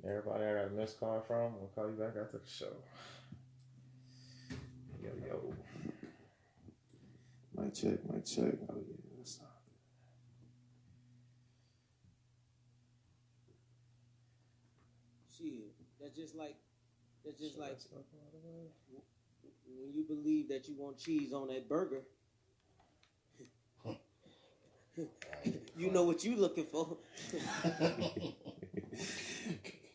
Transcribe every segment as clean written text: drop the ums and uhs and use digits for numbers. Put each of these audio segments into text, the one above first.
Everybody I got a missed call from, I'll call you back after the show. Yo. Mic check. Oh, yeah, that's not Shit, that's just like when you believe that you want cheese on that burger. You know what you looking for.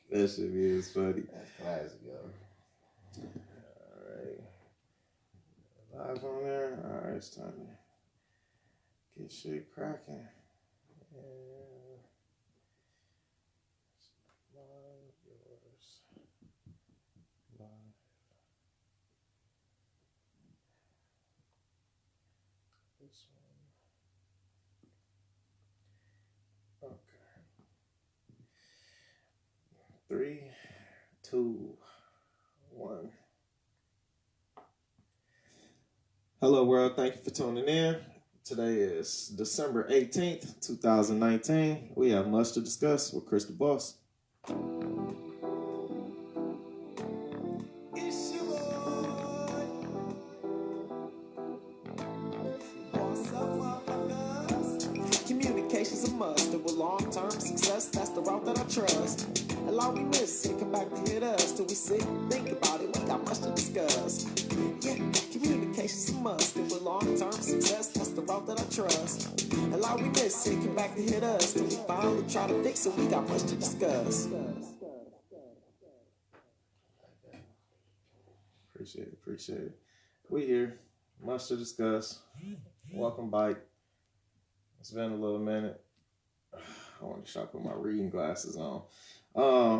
That shit is funny. That's classic, yo. Alright. Live on there? Alright, it's time to get shit cracking. Yeah. Mine, yours. Live. This one. Okay. 3, 2, 1. Hello, world. Thank you for tuning in. Today is December 18th, 2019. We have much to discuss with Cris the Boss. Communication's a must, and with long-term success, that's the route that I trust. Allow me miss it, come back to hit us till we sit and think about it. We got much to discuss. Yeah, communication's a must, and with long-term success, that's the route that I trust. Allow me miss it, come back to hit us till we finally try to fix it. We got much to discuss. Appreciate it. We here, much to discuss. Welcome back. It's been a little minute. I want to shop with my reading glasses on.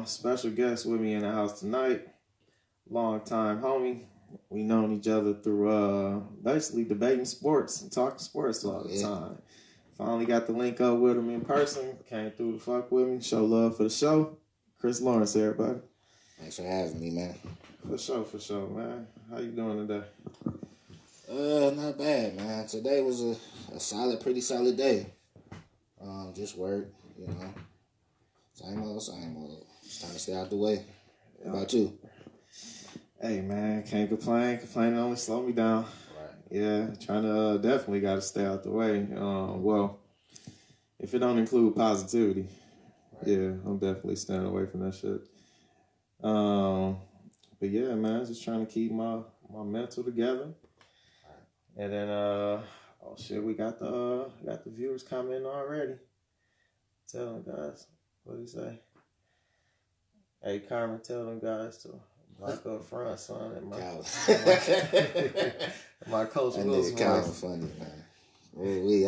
Special guest with me in the house tonight. Long time homie. We known each other through basically debating sports and talking sports all the time. Finally got the link up with him in person. Came through to fuck with me. Show love for the show. Chris Lawrence, everybody. Thanks for having me, man. For sure, man. How you doing today? Not bad, man. Today was a pretty solid day. Just work, you know. Same old. Just trying to stay out the way. How about you? Hey, man, can't complain. Complaining only slow me down. Right. Yeah, trying to definitely got to stay out the way. Well, if it don't include positivity, right. Yeah, I'm definitely staying away from that shit. But yeah, man, just trying to keep my mental together. Right. And then, oh shit, we got the viewers commenting already. Tell them guys, what do you say? Hey, Carmen, tell them guys to block up front, son. And my coach that Will's nigga Calvin funny, man.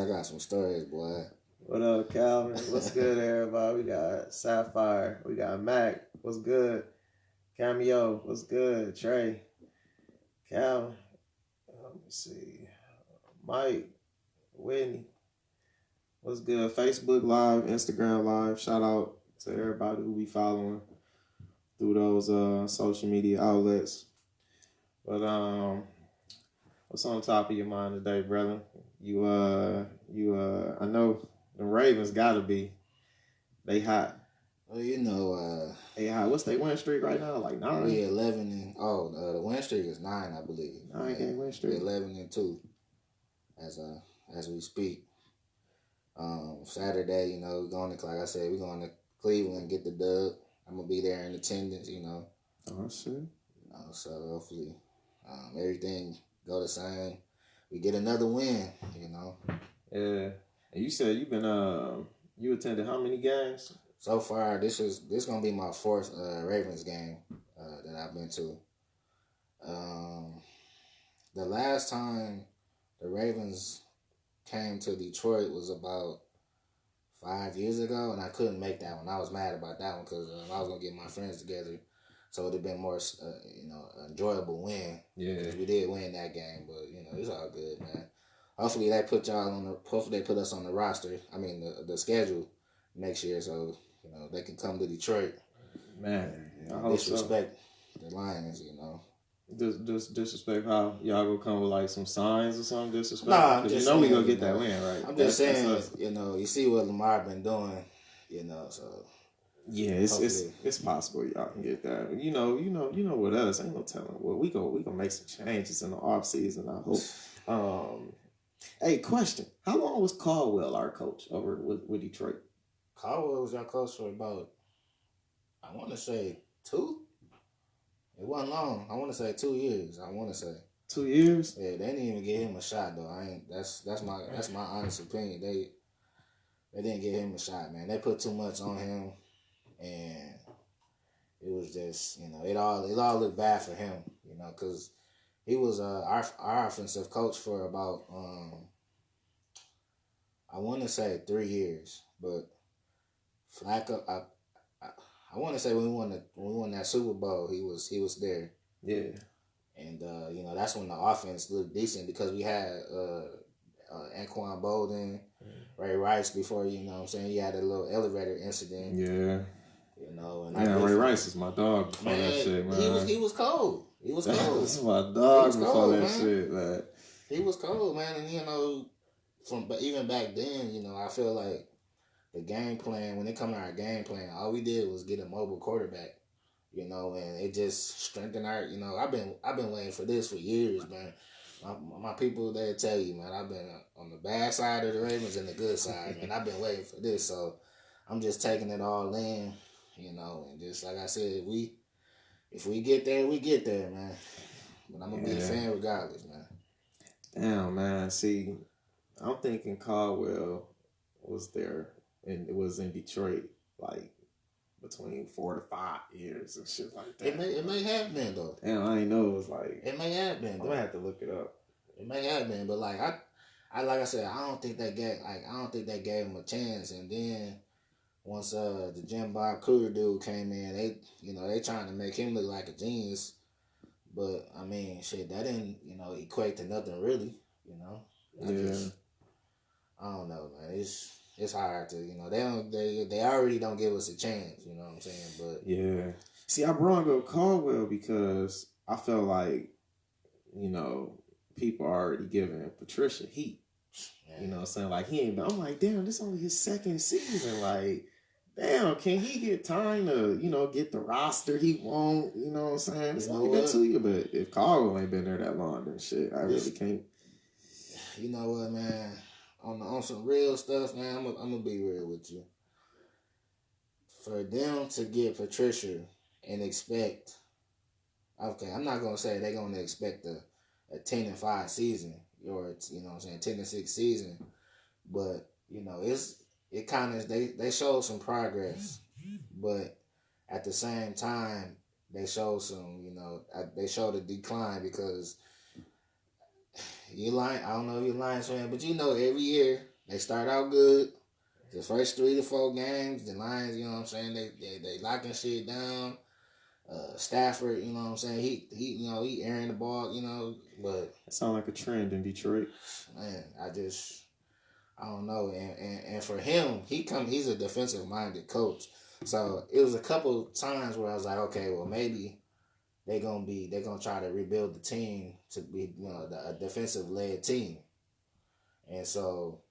I got some stories, boy. What up, Calvin? What's good, everybody? We got Sapphire. We got Mac. What's good? Cameo. What's good? Trey. Calvin. Let me see. Mike. Whitney. What's good? Facebook Live, Instagram Live. Shout out to everybody who be following through those social media outlets. But what's on top of your mind today, brother? You I know the Ravens gotta be. They hot. Well, you know, they hot. What's their win streak right now? Like 9? We 11 and the win streak is 9, I believe. 9-game win streak. 11-2 as we speak. Saturday, you know, like I said, we're going to Cleveland, get the dub. I'm gonna be there in attendance, you know. Oh shit. You know, so hopefully, everything go the same. We get another win, you know. Yeah. And you said you attended how many games? So far, this gonna be my 4th Ravens game that I've been to. The last time the Ravens came to Detroit was about 5 years ago, and I couldn't make that one. I was mad about that one because I was gonna get my friends together, so it'd have been more, enjoyable win. Yeah, we did win that game, but it's all good, man. Hopefully they put Hopefully they put us on the roster. I mean the schedule next year, so they can come to Detroit. Man, I disrespect the Lions, Disrespect how y'all gonna come with like some signs or something? Disrespect? Nah, I'm just saying, we gonna get that win, right? I'm just saying, you see what Lamar been doing, so. Yeah, it's possible y'all can get that. With us, ain't no telling. Well, we gonna make some changes in the off season. I hope. Hey, question: how long was Caldwell our coach over with Detroit? Caldwell was our coach for about, I want to say 2. It wasn't long. I want to say 2 years. I want to say 2 years. Yeah, they didn't even give him a shot though. I ain't. That's my honest opinion. They didn't give him a shot, man. They put too much on him, and it was just it all looked bad for him, because he was our offensive coach for about I want to say 3 years, but Flacco, I want to say when we won that Super Bowl, he was there. Yeah. And that's when the offense looked decent because we had Anquan Bolden, Ray Rice before, he had a little elevator incident. Yeah. And Ray Rice is my dog before that shit, man. He was cold. He was cold. That's my dog before that shit, man. He was cold, man. And even back then, I feel like the game plan, when it come to our game plan, all we did was get a mobile quarterback. And it just strengthened our. I've been waiting for this for years, man. My people, they'll tell you, man. I've been on the bad side of the Ravens and the good side, man. I've been waiting for this, so I'm just taking it all in, and just like I said, if we get there, we get there, man. But I'm gonna be a fan regardless, man. Damn, man. See, I'm thinking Caldwell was there, and it was in Detroit, like between 4 to 5 years and shit like that. It may have been though. Damn, I ain't know it was like. It may have been. I'm gonna have to look it up. It may have been, but like like I said, I don't think that gave him a chance. And then once the Jim Bob Cooter dude came in, they trying to make him look like a genius. But I mean, shit, that didn't equate to nothing really. I don't know, man. It's hard to, they already don't give us a chance, you know what I'm saying? But yeah. See, I brought up Caldwell because I felt like, people are already giving Patricia heat. Yeah. You know what I'm saying? Like, he ain't been, I'm like, damn, this only his second season. Like, damn, can he get time to, get the roster he want? You know what I'm saying? It's only been 2 years, but if Caldwell ain't been there that long, then shit, I really can't. You know what, man? On some real stuff, man, I'm gonna be real with you. For them to get Patricia and expect, okay, I'm not gonna say they're gonna expect a 10-5 season or 10-6 season, but it kind of they showed some progress, but at the same time they showed they showed a decline because. I don't know if you're a Lions fan, but every year they start out good. The first 3 to 4 games, the Lions, they locking shit down. Stafford, you know what I'm saying? He airing the ball, but it sounds like a trend in Detroit. Man, I don't know. And for him, he's a defensive minded coach. So it was a couple times where I was like, okay, well maybe they're gonna try to rebuild the team to be a defensive led team, and so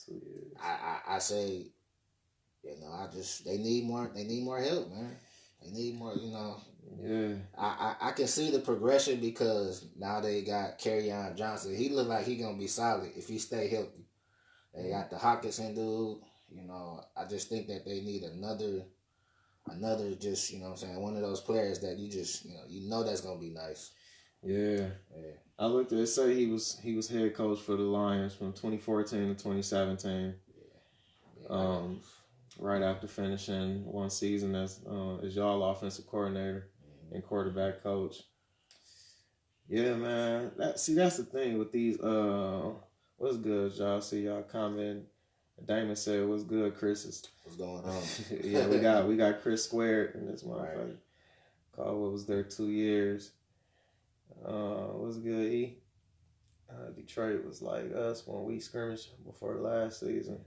2 years. I say, they need more help, man. They need more, Yeah. I can see the progression because now they got Kerryon Johnson. He look like he gonna be solid if he stay healthy. They got the Hawkinson dude. I just think that they need another just, what I'm saying, one of those players that you just, that's going to be nice. Yeah. I looked at it, say he was head coach for the Lions from 2014 to 2017. Yeah. Right after finishing one season as y'all offensive coordinator and quarterback coach. Yeah, man. That's the thing with these, what's good, y'all? See y'all comment. Damon said, "What's good, Chris?" What's going on? Yeah, we got Chris squared in this motherfucker. Right. Caldwell was there 2 years. What's good, E? Detroit was like us when we scrimmaged before the last season.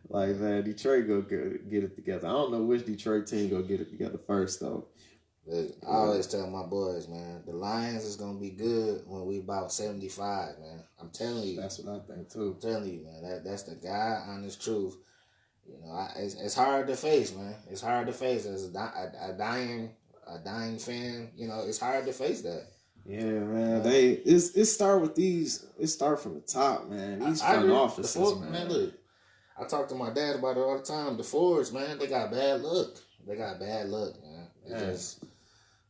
Like, man, Detroit go get it together. I don't know which Detroit team go get it together first though. Look, I always tell my boys, man, the Lions is gonna be good when we about 75, man. I'm telling you. That's what I think too. I'm telling you, man. That's the God honest truth. You know, it's hard to face, man. It's hard to face as a dying fan. You know, it's hard to face that. Yeah, man. It start with these. It start from the top, man. These front offices, man. Look, I talk to my dad about it all the time. The Fords, man, they got bad luck. Man.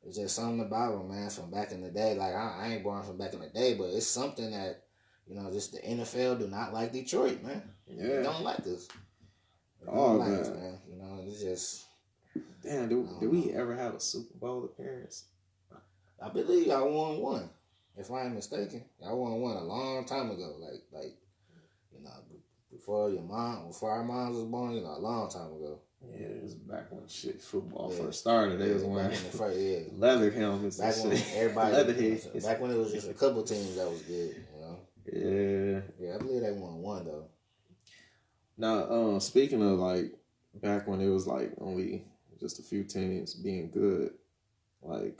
It's just something about them, man, from back in the day. Like, I ain't born from back in the day, but it's something that, you know, just the NFL do not like Detroit, man. Yeah. They don't like us. Oh, like man. us, man. You know, it's just... Damn, do we ever have a Super Bowl appearance? I believe I won one, if I ain't mistaken. I won one a long time ago. Like, you know, before our moms was born, you know, a long time ago. Yeah, it was back when football first started. They was wearing first, leather helmets. Back when everybody, back when it was just a couple teams that was good, you know. Yeah, I believe they won one though. Now, speaking of like back when it was like only just a few teams being good, like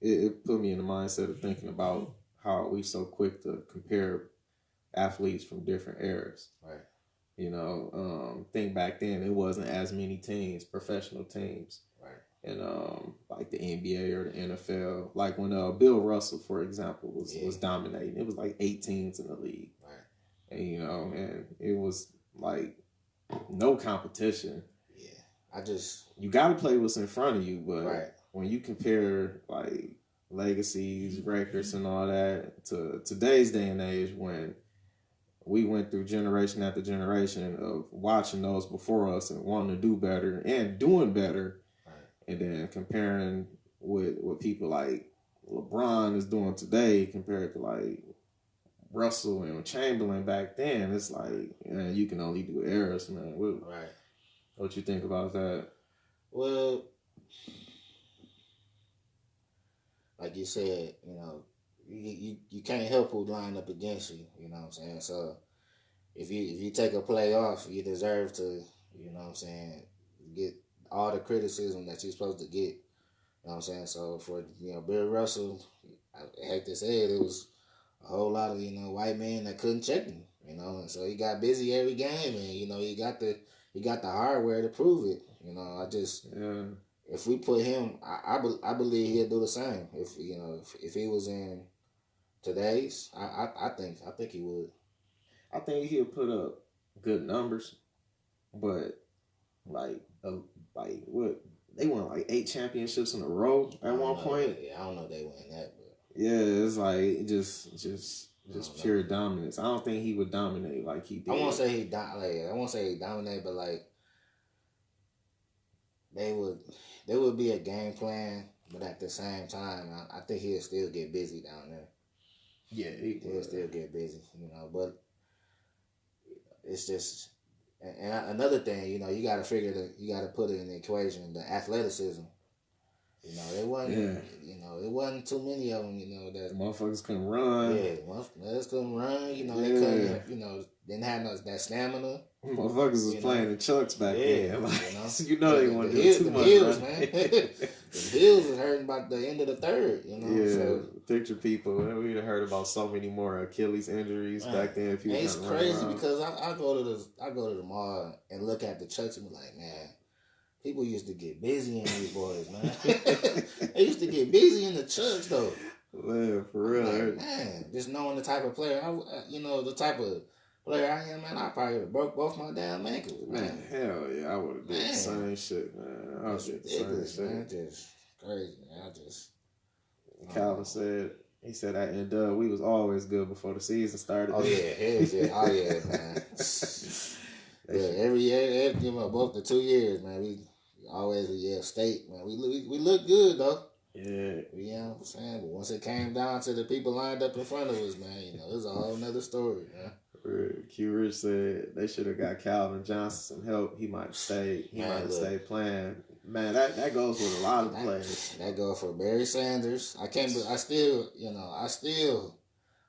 it put me in the mindset of thinking about how we so quick to compare athletes from different eras. Right. You know, think back then it wasn't as many teams, professional teams. Right. And like the NBA or the NFL. Like when Bill Russell, for example, was dominating. It was like 8 teams in the league. Right. And you know, and it was like no competition. Yeah. You gotta play what's in front of you, but right. When you compare like legacies, records and all that to today's day and age when we went through generation after generation of watching those before us and wanting to do better and doing better. Right. And then comparing with what people like LeBron is doing today compared to like Russell and Chamberlain back then, it's like, man, you can only do eras, man. Right. What you think about that? Well, like you said, you know, you can't help who line up against you, you know what I'm saying? So if you take a play off, you deserve to, you know what I'm saying, get all the criticism that you're supposed to get. You know what I'm saying? So for, you know, Bill Russell, I hate to say it was a whole lot of, you know, white men that couldn't check him, you know, and so he got busy every game and, you know, he got the hardware to prove it. You know, if we put him, I believe he'll do the same. If, you know, if he was in today's, I think he would. I think he'll put up good numbers, but like what they won like 8 championships in a row at one point. I don't know if they win that, but yeah, it's like just pure dominance. I don't think he would dominate like he did. I won't say he dominate, but like they would be a game plan, but at the same time, I think he'll still get busy down there. Yeah, he'll still get busy, you know. But it's just, and another thing, you know, you got to put it in the equation, the athleticism. You know, it wasn't too many of them, you know, that the motherfuckers couldn't run. Yeah, motherfuckers couldn't run. You know, they couldn't, you know, didn't have that stamina. Motherfuckers was playing the chucks back then. Like, you know they want to do too much hills, man. The hills was hurting about the end of the third, you know. Yeah, so, picture people. We'd have heard about so many more Achilles injuries back then. If you it's crazy because I go to the mall and look at the chucks and be like, man, people used to get busy in these boys, man. They used to get busy in the chucks though. Man, for real. Like, man, just knowing the type of player, the type of player I am, man, I probably would have broke both my damn ankles. Man, hell yeah, I would have did the same shit, man. I would have did the same shit. Man, just crazy, man. Calvin said, he said that we was always good before the season started. Oh yeah, oh yeah, man. Yeah, every year, both the 2 years, man, we always state, man. We look good though. Yeah. You know what I'm saying? But once it came down to the people lined up in front of us, man, you know, it was a whole nother story, man. Q Rich said they should have got Calvin Johnson some help. He might have stayed. He might have stayed playing. Man, that goes with a lot of players. That goes for Barry Sanders. I still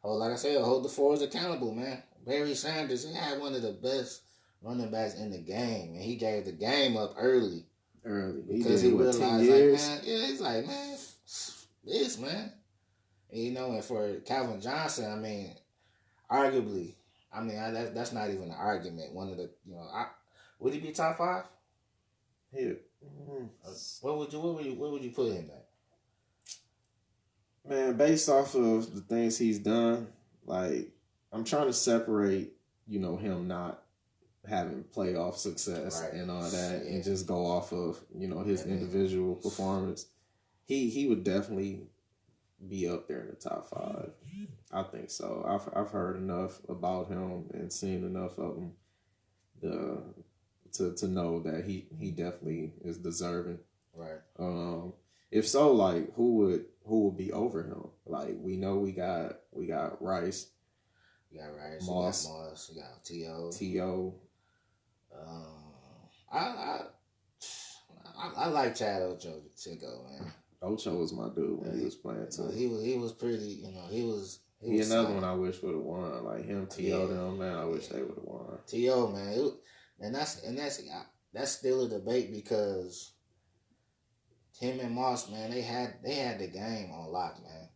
hold the Fords accountable, man. Barry Sanders, he had one of the best running backs in the game, and he gave the game up early. Because he realized, 10 years? Like, man, he's like, man, this, man. And, you know, and for Calvin Johnson, I mean, arguably, I mean, that's not even an argument. One of the, would he be top 5? Yeah. Where would you put him at? Man, based off of the things he's done, like I'm trying to separate, him not having playoff success and all that, and just go off of his individual performance. He would definitely be up there in the top 5. I think so. I've heard enough about him and seen enough of him to know that he definitely is deserving. Right. If so, like who would be over him? Like we know we got Rice. You got Rice. Moss. You got Moss. You got T.O. I like Chad Ochocinco, man. Ocho was my dude when he was playing too. He was pretty. He was another one I wish would have won. Like him, T.O. them, man. I wish they would have won. T.O. man, that's still a debate because him and Moss, man, they had the game on lock, man.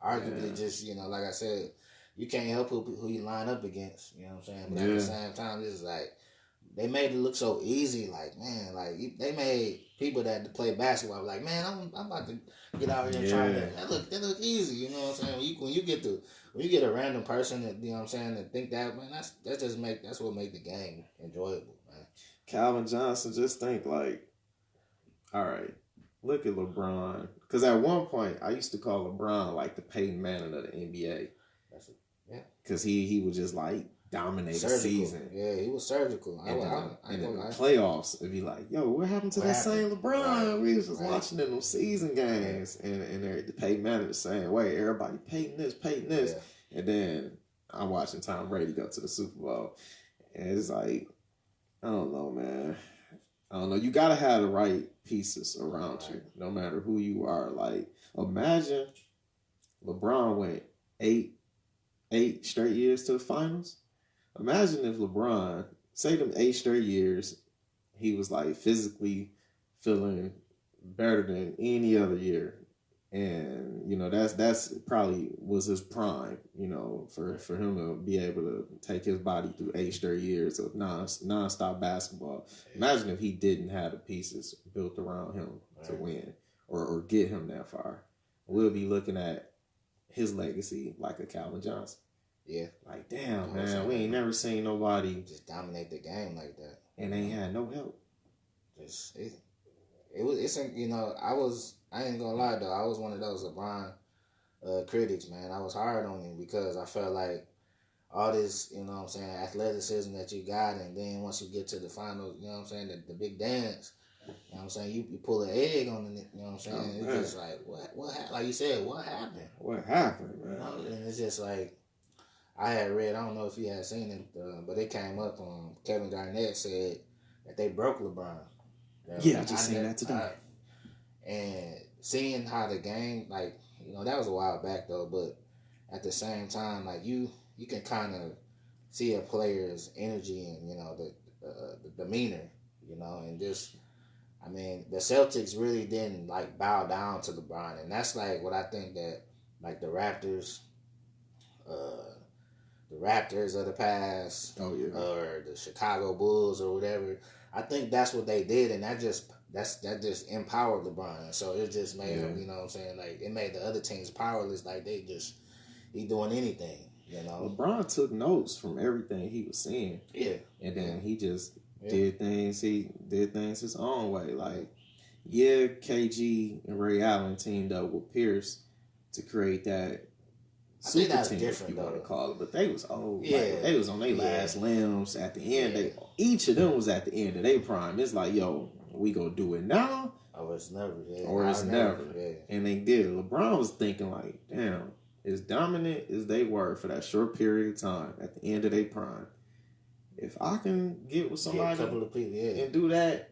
Arguably, just like I said, you can't help who you line up against. You know what I'm saying? But at the same time, this is like they made it look so easy. Like man, like they made people that play basketball like, man, I'm about to get out here and try that. That look easy. You know what I'm saying? When you get a random person that that think that, man, that's what make the game enjoyable, man. Calvin Johnson, just think like, all right, look at LeBron. Because at one point, I used to call LeBron like the Peyton Manning of the NBA. Because he was just like dominate the season. Yeah, he was surgical. And in the playoffs, it'd be like, yo, what happened to that same LeBron? Right. We was just watching in them season games. And the Peyton Manning the same way. Everybody Peyton this. Yeah. And then I'm watching Tom Brady go to the Super Bowl. And it's like, I don't know, man. I don't know. You got to have the right pieces around you, no matter who you are. Like, imagine LeBron went eight straight years to the finals. Imagine if LeBron, say them 8 straight years, he was like physically feeling better than any other year. And, that's probably was his prime, for him to be able to take his body through 8 straight years of non-stop basketball. Imagine if he didn't have the pieces built around him to win or get him that far. We'll be looking at his legacy like a Calvin Johnson. Yeah. Like, damn, man, we ain't never seen nobody just dominate the game like that. And ain't had no help. I ain't gonna lie though, I was one of those LeBron critics, man. I was hard on him because I felt like all this, athleticism that you got, and then once you get to the finals, the big dance, you pull an egg on it, it's just like, what like you said, what happened? What happened, man? And it's just like, I had read, I don't know if you had seen it, but it came up on Kevin Garnett said that they broke LeBron. Yeah, I just seen that today. And seeing how the game, that was a while back though, but at the same time, you can kind of see a player's energy and, the demeanor, and just, the Celtics really didn't, bow down to LeBron. And that's, what I think that, the Raptors of the past, or the Chicago Bulls or whatever, I think that's what they did, and that just empowered LeBron. So it just made him, it made the other teams powerless. He doing anything, LeBron took notes from everything he was seeing. Yeah. And then he just did things his own way. KG and Ray Allen teamed up with Pierce to create that super team, if you want to call it. But they was old. Yeah. They was on their last limbs at the end. Yeah. Each of them was at the end of their prime. It's like, yo, we gonna do it now, or it's never. Yeah. Or it's never. Yeah. And they did it. LeBron was thinking like, damn, as dominant as they were for that short period of time at the end of their prime, if I can get with somebody a couple of people, and do that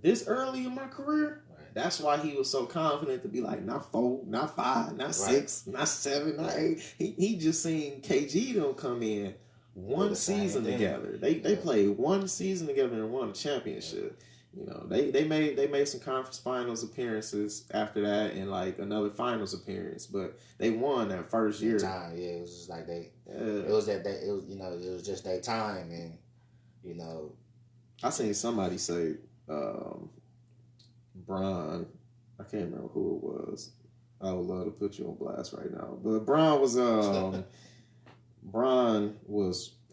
this early in my career, that's why he was so confident to be like, not 4, not 5, not 6, not 7, not 8. He just seen KG them come in one season together. They played one season together and won a championship. You know, they made some conference finals appearances after that, and like another finals appearance, but they won that first year. Time, yeah, it was just like it was you know, it was just their time, and you know, I seen somebody say, Bron, I can't remember who it was. I would love to put you on blast right now, but Bron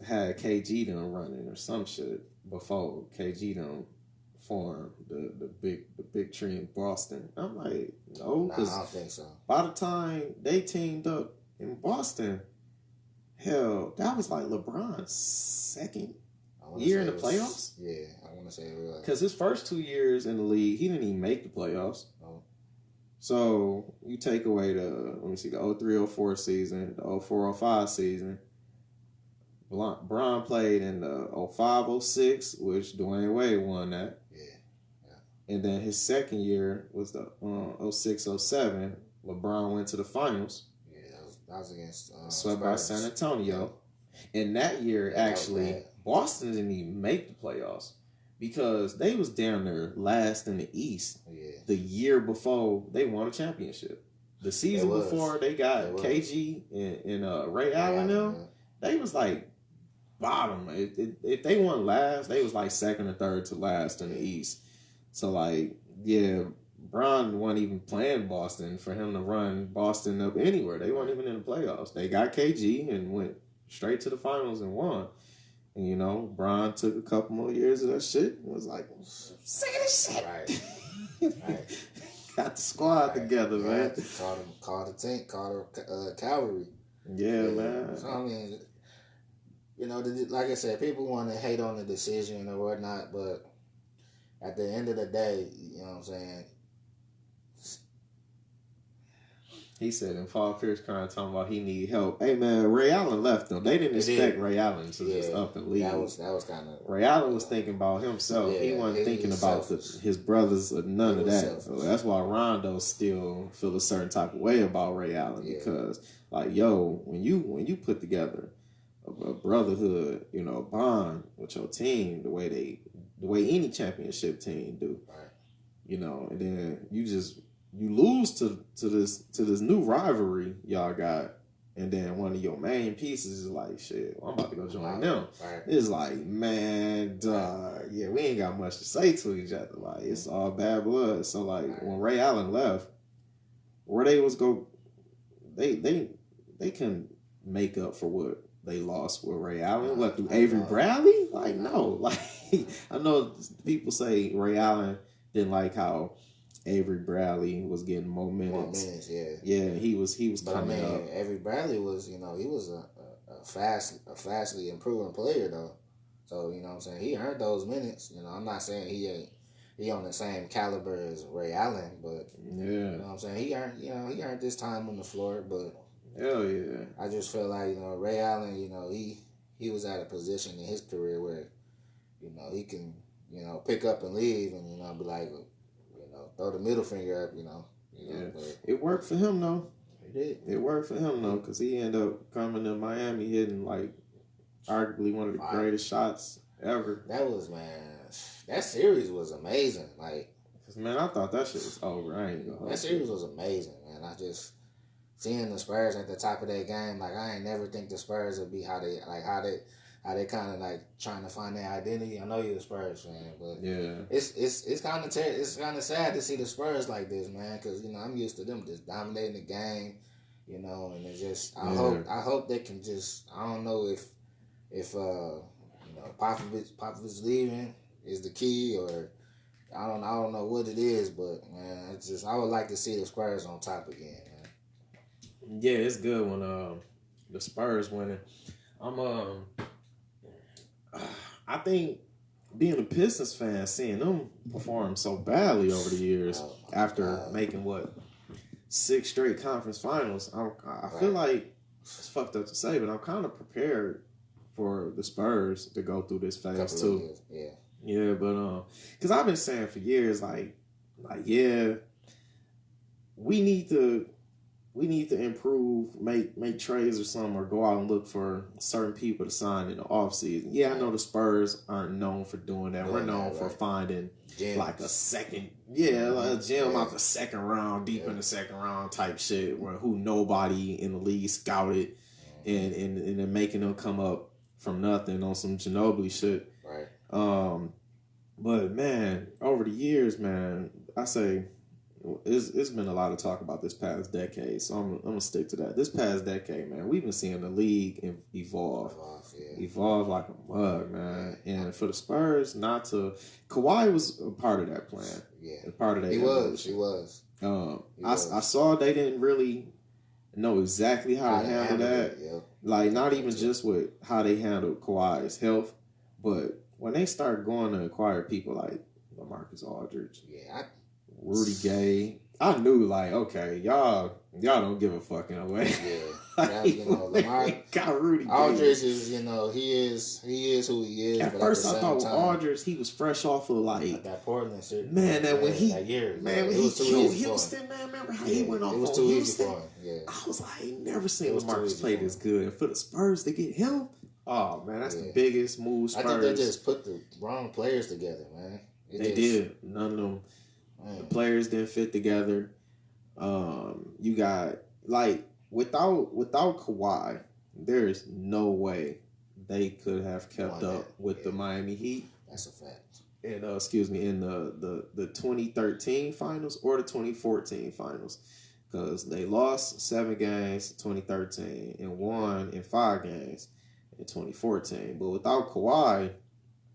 had KG done running or some shit before KG done formed the big tree in Boston. I'm like, no, because I don't think so. By the time they teamed up in Boston, hell, that was like LeBron's second year in the playoffs. Yeah, I want to say it was. Because his first 2 years in the league, he didn't even make the playoffs. Oh. So you take away the 03-04 season, the 04-05 season. Bron played in the 05-06, which Dwayne Wade won that. Yeah. And then his second year was the 06-07. LeBron went to the finals. Yeah, that was against swept by San Antonio. Yeah. And that year, actually, Boston didn't even make the playoffs because they was down there last in the East. Yeah. The year before they won a championship. The season before they got KG and Ray Allen now, they was like bottom. If they won last, they was like second or third to last in the East. So like, yeah, Bron wasn't even playing Boston for him to run Boston up anywhere. They weren't even in the playoffs. They got KG and went straight to the finals and won. And you know, Bron took a couple more years of that shit and was like, sick of this shit. Right. Got the squad together, man. Called the tank, called the cavalry. Yeah, man. So I mean, you know, like I said, people want to hate on the decision or whatnot, but at the end of the day, you know what I'm saying? He said, and Paul Pierce crying talking about he need help. Hey, man, Ray Allen left them. They didn't expect Ray Allen to just up and leave. That was kind of... Ray Allen was thinking about himself. Yeah, he wasn't thinking about his brothers or none of that. So that's why Rondo still feel a certain type of way about Ray Allen because, like, yo, when you put together a brotherhood, you know, bond with your team, the way any championship team do, right. You know, and then you lose to this new rivalry y'all got, and then one of your main pieces is like, shit, I'm about to go join them. Right. It's like, man, dog, yeah, we ain't got much to say to each other. Like, it's all bad blood. So like, when Ray Allen left, where they was go, they can make up for what they lost with Ray Allen. What, through Avery Bradley? Like, no. Like, I know people say Ray Allen didn't like how Avery Bradley was getting more minutes. Yeah, he was but coming up. Avery Bradley was, you know, he was a fastly improving player though. So, you know what I'm saying? He earned those minutes. You know, I'm not saying he on the same caliber as Ray Allen, but you know what I'm saying? He earned this time on the floor, but hell yeah. I just feel like, you know, Ray Allen, you know, he was at a position in his career where, you know, he can, you know, pick up and leave and, you know, be like, throw the middle finger up, you know. It worked for him, though. It did. It worked for him, though, because he ended up coming to Miami hitting, like, arguably one of the greatest shots ever. That series was amazing. Like, cause, man, I thought that shit was over. I ain't gonna. That series was amazing, man. I just, seeing the Spurs at the top of their game, like, I ain't never think the Spurs would be how they kind of like trying to find their identity. I know you're a Spurs fan, but it's kind of sad to see the Spurs like this, man. Because you know I'm used to them just dominating the game, you know, and it's just I hope they can just I don't know if you know Popovich leaving is the key or I don't know what it is, but man, it's just I would like to see the Spurs on top again, man. Yeah, it's good when the Spurs winning. I think being a Pistons fan, seeing them perform so badly over the years after making 6 straight conference finals, I feel like it's fucked up to say, but I'm kind of prepared for the Spurs to go through this phase too. Yeah, but because I've been saying for years, like yeah, we need to we need to improve, make trades or something, or go out and look for certain people to sign in the offseason. Yeah, I know the Spurs aren't known for doing that. We're known for finding gems. Like a second, like a gem out the second round, deep in the second round type shit, where who nobody in the league scouted, and then making them come up from nothing on some Ginobili shit. Right. But man, over the years, man, I say it's been a lot of talk about this past decade, so I'm gonna stick to that. This past decade, man, we've been seeing the league evolve like a mug, man. And for the Spurs, not to Kawhi was a part of that plan. Yeah, a part of that. He was. I saw they didn't really know exactly how to handle that. Like not even just with how they handled Kawhi's health, but when they start going to acquire people like LaMarcus Aldridge, Rudy Gay, I knew like, okay, y'all don't give a fucking away. Yeah, Lamar got Rudy Aldridge is, he is who he is. At first, I thought Aldridge, he was fresh off of like that Portland shit. Man, when he killed Houston, man, remember how he went off on Houston? Easy for him. Yeah. I was like, I ain't never seen LaMarcus play this good, and for the Spurs to get him. Oh man, that's the biggest move. Spurs. I think they just put the wrong players together, man. They did. None of them. The players didn't fit together. You got like without Kawhi, there is no way they could have kept up with the Miami Heat. That's a fact. And in the 2013 finals or the 2014 finals, because they lost 7 games in 2013 and won in 5 games in 2014. But without Kawhi,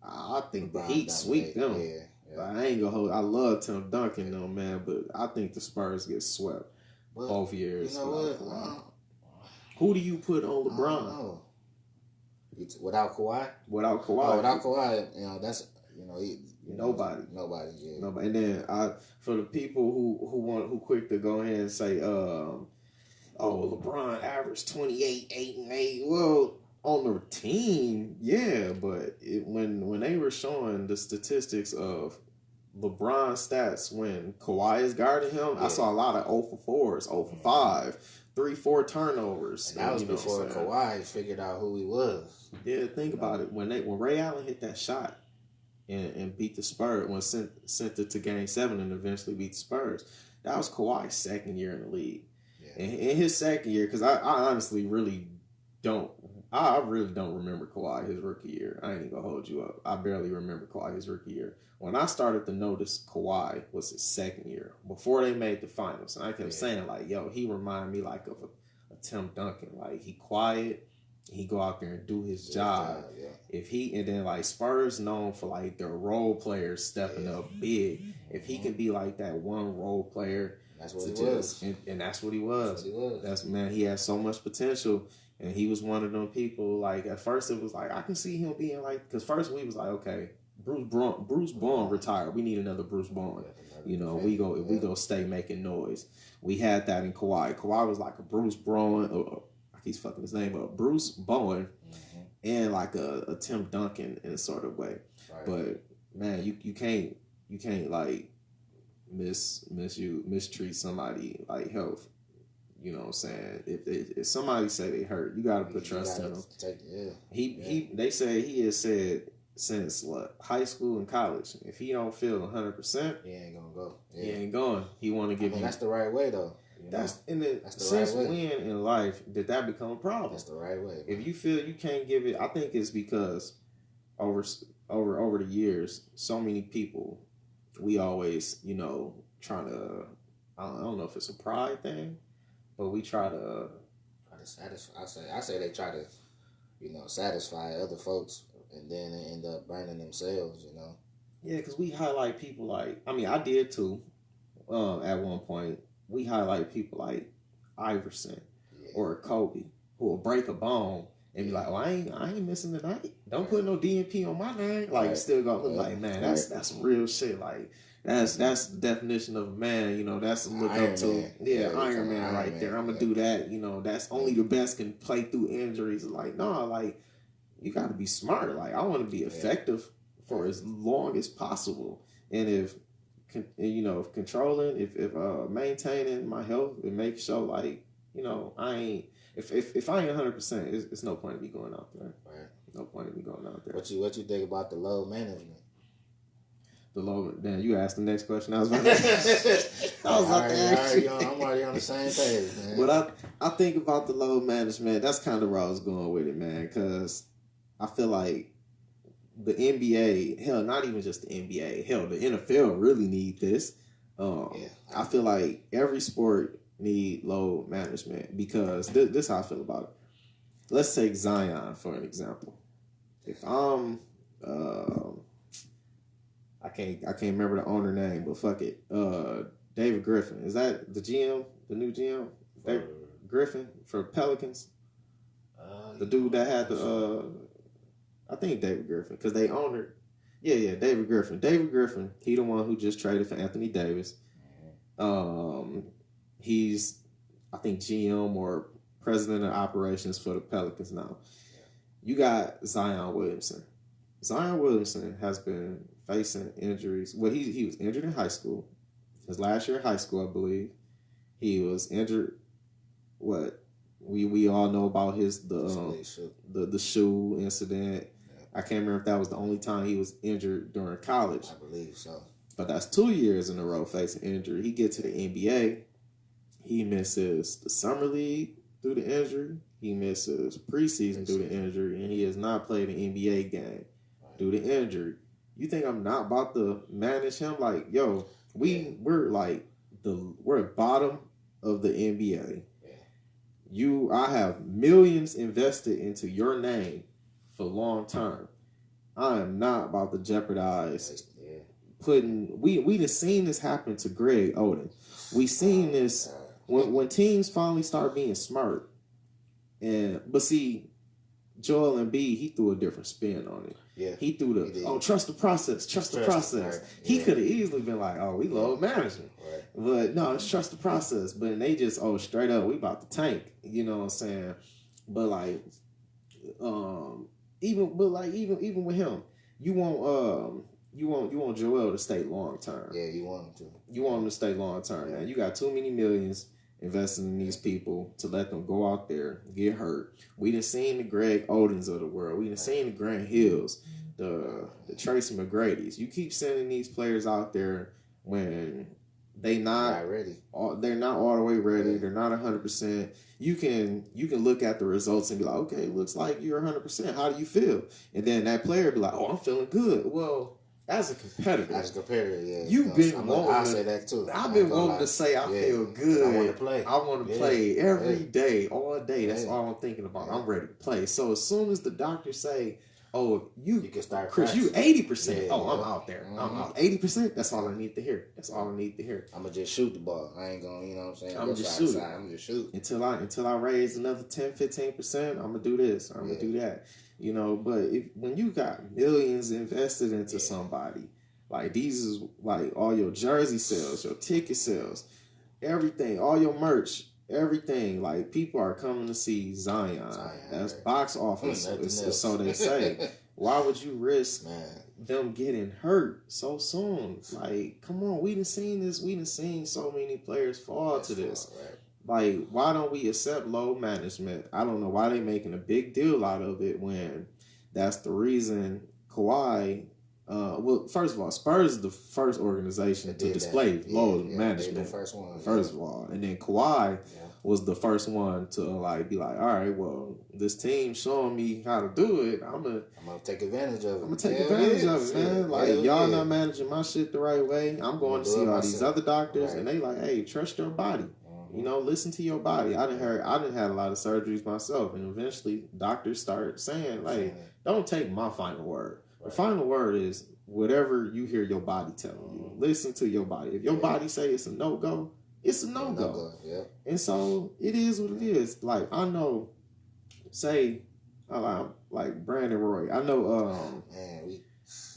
I think the Heat sweep them. Yeah. I ain't gonna hold. I love Tim Duncan though, man, but I think the Spurs get swept both years. You know what? Who do you put on LeBron? Without Kawhi? Without Kawhi. Oh, without Kawhi, that's nobody. Yeah. Nobody. And then for the people who quick to go ahead and say, LeBron averaged 28, 8 and 8. Well, on the team, yeah, but when they were showing the statistics of LeBron stats when Kawhi is guarding him, I saw a lot of 0 for 4s, 0 for 5, 3-4 turnovers. And that was before Kawhi figured out who he was. Yeah, think about it. When Ray Allen hit that shot and beat the Spurs, sent it to Game 7 and eventually beat the Spurs, that was Kawhi's second year in the league. Yeah. In his second year, because I honestly really don't. I really don't remember Kawhi his rookie year. I ain't even gonna hold you up. I barely remember Kawhi his rookie year. When I started to notice Kawhi was his second year, before they made the finals. And I kept saying, like, yo, he reminded me like of a Tim Duncan. Like, he quiet, he go out there and do his job. If he, and then like Spurs known for like their role players stepping up big. If he can be like that one role player, that's what he was. And that's what he was. He had so much potential. And he was one of them people, like, at first it was like, I can see him being like, because first we was like, okay, Bruce Bowen retired. We need another Bruce Bowen. We go stay making noise. We had that in Kawhi. Kawhi was like a Bruce Bowen, I keep fucking his name up, Bruce Bowen, and like a Tim Duncan in a sort of way. Right. But man, you can't like mistreat somebody like health. You know what I'm saying? If somebody say they hurt, you gotta put trust in them. They say he has said since high school and college, if he don't feel 100%, he ain't gonna go. He ain't going. He want to give you. That's the right way though. That's the since right when in life did that become a problem? That's the right way. Man. If you feel you can't give it, I think it's because over the years, so many people, we always trying to. I don't know if it's a pride thing. But we try to satisfy. I say they try to, satisfy other folks, and then they end up burning themselves. Yeah, because we highlight people like. I mean, I did too. At one point, we highlight people like Iverson or Kobe who will break a bone and be like, "Oh, I ain't missing tonight. Don't put no DNP on my name." Like, still gonna look like, man, that's real shit. Like. That's the definition of a man, that's a look Iron up to. Man. Iron Man right there. I'm gonna do that, that's only the best can play through injuries. Like, no, like you gotta be smart. Like, I wanna be effective for as long as possible. And if controlling, if maintaining my health and make sure like I ain't. If I ain't 100%, it's no point in me going out there. Right. No point in me going out there. What you think about the load management? The load. Then you asked the next question. I was about to ask you. I'm already on the same page, man. But I think about the load management. That's kind of where I was going with it, man. Because I feel like the NBA, hell, not even just the NBA, hell, the NFL really need this. I feel like every sport need load management because this is how I feel about it. Let's take Zion for an example. If I'm, I can't remember the owner name, but fuck it. David Griffin, is that the GM, the new GM? David Griffin for Pelicans. The dude that had the, I think David Griffin, because they owned it. Yeah, David Griffin. David Griffin, he the one who just traded for Anthony Davis. He's, I think, GM or president of operations for the Pelicans now. You got Zion Williamson. Zion Williamson has been facing injuries. Well, he was injured in high school. His last year of high school, I believe. He was injured. What we all know about the shoe incident. I can't remember if that was the only time he was injured during college. I believe so. But that's 2 years in a row facing injury. He gets to the NBA. He misses the summer league due to injury. He misses preseason due to injury, and he has not played an NBA game due to injury. You think I'm not about to manage him? Like, yo, we're at bottom of the NBA. I have millions invested into your name for long term. I am not about to jeopardize putting. We done seen this happen to Greg Oden. We seen this when teams finally start being smart. But see, Joel Embiid, he threw a different spin on it. Yeah, he threw trust the process, trust the process. Right. He could have easily been like, we load management. Right. But no, it's trust the process. But they just, straight up, we about to tank. You know what I'm saying? But like, even with him, you want Joel to stay long term. Yeah, you want him to. You want him to stay long term, man. You got too many millions investing in these people to let them go out there, get hurt. We done seen the Greg Odens of the world. We done seen the Grant Hills, the Tracy McGrady's. You keep sending these players out there when they're not ready. They're not all the way ready. Yeah. They're not 100%. You can look at the results and be like, okay, looks like you're 100%. How do you feel? And then that player be like, I'm feeling good. Well, as a competitor, yeah. You've been wanting. I say that too. I've been wanting to say I feel good. I want to play. I want to play every day, all day. That's all I'm thinking about. I'm ready to play. So as soon as the doctors say, you can start, Chris, you 80%. I'm out there. Mm-hmm. I'm out 80%. That's all I need to hear. I'm gonna just shoot the ball. I ain't gonna, you know what I'm saying? I'm just shoot until I raise another 10-15%. I'm gonna do this. I'm gonna do that. You know, but when you got millions invested into somebody, like these is like all your jersey sales, your ticket sales, everything, all your merch, everything. Like people are coming to see Zion. That's box office, so they say. Why would you risk them getting hurt so soon? Like, come on, we done seen this. We done seen so many players fall to this. Like, why don't we accept load management? I don't know why they making a big deal out of it when that's the reason Kawhi. Well, first of all, Spurs is the first organization to display load management. The first one. First of all, and then Kawhi was the first one to be like, all right, well, this team showing me how to do it. I'm gonna take advantage of it. I'm gonna take advantage of it, man. Like y'all not managing my shit the right way. I'm going to see all these other doctors, and they like, hey, trust your body. You know, listen to your body. I done had a lot of surgeries myself, and eventually doctors start saying, like, don't take my final word. The final word is whatever you hear your body telling you. Listen to your body. If your body say it's a no-go, it's a no-go. And so it is what it is. Like, I know, say, like Brandon Roy. I know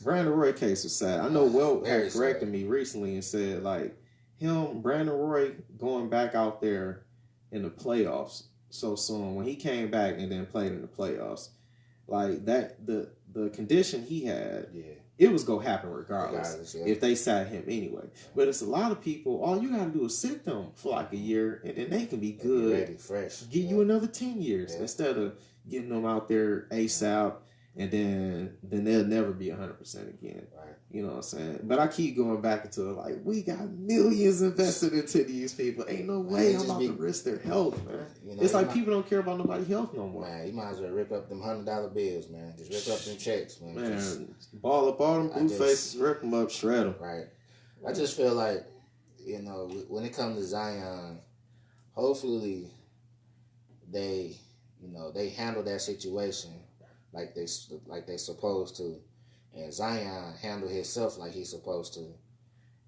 Brandon Roy case was sad. I know Will had corrected me recently and said, like, Brandon Roy going back out there in the playoffs so soon, when he came back and then played in the playoffs, like that, the condition he had it was gonna happen regardless Regardless, yeah. if they sat him anyway. But it's a lot of people. All you gotta do is sit them for like a year, and then they can be good. Ready, fresh. Give you another 10 years Yeah. instead of getting them out there ASAP, and then they'll never be 100% again. Right. You know what I'm saying? But I keep going back into it, like, we got millions invested into these people. Ain't no way I'm about to risk their health, man. You know, it's like people don't care about nobody's health no more. Man, you might as well rip up them $100 bills, man. Just rip up them checks, man. Man, ball up all them blue faces, rip them up, shred them. Right. I just feel like, you know, when it comes to Zion, hopefully they handle that situation like they supposed to. And Zion handled himself like he's supposed to.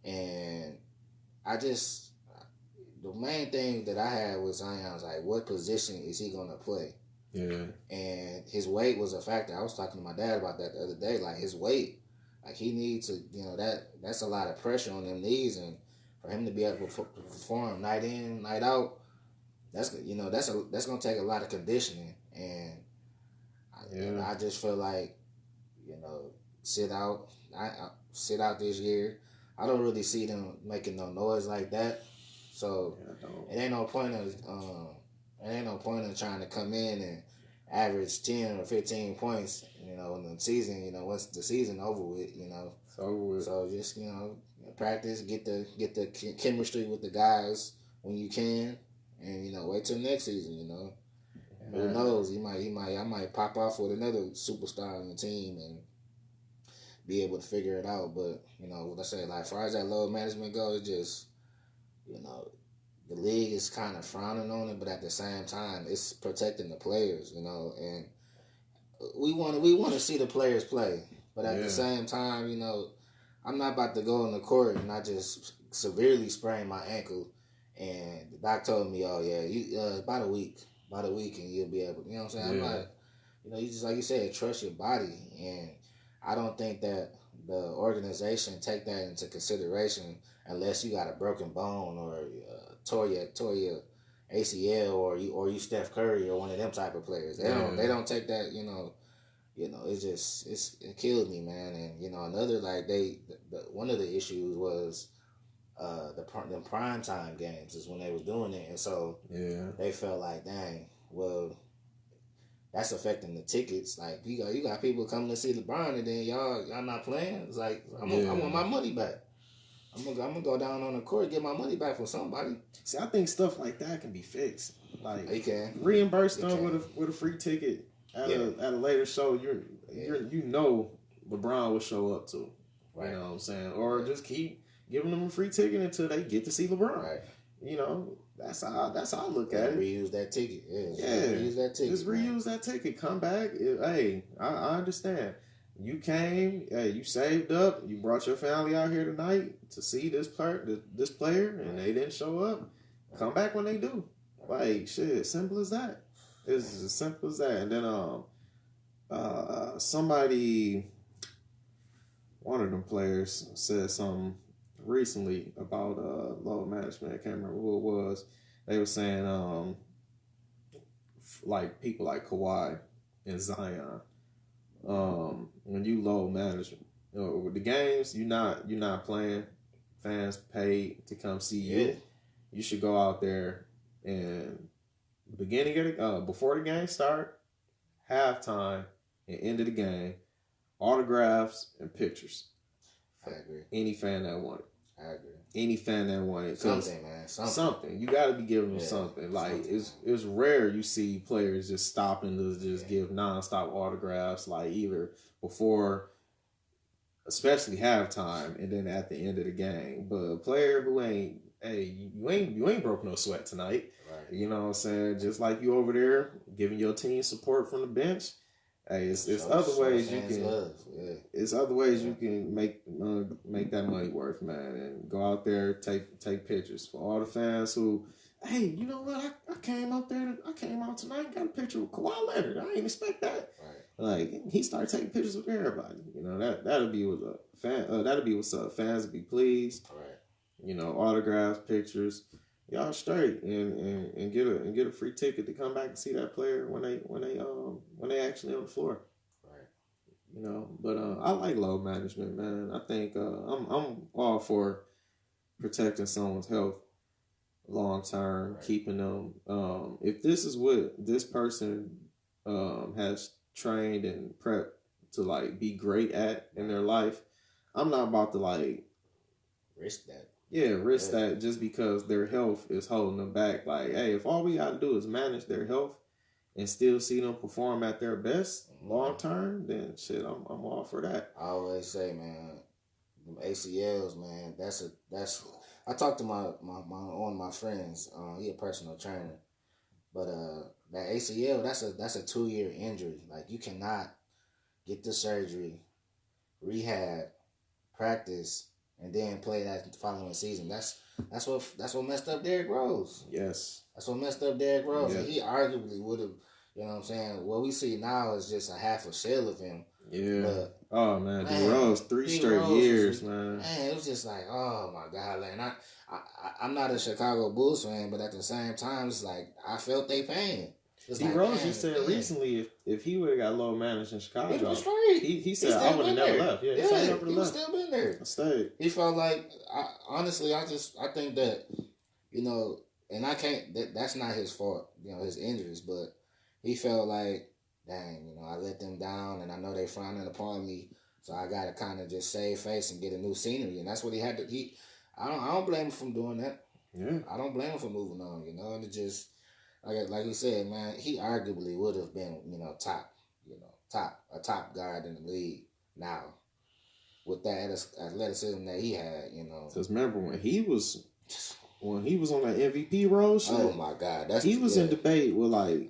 And the main thing that I had with Zion was like, what position is he going to play? Yeah. And his weight was a factor. I was talking to my dad about that the other day. Like, his weight, like, he needs to, you know, that's a lot of pressure on them knees. And for him to be able to perform night in, night out, that's going to take a lot of conditioning. And I just feel like, you know, sit out this year. I don't really see them making no noise like that. So it ain't no point of trying to come in and average 10 or 15 points, you know, in the season. You know, once the season over with, you know. It's over with. So just, you know, practice, get the chemistry with the guys when you can, and, you know, wait till next season. You know, who knows? I might pop off with another superstar on the team and be able to figure it out. But, you know, let's say, like, as far as that load management goes, just, you know, the league is kind of frowning on it, but at the same time, it's protecting the players, you know, and we want to see the players play, but at the same time, you know, I'm not about to go on the court and I just severely sprain my ankle, and the doc told me, oh yeah, you about a week and you'll be able, you know what I'm saying? I'm not, you know, you just, like you said, trust your body, and I don't think that the organization take that into consideration unless you got a broken bone or tore your ACL or you Steph Curry or one of them type of players. They don't take that, you know, it killed me, man. And, you know, another, like, one of the issues was them prime time games is when they was doing it, and so they felt like, dang, well, that's affecting the tickets. Like, you got people coming to see LeBron, and then y'all not playing. It's like, I want my money back. I'm gonna go down on the court and get my money back from somebody. See, I think stuff like that can be fixed. Like, you can reimburse them with a free ticket at a later show. You know LeBron will show up too. Right. You know what I'm saying? Or just keep giving them a free ticket until they get to see LeBron. Right. You know, that's how I look at it. Reuse that ticket. Reuse that ticket. Just reuse that ticket. Come back. Hey, I understand. You came. Hey, you saved up. You brought your family out here tonight to see this player, and they didn't show up. Come back when they do. Like, shit, simple as that. It's as simple as that. And then one of them players said something recently about load management. I can't remember who it was. They were saying like people like Kawhi and Zion, when you load management, you know, with the games, you're not playing. Fans paid to come see you. You should go out there and before the game start, halftime, and end of the game, autographs and pictures. I agree. Any fan that wanted. I agree. Any fan that wanted. Something, man. Something. You got to be giving them something. Like, it's rare you see players just stopping to just give nonstop autographs, like, either before, especially halftime, and then at the end of the game. But a player who ain't, hey, you ain't broke no sweat tonight. Right. You know what I'm saying? Just like you over there giving your team support from the bench. Hey, it's other ways you can. It's other ways you can make that money worth, man, and go out there take pictures for all the fans who. Hey, you know what? I came out tonight, got a picture with Kawhi Leonard. I didn't expect that. Right. Like, he started taking pictures with everybody. You know, that'll be what a fan. That'll be what's up. Fans will be pleased. Right. You know, autographs, pictures. Y'all straight and get a free ticket to come back and see that player when they actually on the floor. Right. you know. But I like load management, man. I think I'm all for protecting someone's health long term, Right. keeping them. If this is what this person has trained and prepped to like be great at in their life, I'm not about to like Risk that. risk that just because their health is holding them back. Like, hey, if all we got to do is manage their health and still see them perform at their best long term, then shit, I'm all for that. I always say, man, them ACLs, man. That's. I talked to one of my friends. He a personal trainer, but that ACL, that's a 2-year injury. Like you cannot get the surgery, rehab, practice, and then play that following season. That's what messed up Derrick Rose. Yes. That's what messed up Derrick Rose. Yeah. And he arguably would have, you know what I'm saying? What we see now is just a half a shell of him. Yeah. But, oh man, D Rose, 3 straight years, man. Man, it was just like, oh my God, man. I'm not a Chicago Bulls fan, but at the same time, it's like I felt they pain. D Rose, he said recently if he would have got low managed in Chicago, he was straight. He said I would have never left. Yeah, he said he never he left. still been there. I stayed. He felt like, honestly, I think that, you know, and I can't. That's not his fault, you know, his injuries, but he felt like, dang, you know, I let them down, and I know they frowning upon me, so I gotta kind of just save face and get a new scenery, and that's what he had to. I don't blame him for doing that. Yeah, I don't blame him for moving on, you know, and it just like you said, man, he arguably would have been, you know, a top guard in the league now with that athleticism that he had, you know. Because remember when he was on that MVP role, shit, oh my God, he was in debate with like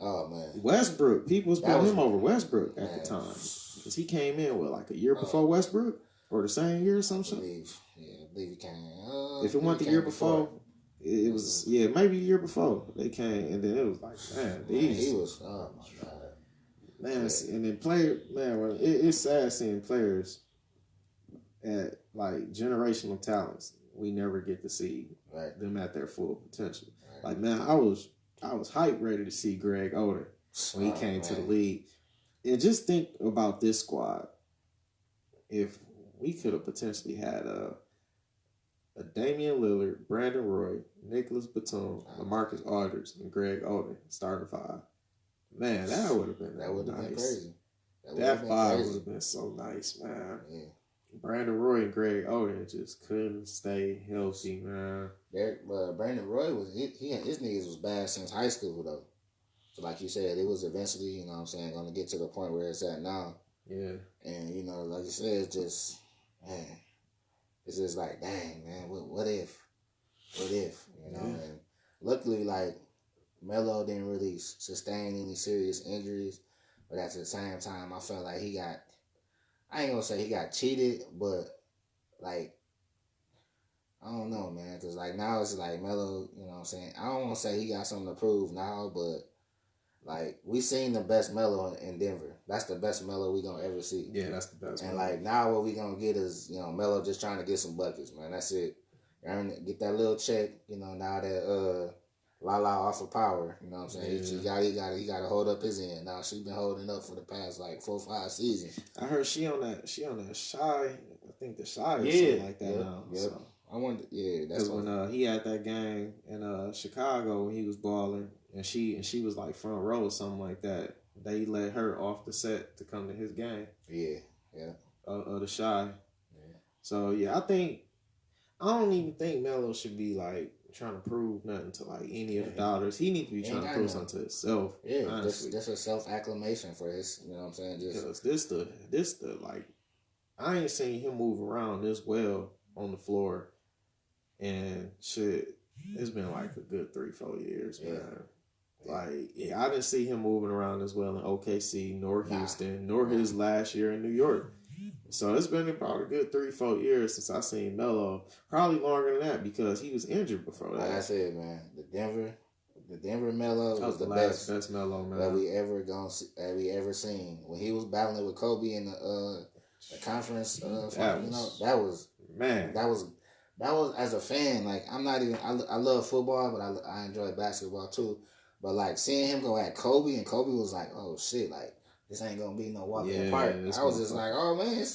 Westbrook. People was putting him over Westbrook at the time because he came in with like a year before Westbrook or the same year or some shit. I believe he came. If it wasn't the year before. It was maybe a year before they came, and then it was like, man, he was oh my God, man, and then it's sad seeing players at like generational talents we never get to see them at their full potential. Right. Like man, I was hyped ready to see Greg Oden when he came to the league, and just think about this squad. If we could have potentially had a Damian Lillard, Brandon Roy, Nicholas Batum, LaMarcus Aldridge, and Greg Oden starting 5. Man, that would have been been crazy. That 5 would have been so nice, man. Yeah. Brandon Roy and Greg Oden just couldn't stay healthy, man. Brandon Roy his knees was bad since high school though. So like you said, it was eventually, you know what I'm saying, gonna get to the point where it's at now. Yeah. And you know, like you said, it's just man. It's just like, dang, man, what if? You know, and luckily, like, Melo didn't really sustain any serious injuries, but at the same time, I felt like I ain't gonna say he got cheated, but, like, I don't know, man, because, like, now it's like Melo, you know what I'm saying? I don't want to say he got something to prove now, but, like, we seen the best Melo in Denver. That's the best Melo we gonna ever see. Yeah, that's the best. And like now, what we gonna get is, you know, Melo just trying to get some buckets, man. That's it. Get that little check, you know. Now that Lala off of power, you know what I'm saying. Yeah. He got to hold up his end. Now she been holding up for the past like 4 or 5 seasons. I heard she on that Shy. I think the Shy or something like that now. Yep. So. I wonder, that's because when he had that game in Chicago when he was balling, and she was like front row or something like that. They let her off the set to come to his game. Yeah. The Shy. Yeah. So yeah, I don't even think Melo should be like trying to prove nothing to like any of the daughters. He need to be trying to prove something to himself. Yeah, just a self acclamation for his. You know what I'm saying? Because this the like, I ain't seen him move around this well on the floor, and shit. It's been like a good 3-4 years, man. Like, I didn't see him moving around as well in OKC, nor Houston, nor his last year in New York. So it's been about a good 3-4 years since I seen Melo. Probably longer than that because he was injured before that. Like I said, man, the Denver Melo was the best Melo, man, that we ever seen. When he was battling with Kobe in the conference, that was as a fan. Like I'm not even. I love football, but I enjoy basketball too. But like seeing him go at Kobe, and Kobe was like, "Oh shit!" Like this ain't gonna be no walk in the Yeah, park. this I was just motherfucker- like, oh man,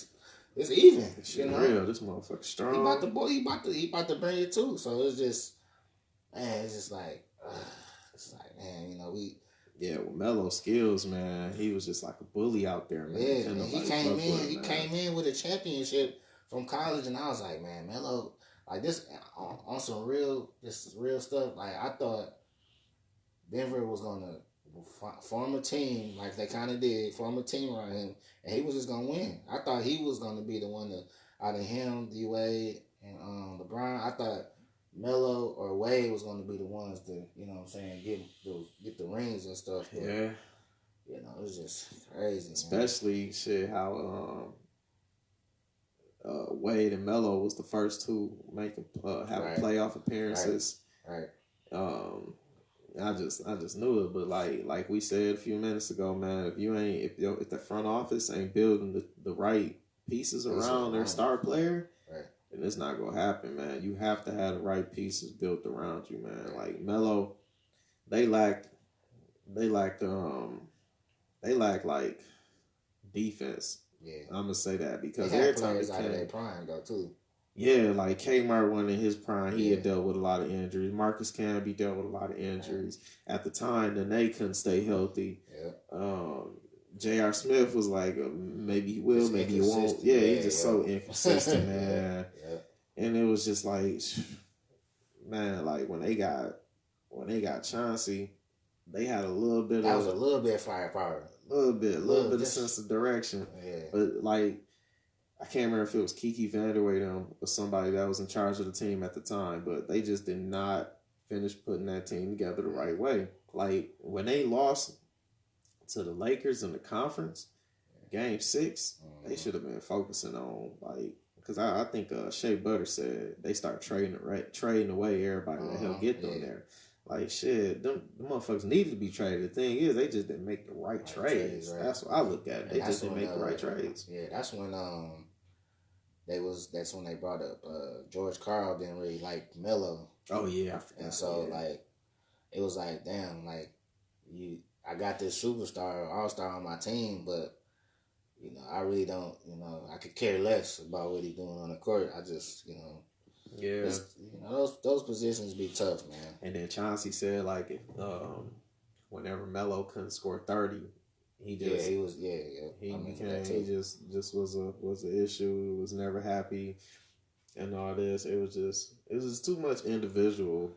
it's even. Shit You know, real. This motherfucker strong. he about to bring it too. So it's just, man, it's just like, man, you know, Yeah, with Melo skills, man, he was just like a bully out there, man. yeah, Can't man, he nobody came fuck with in. him, He man. came in with a championship from college, and I was like, man, Melo, like this on some real stuff. Like I thought Denver was gonna form a team, like they kind of did, form a team around him, and he was just gonna win. I thought he was gonna be the one to, out of him, D Wade and LeBron. I thought Melo or Wade was gonna be the ones to, you know what I'm saying, get the rings and stuff. But, Yeah. you know, it was just crazy. Especially shit how Wade and Melo was the first two making have playoff appearances. Right. I just knew it, but like we said a few minutes ago, man, if the front office ain't building the right pieces around their star player, right, then it's not gonna happen, man. You have to have the right pieces built around you, man. Like Melo, they lacked like defense. Yeah, I'm gonna say that because they had every time players they out of their came, prime though too. yeah, like Kmart went in his prime, he had dealt with a lot of injuries. Marcus Camby dealt with a lot of injuries at the time. Then they couldn't stay healthy. Yeah. J.R. Smith was like, maybe he will, Just maybe he won't. Yeah, he's just so inconsistent, man. Yeah. And it was just like, man, like when they got Chauncey, they had a little bit That was a little bit of firepower. A little bit of sense of direction. Yeah. But like, I can't remember if it was Kiki Vanderway or somebody that was in charge of the team at the time, but they just did not finish putting that team together the right way. Like when they lost to the Lakers in the conference, Game 6, they should have been focusing on because I think Shea Butter said they start trading away everybody to help get them there. Like shit, them motherfuckers needed to be traded. The thing is, they just didn't make the right trades. Right. That's what I look at. They just didn't make the right trades. Yeah, that's when that's when they brought up George Karl didn't really like Melo. Oh yeah, I forgot. And so like it was like, damn, like I got this superstar, all-star on my team, but you know, I really don't, you know, I could care less about what he's doing on the court. I just, you know, yeah, you know, those positions be tough, man. And then Chauncey said like if whenever Melo couldn't score 30, he just he was he just was an issue. He was never happy and all this. It was just too much individual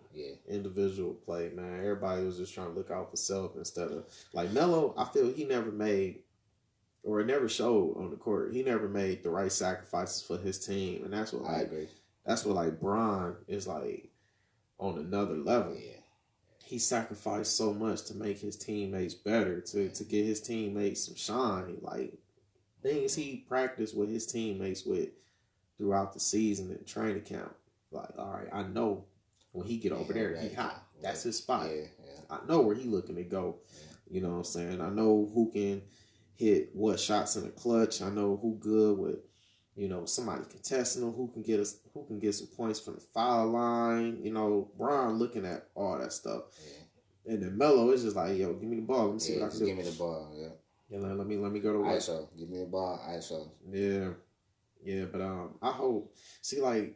play, man. Everybody was just trying to look out for self instead of like Melo. I feel he never made, or it never showed on the court. He never made the right sacrifices for his team, and that's what I agree. That's what like Bron is like on another level. Yeah. He sacrificed so much to make his teammates better, to get his teammates some shine. Like things he practiced with his teammates with throughout the season and training camp. Like, all right, I know when he get over there, he hot. That's his spot. Yeah. I know where he looking to go. You know what I'm saying? I know who can hit what shots in the clutch. I know who good with, you know, somebody contesting him, who can get some points from the foul line. You know, Bron looking at all that stuff. Yeah. And then Melo is just like, yo, give me the ball. Let me see what I can do. Give me the ball, Yeah, let me go to work. ISO. Give me the ball, ISO. Yeah. Yeah, but I hope like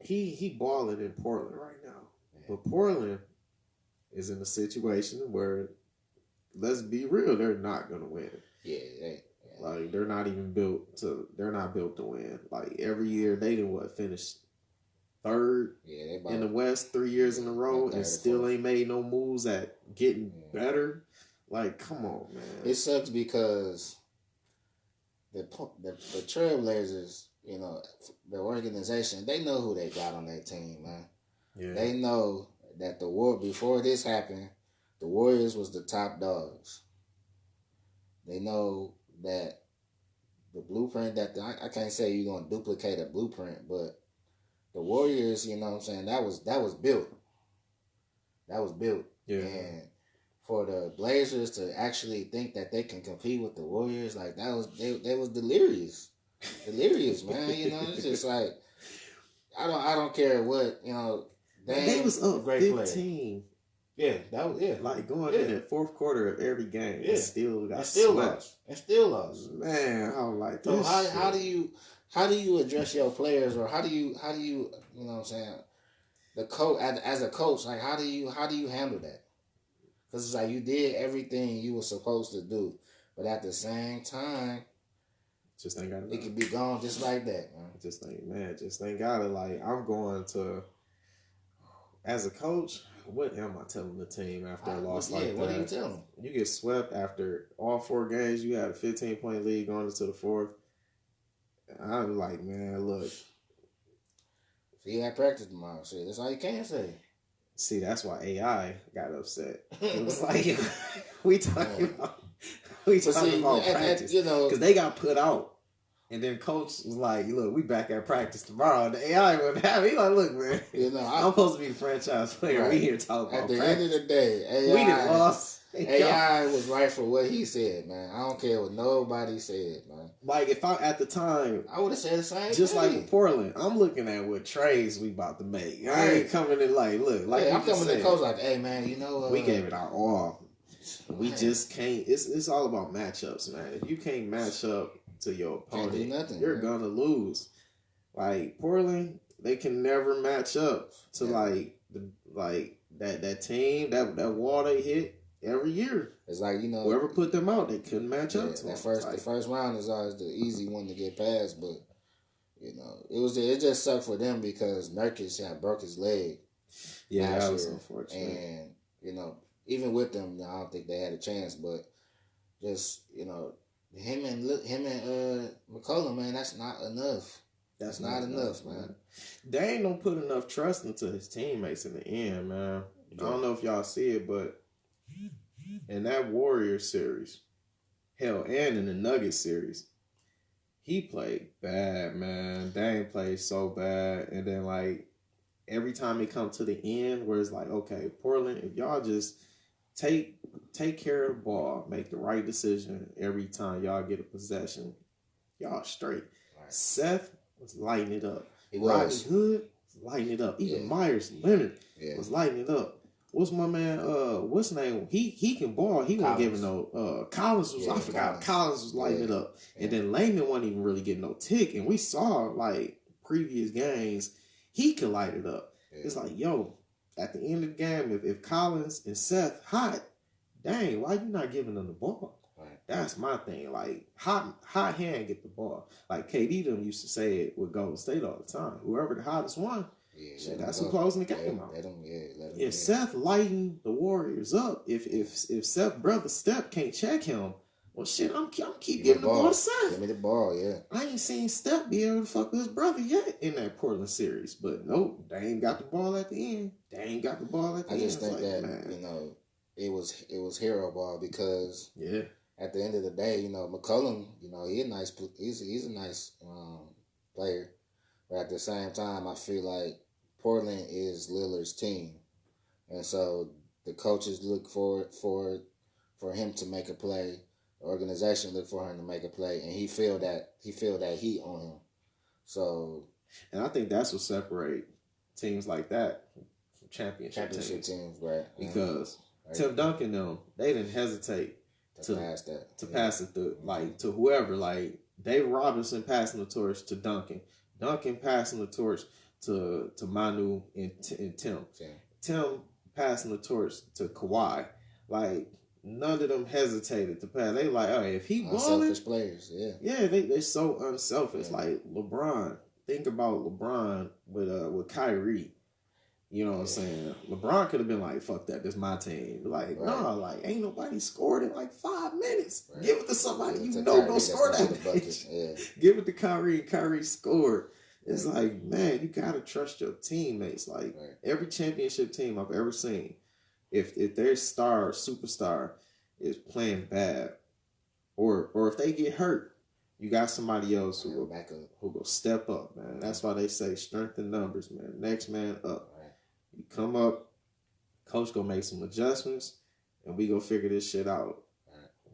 he balling in Portland right now. Yeah. But Portland is in a situation where, let's be real, they're not gonna win. Like they're not built to win. Like every year they didn't finish third in the West 3 years in a row and still ain't made no moves at getting better. Like, come on, man. It sucks because the Trailblazers, you know, the organization, they know who they got on their team, man. Yeah. They know that before this happened, the Warriors was the top dogs. They know that the blueprint I can't say you're gonna duplicate a blueprint, but the Warriors, you know what I'm saying, that was built. That was built. Yeah. And for the Blazers to actually think that they can compete with the Warriors, like that was they was delirious. Delirious, man. You know, it's just like I don't care what, you know, they was up 15. Yeah, that was Like going in the fourth quarter of every game, and still got swept. And still lost. Man, I'm like, so this how do you address your players, or how do you you know what I'm saying, the coach as a coach, like how do you handle that? Because it's like you did everything you were supposed to do, but at the same time, just ain't got it could be gone just like that, man. Just ain't got it. Like, I'm going to, as a coach, what am I telling the team after a loss like that? What are you telling them? You get swept after all 4 games. You had a 15-point lead going into the 4th. I'm like, man, look. See, you had practice tomorrow. See, that's all you can say. See, that's why AI got upset. It was like, we talking about practice. You know, because they got put out. And then coach was like, look, we back at practice tomorrow. And the AI wouldn't have it. He like, look, man, you know, I'm supposed to be the franchise player. Right. We here talking about practice. At the end of the day, AI, we done lost. AI was right for what he said, man. I don't care what nobody said, man. Like, if I, at the time, I would have said the same just thing. Like with Portland, I'm looking at what trades we about to make. I ain't coming in like, look. Like I'm coming to coach like, hey, man, you know we gave it our all. We just can't. It's all about matchups, man. If you can't match up to your opponent, you're gonna lose. Like Portland, they can never match up to that team that wall they hit every year. It's like, you know, whoever put them out, they couldn't match up to them. The first round is always the easy one to get past, but you know it just sucked for them because Nurkic had broke his leg. Yeah, that was unfortunate. And you know, even with them, I don't think they had a chance. But just, you know, him and McCollum, man, that's not enough. That's not enough, man. Dame don't put enough trust into his teammates in the end, man. Yeah. I don't know if y'all see it, but in that Warriors series, hell, and in the Nuggets series, he played bad, man. Dame played so bad. And then, like, every time it come to the end where it's like, okay, Portland, if y'all just take care of the ball, make the right decision every time y'all get a possession, y'all straight. Right. Seth was lighting it up. Rodney Hood was lighting it up. Even Myers Leonard was lighting it up. What's my man? What's his name? He can ball. He wasn't giving no. Collins was. I forgot. Collins was lighting it up, and then Layman wasn't even really getting no tick. And we saw like previous games, he could light it up. Yeah. It's like, yo, at the end of the game, if Collins and Seth hot, dang, why you not giving them the ball? Right. That's my thing. Like, hot hand get the ball. Like KD them used to say it with Golden State all the time. Whoever the hottest one, that's who closing the game out. If Seth lighting the Warriors up, if Seth brother Steph can't check him, well, shit, I'm keep giving the ball to Seth. Give me the ball, yeah. I ain't seen Steph be able to fuck with his brother yet in that Portland series. But nope, they ain't got the ball at the end. I just think that, man, you know, it was hero ball because at the end of the day, you know, McCollum, you know, he's a nice player. But at the same time, I feel like Portland is Lillard's team. And so the coaches look for him to make a play. The organization look for him to make a play, and he feel that heat on him. So, and I think that's what separate teams like that from championship teams, right? Because Tim Duncan, they didn't hesitate to pass it through, like, to whoever. Like David Robinson passing the torch to Duncan passing the torch to Manu and Tim. Tim passing the torch to Kawhi. Like, none of them hesitated to pass. They like, oh, if he balling, unselfish players, they're so unselfish. Yeah. Like LeBron, think about LeBron with Kyrie. You know what I'm saying? LeBron could have been like, fuck that, this my team. Like, no, like, ain't nobody scored in like 5 minutes. Right. Give it to somebody gonna score that bitch. Yeah. Give it to Kyrie, and Kyrie scored. It's like, man, you gotta trust your teammates. Like, every championship team I've ever seen, if their superstar is playing bad, or if they get hurt, you got somebody else who will step up, man. That's why they say strength in numbers, man. Next man up. You come up, coach gonna make some adjustments, and we gonna figure this shit out.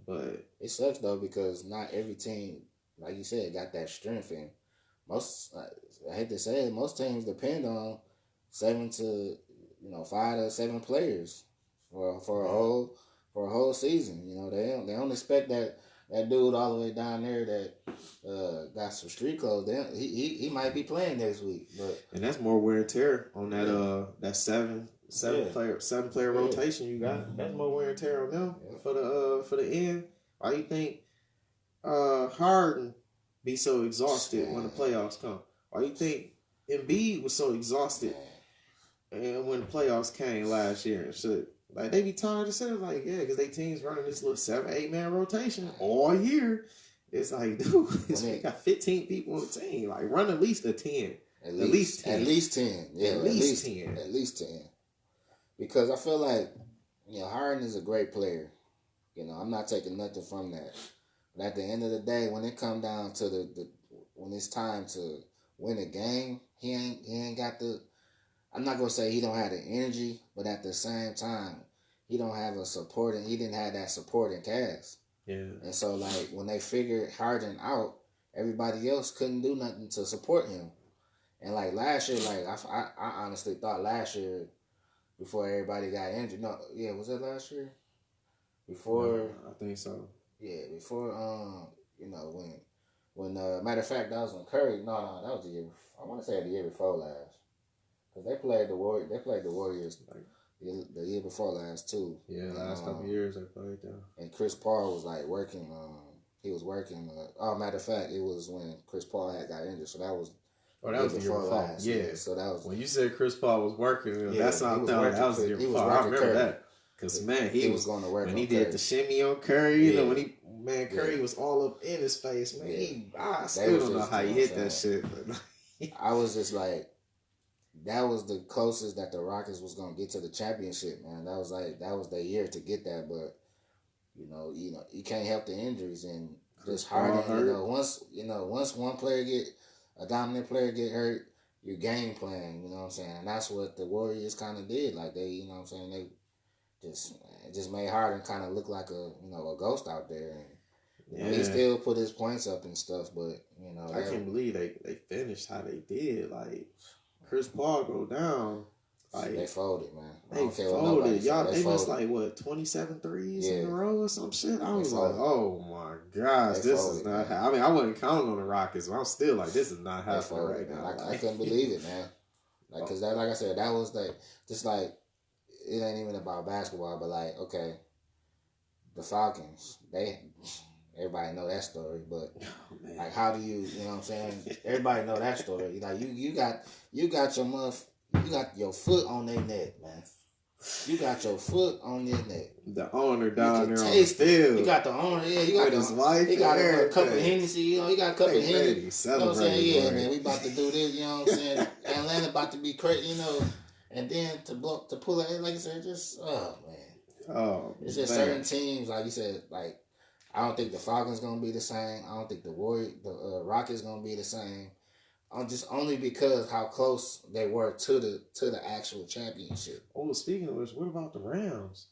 But it sucks though because not every team, like you said, got that strength. And most, I hate to say it, most teams depend on 5 to 7 players. for a whole season. You know, they don't expect that dude all the way down there that got some street clothes. He might be playing next week, and that's more wear and tear on that seven player rotation you got. That's more wear and tear on them for the end. Why do you think Harden be so exhausted when the playoffs come? Why do you think Embiid was so exhausted and when the playoffs came last year and shit? Like, they be tired of saying, like, yeah, because they teams running this little 7-8 man rotation all year. It's like, dude, we got 15 people on the team. Like, run at least a 10. At least 10. At least 10. Yeah, at least 10. At least 10. Because I feel like, you know, Harden is a great player. You know, I'm not taking nothing from that. But at the end of the day, when it come down to when it's time to win a game, he ain't got the. I'm not gonna say he don't have the energy, but at the same time, he don't have he didn't have that supporting cast. Yeah. And so, like, when they figured Harden out, everybody else couldn't do nothing to support him. And like last year, like I honestly thought last year, before everybody got injured. No, yeah, was that last year? Before, I think so. Yeah, before you know, when matter of fact, that was when Curry. No, that was the year. I want to say the year before last, because they played the Warriors like the year before last too. Yeah, last couple of years they played them. And Chris Paul was like working. He was working. Matter of fact, it was when Chris Paul had got injured, so that was. Oh, that was the year before. Last, yeah, so that was when you said Chris Paul was working. That's not that was the year before. I remember that. Because, man, he was going to work when he did the shimmy on Curry, you know, when Curry was all up in his face, man. I still don't know how he hit that shit. I was just like, that was the closest that the Rockets was going to get to the championship, man. That was their year to get that, but, you know, you can't help the injuries and just Harden, once one player a dominant player get hurt, your game plan, you know what I'm saying? And that's what the Warriors kind of did. Like, they, you know what I'm saying, they just made Harden kind of look like a ghost out there, and he still put his points up and stuff. But I can't believe they finished how they did. Like Chris Paul go down, like they folded, man. They folded. Y'all, they missed like what 27 threes in a row or some shit. I was like, oh my gosh, this is not. I mean, I wasn't counting on the Rockets, but I'm still like, this is not happening right now. I couldn't believe it, man. Like, because that, like I said, that was like just like. It ain't even about basketball, but like, okay, the Falcons, everybody know that story, but like, how do you know what I'm saying? Everybody know that story. Like, you got your foot on their neck, man. You got your foot on their neck. The owner down there on the field. You got the owner, yeah. You got his wife. He got a cup of Hennessy, you know. He got a cup of Hennessy. You know what I'm saying? Yeah, man. We about to do this. You know what I'm saying? Atlanta about to be crazy, you know. And then to pull it, like I said, just it's just certain teams, like you said, like I don't think the Falcons gonna be the same. I don't think the Rockets gonna be the same. Just only because how close they were to the actual championship. Oh, speaking of which, what about the Rams?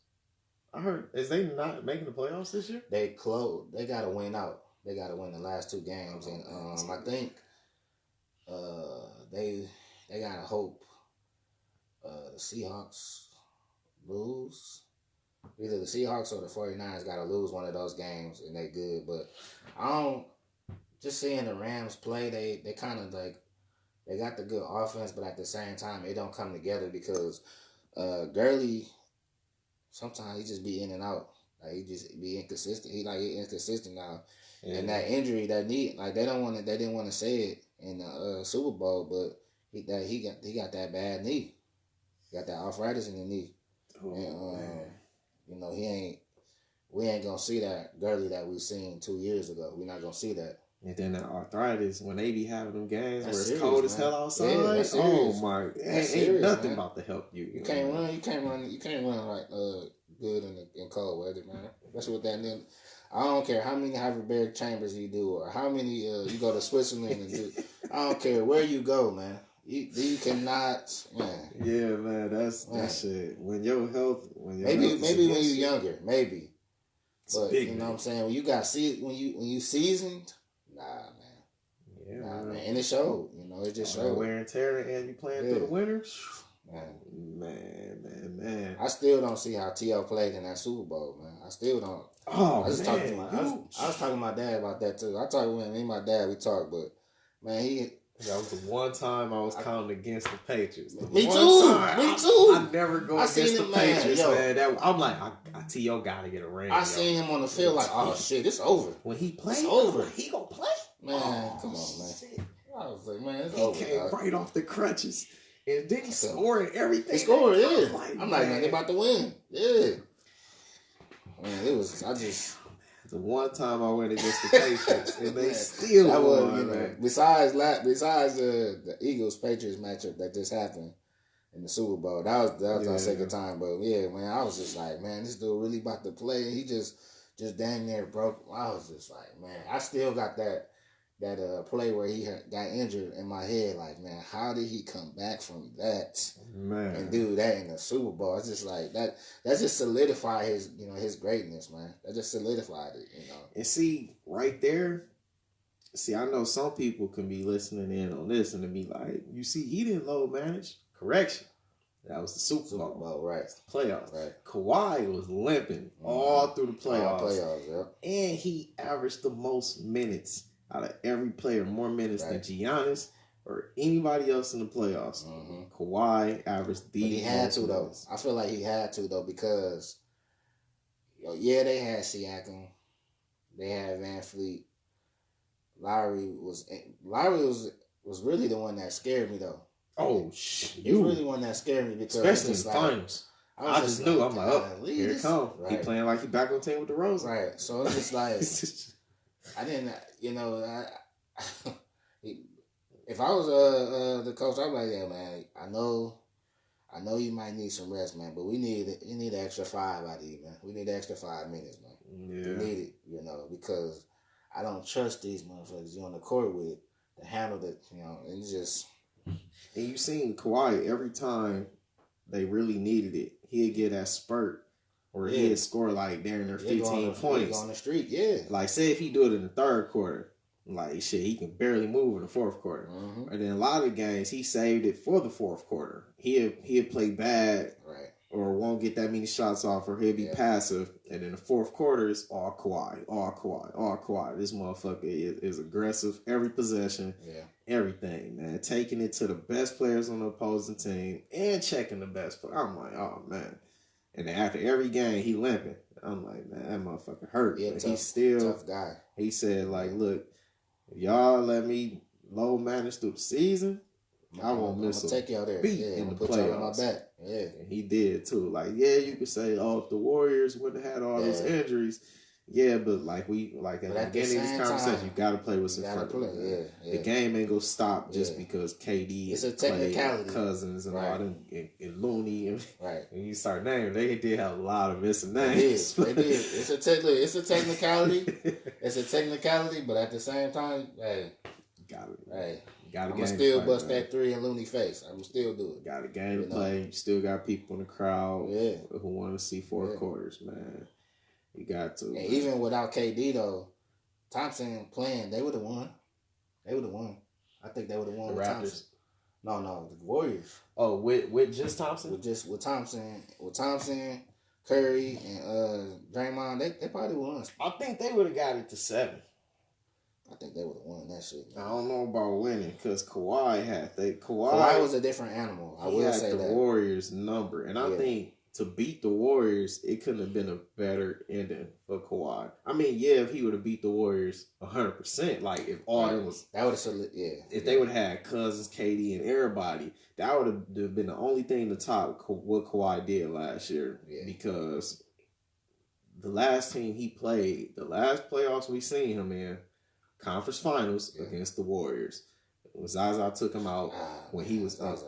I heard they not making the playoffs this year? They closed. They gotta win out. They gotta win the last two games, and I think they gotta hope. The Seahawks lose. Either the Seahawks or the 49ers got to lose one of those games and they good. But I don't. Just seeing the Rams play, they kind of like they got the good offense, but at the same time it don't come together because Gurley sometimes he just be in and out. Like he just be inconsistent. He inconsistent now, and that injury, that knee, like they didn't want to say it in the Super Bowl, but he got that bad knee. Got that arthritis in the knee. And, we ain't going to see that Gurley that we seen 2 years ago. We're not going to see that. And then that arthritis, when they be having them games that's where it's serious, cold as hell outside, ain't nothing about to help you. You can't run. You can't run like good in cold weather, man. Especially with that. I don't care how many hyperbaric chambers you do or how many you go to Switzerland and do. I don't care where you go, man. You cannot, man. Yeah, man, that shit. When your health, maybe when you're younger, maybe. But you know what I'm saying? When you got when you seasoned, nah, man. Yeah, man. And it showed. It just showed. Wear and tear, and you playing through the winter. Man. I still don't see how T.O. played in that Super Bowl, man. I still don't. Oh, I was man. I was talking to my dad about that, too. I talked with me and my dad, we talked, but, man, that was the one time I was counting against the Patriots. Me too. I never go against the Patriots, man. I'm like, T.O. got to get a ring. I seen him on the field like, oh, shit, it's over. When he played, it's over. He going to play? Man, come on, man. Shit. I was like, man, it's over. He came right off the crutches. And then he scored and everything. He scored, yeah. I'm like, man, they about to win. Yeah. Man, the one time I went against the Patriots, and they still won, man. Besides the Eagles-Patriots matchup that just happened in the Super Bowl, that was our second time. But, yeah, man, I was just like, man, this dude really about to play. And he just damn near broke. I was just like, man, I still got that play where he got injured in my head. Like, man, how did he come back from that and do that in the Super Bowl? It's just like that just solidified his greatness, man. That just solidified it, And see, right there, I know some people can be listening in on this and to be like, you see, he didn't load manage. Correction. That was the Super Bowl, right? Playoffs. Right. Kawhi was limping all through the playoffs. Yeah. And he averaged the most minutes out of every player, more minutes than Giannis or anybody else in the playoffs. Mm-hmm. Kawhi averaged the most. He had to, though. I feel like he had to, though, because, they had Siakam. They had Van Fleet. Lowry was really the one that scared me, though. Oh, shit. He was really the one that scared me because especially in the finals. I just knew. I'm like, here it comes. Right. He playing like he back on the team with the Rose. Right. So it's just like, I didn't, if I was the coach, I'd be like, yeah, man, I know you might need some rest, man, but you need an extra 5 out of you, man. We need an extra 5 minutes, man. Yeah. We need it, because I don't trust these motherfuckers you're on the court with to handle it, and it's just. And you seen Kawhi every time they really needed it, he'd get that spurt. Or he'd score like during their 15 points. On the street, yeah. Like, say if he do it in the third quarter, like, shit, he can barely move in the fourth quarter. Mm-hmm. And then a lot of games, he saved it for the fourth quarter. He'll play bad, right, or won't get that many shots off, or he'll be passive. And in the fourth quarter, it's all Kawhi. This motherfucker is aggressive every possession, everything, man. Taking it to the best players on the opposing team and checking the best player. I'm like, oh, man. And then after every game, he limping. I'm like, man, that motherfucker hurt. Yeah, but he's still tough guy. He said, like, look, if y'all let me low manage through the season, I won't miss a take y'all there. beat in the put playoffs. Y'all on my back. Yeah, and he did too. Like, you could say, oh, if the Warriors wouldn't have had all those injuries, but like at the beginning of this conversation, you got to play what's in front of you. The game ain't gonna stop just because KD and Clay, Cousins and all them and Looney and when you start naming, they did have a lot of missing names. They did. It's a technicality. It's a technicality, but at the same time, I'm gonna still bust that 3 in Looney face. I'm gonna still do it. Got a game to play. You still got people in the crowd who want to see 4 quarters, man. You got to. And even without KD though, Thompson playing, they would have won. I think they would have won the with Raptors. Thompson. No, the Warriors. Oh, with just Thompson? With Thompson, Curry, and Draymond, they probably won. I think they would have got it to 7. I think they would have won that shit. I don't know about winning because Kawhi was a different animal. I will say that. The Warriors number, and I think to beat the Warriors, it couldn't have been a better ending for Kawhi. I mean, if he would have beat the Warriors 100%, like if all it was, that would have if they would have had Cousins, KD, and everybody, that would have been the only thing to top what Kawhi did last year. Because the last team he played, the last playoffs we seen him in, conference finals against the Warriors. Zaza took him out when he was up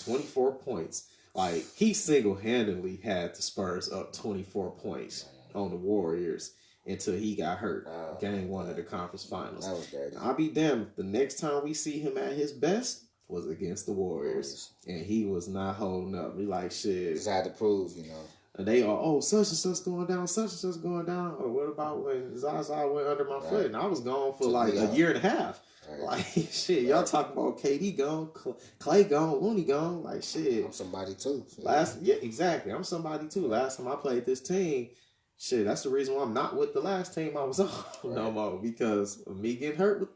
24 points. Like, he single-handedly had the Spurs up 24 points on the Warriors until he got hurt. Game 1 of the conference finals. That was dirty. I'll be damned if the next time we see him at his best was against the Warriors. And he was not holding up. He like, shit. Just had to prove, And they are, oh, such and such going down, such and such going down. Or what about when Zaza went under my foot and I was gone for like a year and a half? Right. Like, shit, y'all talking about KD gone, Clay gone, Looney gone. Like, shit. I'm somebody too. Exactly. I'm somebody too. Last time I played this team, shit, that's the reason why I'm not with the last team I was on no more. Because of me getting hurt with,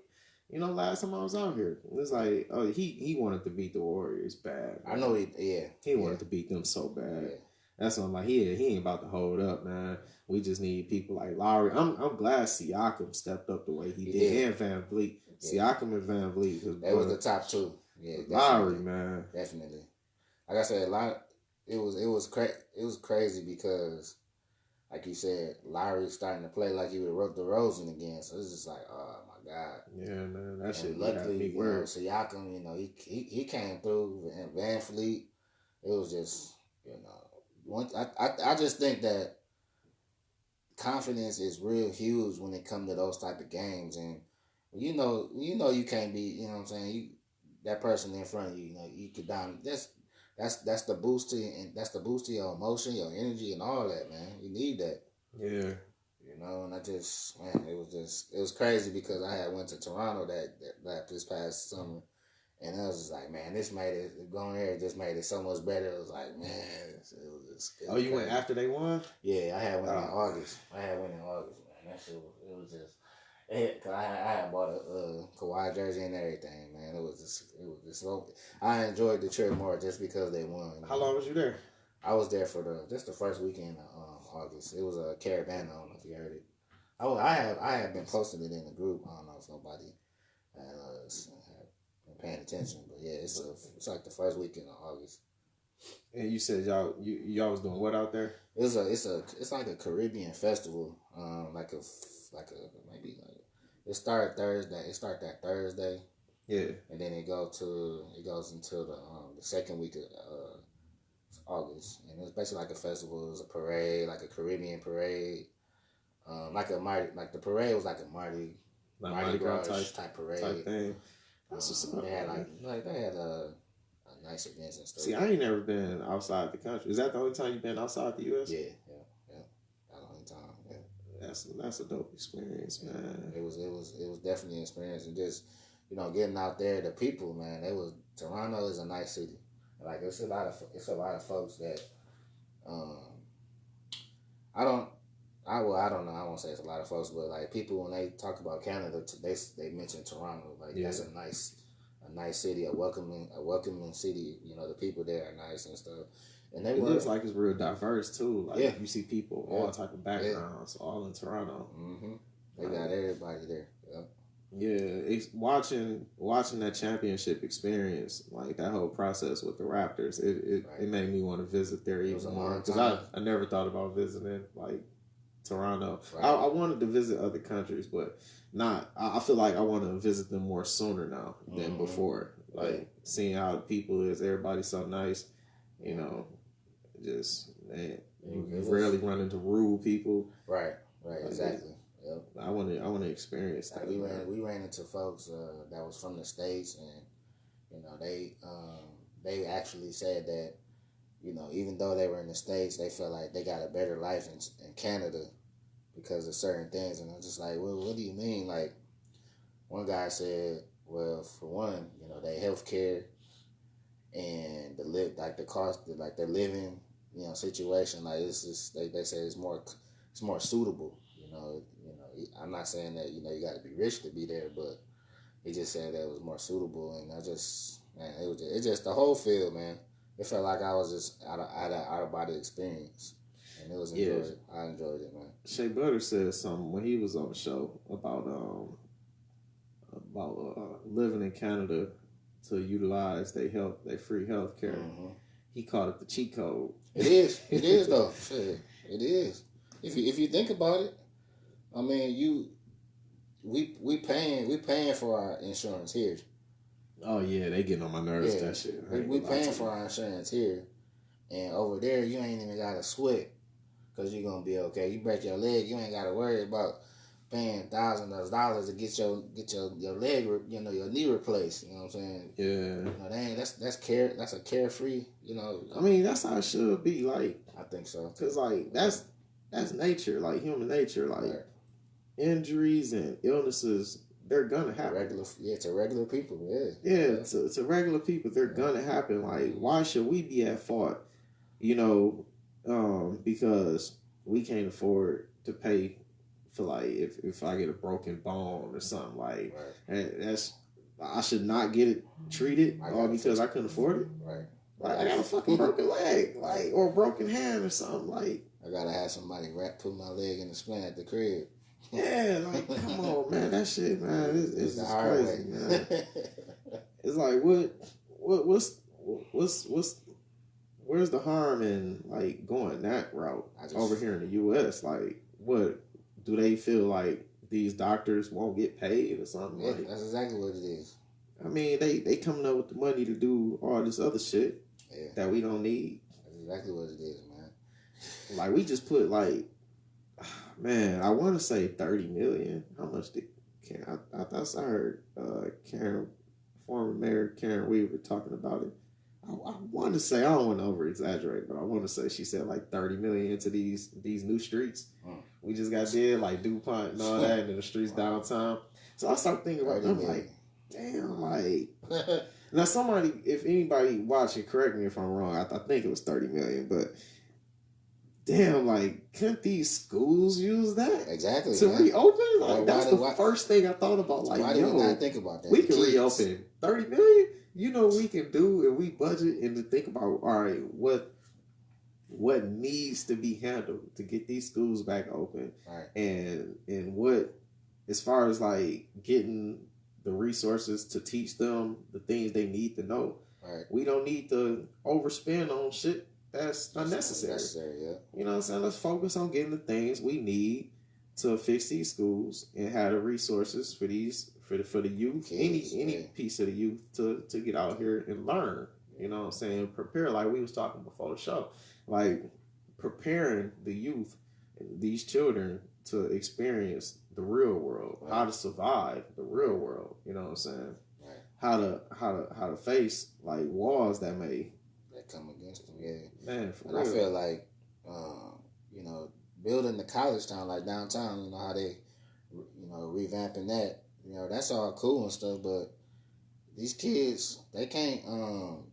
last time I was out here. It was like, oh, he wanted to beat the Warriors bad. Man. I know he wanted to beat them so bad. Yeah. That's why I'm like, he ain't about to hold up, man. We just need people like Lowry. I'm glad Siakam stepped up the way he did, and Van Vliet. Yeah. Siakam and Van Vliet. That was the top two. Yeah, Lowry, man, definitely. Like I said, it was crazy because, like you said, Lowry's starting to play like he was DeRozan again. So it's just like, oh my God. Yeah, man, that shit. Luckily, Siakam, he came through, and Van Vliet. It was just, I just think that confidence is real huge when it comes to those type of games, and you you can't be, you know what I'm saying, that person in front of you, you could down. That's the boost to you, and that's the boost to your emotion, your energy, and all that, man. You need that. Yeah. And I just, man, it was crazy because I had went to Toronto that this past summer. And I was just like, man, going there just made it so much better. It was like, man, it was just. Oh, you went after they won? Yeah, I had went in August. Man. That shit it was just, cause I had bought a Kawhi jersey and everything, man. It was just so. I enjoyed the trip more just because they won. How long was you there? I was there for just the first weekend of August. It was a caravan. I don't know if you heard it. I had been posting it in the group. I don't know if nobody had paying attention, but yeah, it's like the first weekend of August. And you said y'all was doing what out there? It's like a Caribbean festival, it started Thursday. It started that Thursday. Yeah, and then it goes until the second week of August, and it's basically like a festival. It was a parade, like a Caribbean parade, the parade was like a Mardi Gras type parade. Type thing. They had a nice events and stuff. See, I ain't never been outside the country. Is that the only time you've been outside the U.S.? Yeah. That's the only time. Yeah. That's a dope experience, man. It was definitely an experience, and just getting out there, the people, man. Toronto is a nice city. Like it's a lot of folks that I don't know. I won't say it's a lot of folks, but like people when they talk about Canada, they mention Toronto. Like that's a nice city, a welcoming city. The people there are nice and stuff. And it looks like it's real diverse too. Like you see people all type of backgrounds, all in Toronto. Mm-hmm. They got everybody there. Yep. Yeah, it's watching that championship experience, like that whole process with the Raptors. It made me want to visit there even more because I never thought about visiting like Toronto. Right. I wanted to visit other countries, but not. I feel like I want to visit them more sooner now than before. Like seeing how the people is, everybody's so nice. Just you rarely run into rude people. Right, exactly. Yep. I want to experience that. We ran into folks that was from the States, and they actually said that even though they were in the States, they felt like they got a better life in Canada because of certain things. And I'm just like, well, what do you mean? Like, one guy said, well, for one, their health care and the cost, like their living, situation, like it's just they say it's more suitable. I'm not saying that you got to be rich to be there, but he just said that it was more suitable, and it's just the whole field, man. It felt like I was just out of body experience, and it was enjoyed. I enjoyed it, man. Shea Butter said something when he was on the show about living in Canada to utilize their free health care. Mm-hmm. He called it the cheat code. It is though. Shit, it is. If you think about it, I mean, we paying for our insurance here. Oh yeah, they getting on my nerves. That shit. We paying for our insurance here, and over there you ain't even gotta sweat because you're gonna be okay. You break your leg, you ain't gotta worry about paying thousands of dollars to get your leg, your knee replaced. You know what I'm saying? Yeah. You know, that's a carefree. You know. I mean, that's how it should be. Like, I think so. Cause like that's nature, like human nature. Like injuries and illnesses, they're gonna happen. To regular people. To regular people, they're gonna happen. Like, why should we be at fault? You know, because we can't afford to pay for, like, if I get a broken bone or something, like, and that's, I should not get it treated all because I couldn't afford it. Right. Like, I got a fucking broken leg, like, or a broken hand or something, like. I gotta have somebody put my leg in the splint at the crib. Yeah, like, come on, man, that shit, man, it's just crazy, man. It's like, where's the harm in, like, going that route over here in the U.S.? Like, what, do they feel like these doctors won't get paid or something? Yeah, like, that's exactly what it is. I mean, they coming up with the money to do all this other shit that we don't need. That's exactly what it is, man. Like, we just put, like, man, I want to say 30 million. How much did I heard former Mayor Karen Weaver talking about it. I want to say, I don't want to over exaggerate, but I want to say she said like 30 million into these new streets. We just got did, like DuPont and all that, and the streets downtown. So I started thinking about it. I'm like, damn, like, now somebody, if anybody watching, correct me if I'm wrong, I think it was 30 million, but damn, like, couldn't these schools use that? Exactly. To reopen? Like, that's the first thing I thought about. Like, why did we not think about that? We can reopen. 30 million? You know what we can do if we budget and to think about, all right, what needs to be handled to get these schools back open? Right. And what, as far as, like, getting the resources to teach them the things they need to know. Right. We don't need to overspend on shit that's unnecessary. Yeah. You know what I'm saying? Let's focus on getting the things we need to fix these schools and have the resources for the youth, kids, any piece of the youth to get out here and learn. You know what I'm saying? Prepare, like we was talking before the show, like preparing the youth, these children to experience the real world, how to survive the real world. You know what I'm saying? Right. How to face like walls that come against them, yeah. Man, and real. I feel like, you know, building the college town like downtown, you know, how they, you know, revamping that, you know, that's all cool and stuff, but these kids, they can't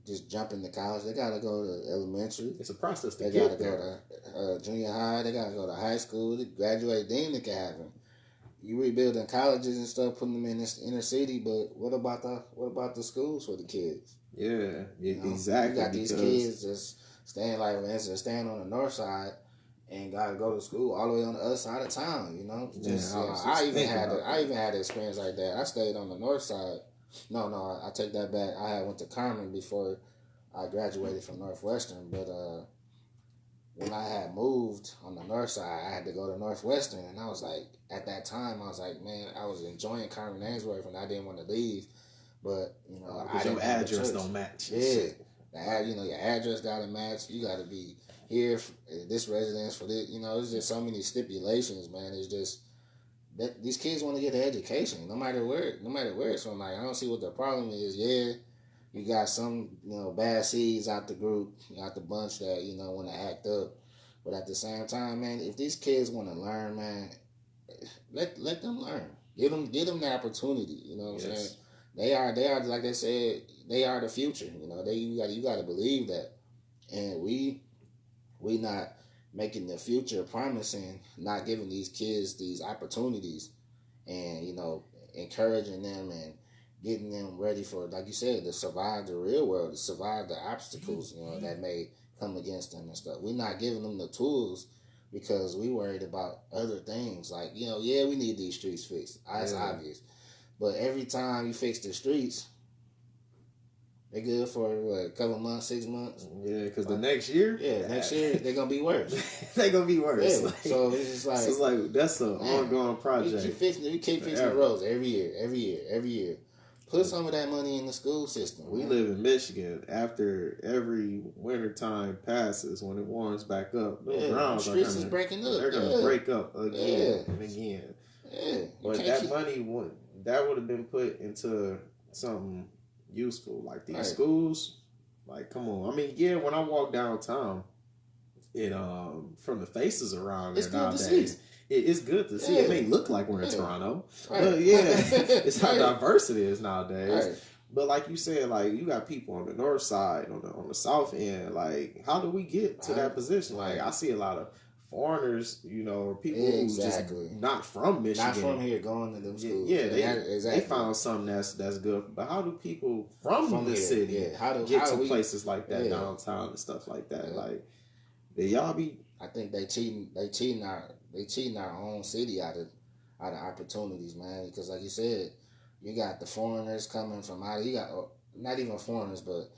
just jump into college. They gotta go to elementary. It's a process to they get there. They gotta go to junior high. They gotta go to high school. To graduate, then it can happen. You rebuilding colleges and stuff, putting them in this inner city, but what about the schools for the kids? Yeah, you know, exactly. You got these kids just staying, like, for instance, staying on the north side and gotta go to school all the way on the other side of town. You know, I even had an experience like that. I stayed on the north side. No, I take that back. I had went to Carmen before I graduated from Northwestern, but when I had moved on the north side, I had to go to Northwestern, and I was like, at that time, I was like, man, I was enjoying Carmen Ainsworth, and I didn't want to leave. But, you know, your address don't match. Yeah. Your address got to match. You got to be here, this residence for this. You know, there's just so many stipulations, man. It's just that these kids want to get an education, no matter where it's from. Like, I don't see what the problem is. Yeah, you got some, you know, bad seeds out the group, out the bunch that, you know, want to act up. But at the same time, man, if these kids want to learn, man, let them learn. Give them the opportunity. You know what I'm saying? They are like they said, they are the future. You know, you got to believe that, and we not making the future promising, not giving these kids these opportunities, and, you know, encouraging them and getting them ready for, like you said, to survive the real world, to survive the obstacles, you know, that may come against them and stuff. We're not giving them the tools because we worried about other things. Like, you know, we need these streets fixed. That's obvious. But every time you fix the streets, they're good for a couple months, 6 months. Yeah, because the next year, next year they're gonna be worse. They're gonna be worse. Yeah. Like, so it's just like that's an ongoing project. We keep fixing the roads every year. Put some of that money in the school system. We live in Michigan. After every winter time passes, when it warms back up, the grounds streets is breaking up. They're gonna break up again and again. Yeah, but that money would have been put into something useful, like these schools. Like, come on. I mean, yeah, when I walk downtown, it from the faces around there nowadays, it's good to see. It may look like we're in Toronto, but it's how diverse it is nowadays. Right. But like you said, like you got people on the north side, on the south end. Like, how do we get to that position? Like, I see a lot of foreigners, or people who's just not from Michigan, not from here, going to them schools. Yeah, they found something that's good. But how do people from the city get to places like that, downtown and stuff like that? Like, y'all be? I think they cheating our own city out of opportunities, man. Because like you said, you got the foreigners coming from out. You got not even foreigners, but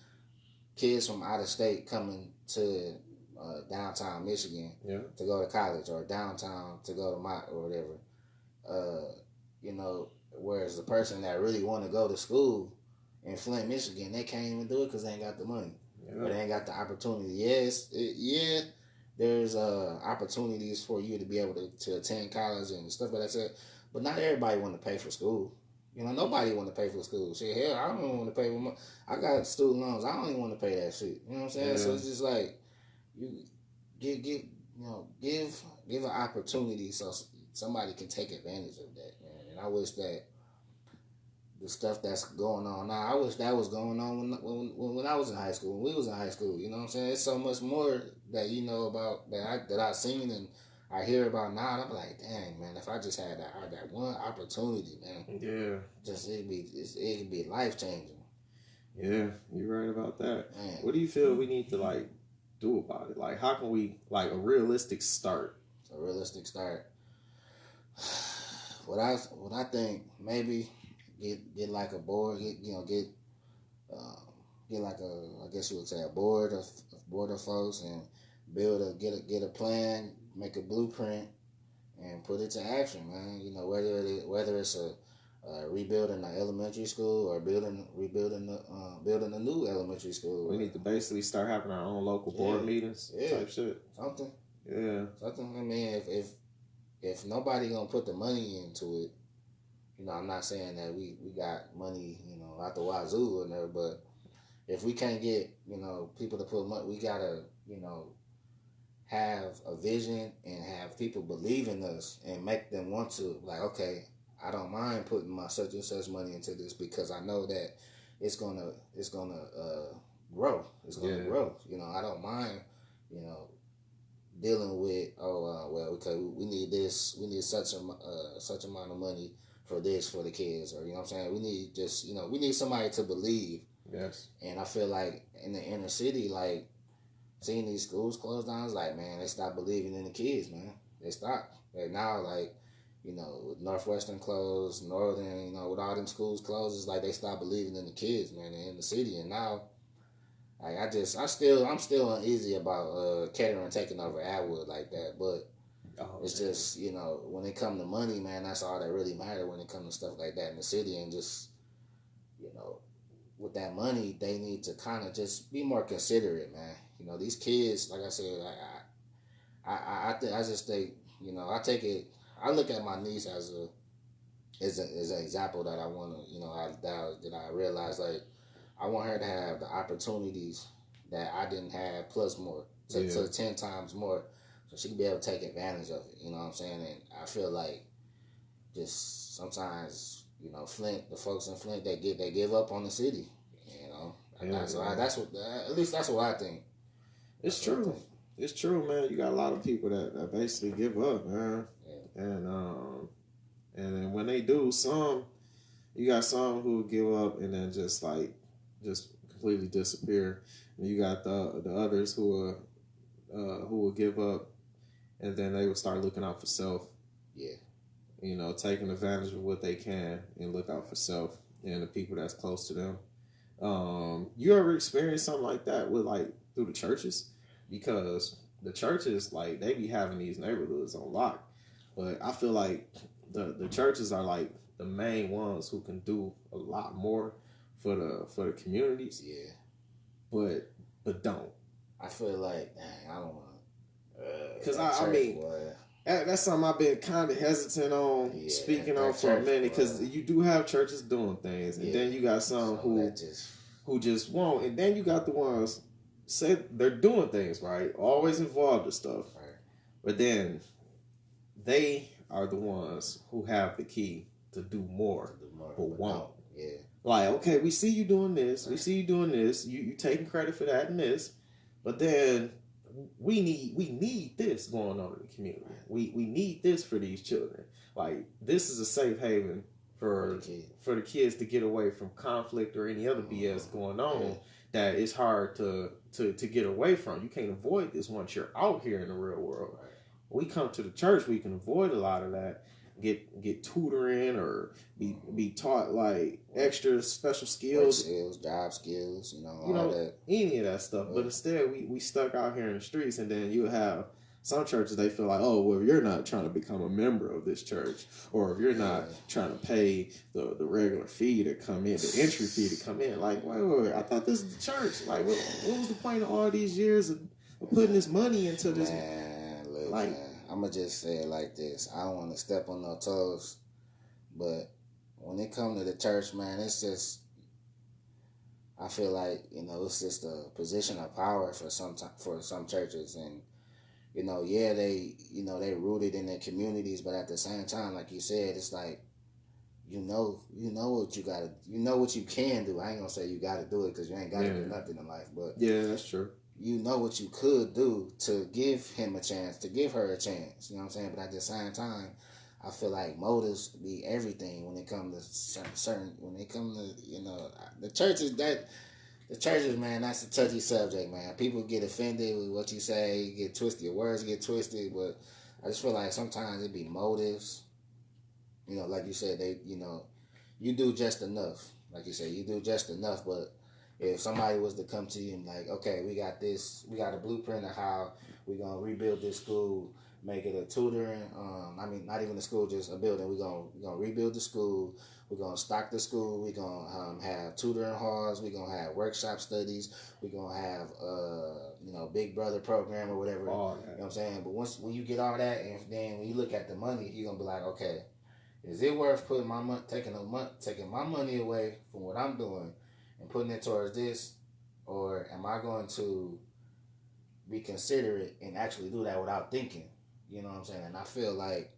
kids from out of state coming to downtown Michigan to go to college, or downtown to go to or whatever. Whereas the person that really want to go to school in Flint, Michigan, they can't even do it because they ain't got the money. But they ain't got the opportunity. There's opportunities for you to be able to attend college and stuff like that. But not everybody want to pay for school. Nobody want to pay for school. Shit, hell, I don't even want to pay for I got student loans. I don't even want to pay that shit. You know what I'm saying? So it's just like you give an opportunity so somebody can take advantage of that, man. And I wish that the stuff that's going on now, I wish that was going on when I was in high school, when we was in high school. You know what I'm saying? It's so much more that about that I've seen and I hear about now. And I'm like, dang, man, if I just had that one opportunity, man, it'd be life changing. Yeah, you're right about that. Man. What do you feel we need to do about it? Like, how can we a realistic start? A realistic start. What I think, maybe get like a board, get like I guess you would say a board of folks, and get a plan, make a blueprint, and put it to action, man. Whether it's rebuilding an elementary school or building a new elementary school. We need to basically start having our own local board meetings, type shit. Something. Yeah. Something. I mean, if nobody gonna put the money into it, I'm not saying that we got money, out the wazoo in there, but if we can't get, people to put money, we gotta, have a vision and have people believe in us and make them want to, like, okay, I don't mind putting my such and such money into this because I know that it's gonna grow. It's gonna grow. I don't mind, dealing with we need this, we need such amount of money for this for the kids, or what I'm saying, we need just we need somebody to believe. Yes. And I feel like in the inner city, like seeing these schools close down, it's like, man, they stopped believing in the kids, man. They stopped. Like now, like with Northwestern closed, Northern, with all them schools closed, it's like they stopped believing in the kids, man, in the city. And now, like I'm still uneasy about Kettering taking over Atwood like that, but it's just when it come to money, man, that's all that really matters when it comes to stuff like that in the city. And just with that money, they need to kind of just be more considerate, man. These kids, like I said, I just think I look at my niece as an example that I want to that I realize, like, I want her to have the opportunities that I didn't have plus more to 10 times more, so she can be able to take advantage of it. You know what I'm saying? And I feel like just sometimes Flint, the folks in Flint, they give up on the city. That's what I think. It's true. It's true, man. You got a lot of people that basically give up, man. Yeah. And then when they do, you got some who give up and then just completely disappear. And you got the others who will give up, and then they will start looking out for self. Yeah. Taking advantage of what they can and look out for self and the people that's close to them. You ever experienced something like that with through the churches? Because the churches, they be having these neighborhoods on lock, but I feel like the churches are the main ones who can do a lot more for the communities. Yeah, but don't. I feel like, dang, I don't want. Because I mean, That's something I've been kind of hesitant on speaking on for a minute, because you do have churches doing things, and then you got some who just won't, and then you got the ones say they're doing things right, always involved in stuff, right, but then they are the ones who have the key to do more, but won't. Yeah. Like, okay, we see you doing this, we see you doing this, you taking credit for that and this, but then we need this going on in the community. We need this for these children. Like, this is a safe haven for the kids to get away from conflict or any other BS going on that it's hard to get away from. You can't avoid this once you're out here in the real world. Right. We come to the church, we can avoid a lot of that. Get tutoring or be taught like extra special skills, job skills, all that. Any of that stuff. Yeah. But instead, we stuck out here in the streets, and then you have some churches, they feel like, oh, well, if you're not trying to become a member of this church, or if you're not trying to pay the regular fee to come in, the entry fee to come in, like, wait, I thought this is the church. Like, what was the point of all these years of putting this money into this? Man, I'm going to just say it like this. I don't want to step on no toes, but when it comes to the church, man, it's just, I feel like, it's just a position of power for some churches. And, they rooted in their communities, but at the same time, like you said, it's like, you know what you got to, what you can do. I ain't going to say you got to do it, because you ain't got to do nothing in life, but. Yeah, that's true. You know what you could do to give him a chance, to give her a chance. You know what I'm saying? But at the same time, I feel like motives be everything when it comes to certain. When it comes to the churches, man, that's a touchy subject, man. People get offended with what you say, get twisted, your words get twisted. But I just feel like sometimes it be motives. Like you said, you do just enough. Like you said, you do just enough, but. If somebody was to come to you and like, okay, we got a blueprint of how we're going to rebuild this school, make it a tutoring, not even a school, just a building. We're going to rebuild the school. We're going to stock the school. We're going to have tutoring halls. We're going to have workshop studies. We're going to have, Big Brother program or whatever. You know what I'm saying? But when you get all that, and then when you look at the money, you're going to be like, okay, is it worth putting taking my money away from what I'm doing and putting it towards this, or am I going to be considerate and actually do that without thinking? You know what I'm saying? And I feel like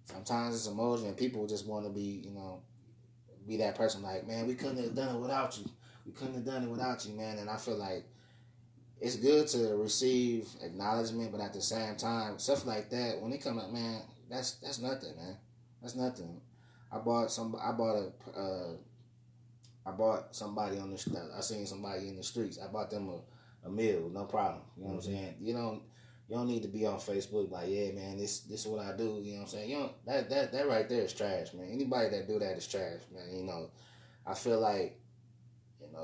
sometimes it's emotion and people just want to be that person like, man, we couldn't have done it without you. We couldn't have done it without you, man. And I feel like it's good to receive acknowledgement, but at the same time, stuff like that, when it comes up, man, that's nothing, man. That's nothing. I somebody on the. I seen somebody in the streets. I bought them a meal, no problem. You know what I'm saying? You don't need to be on Facebook like, yeah, man, this is what I do. You know what I'm saying? That right there is trash, man. Anybody that do that is trash, man. I feel like,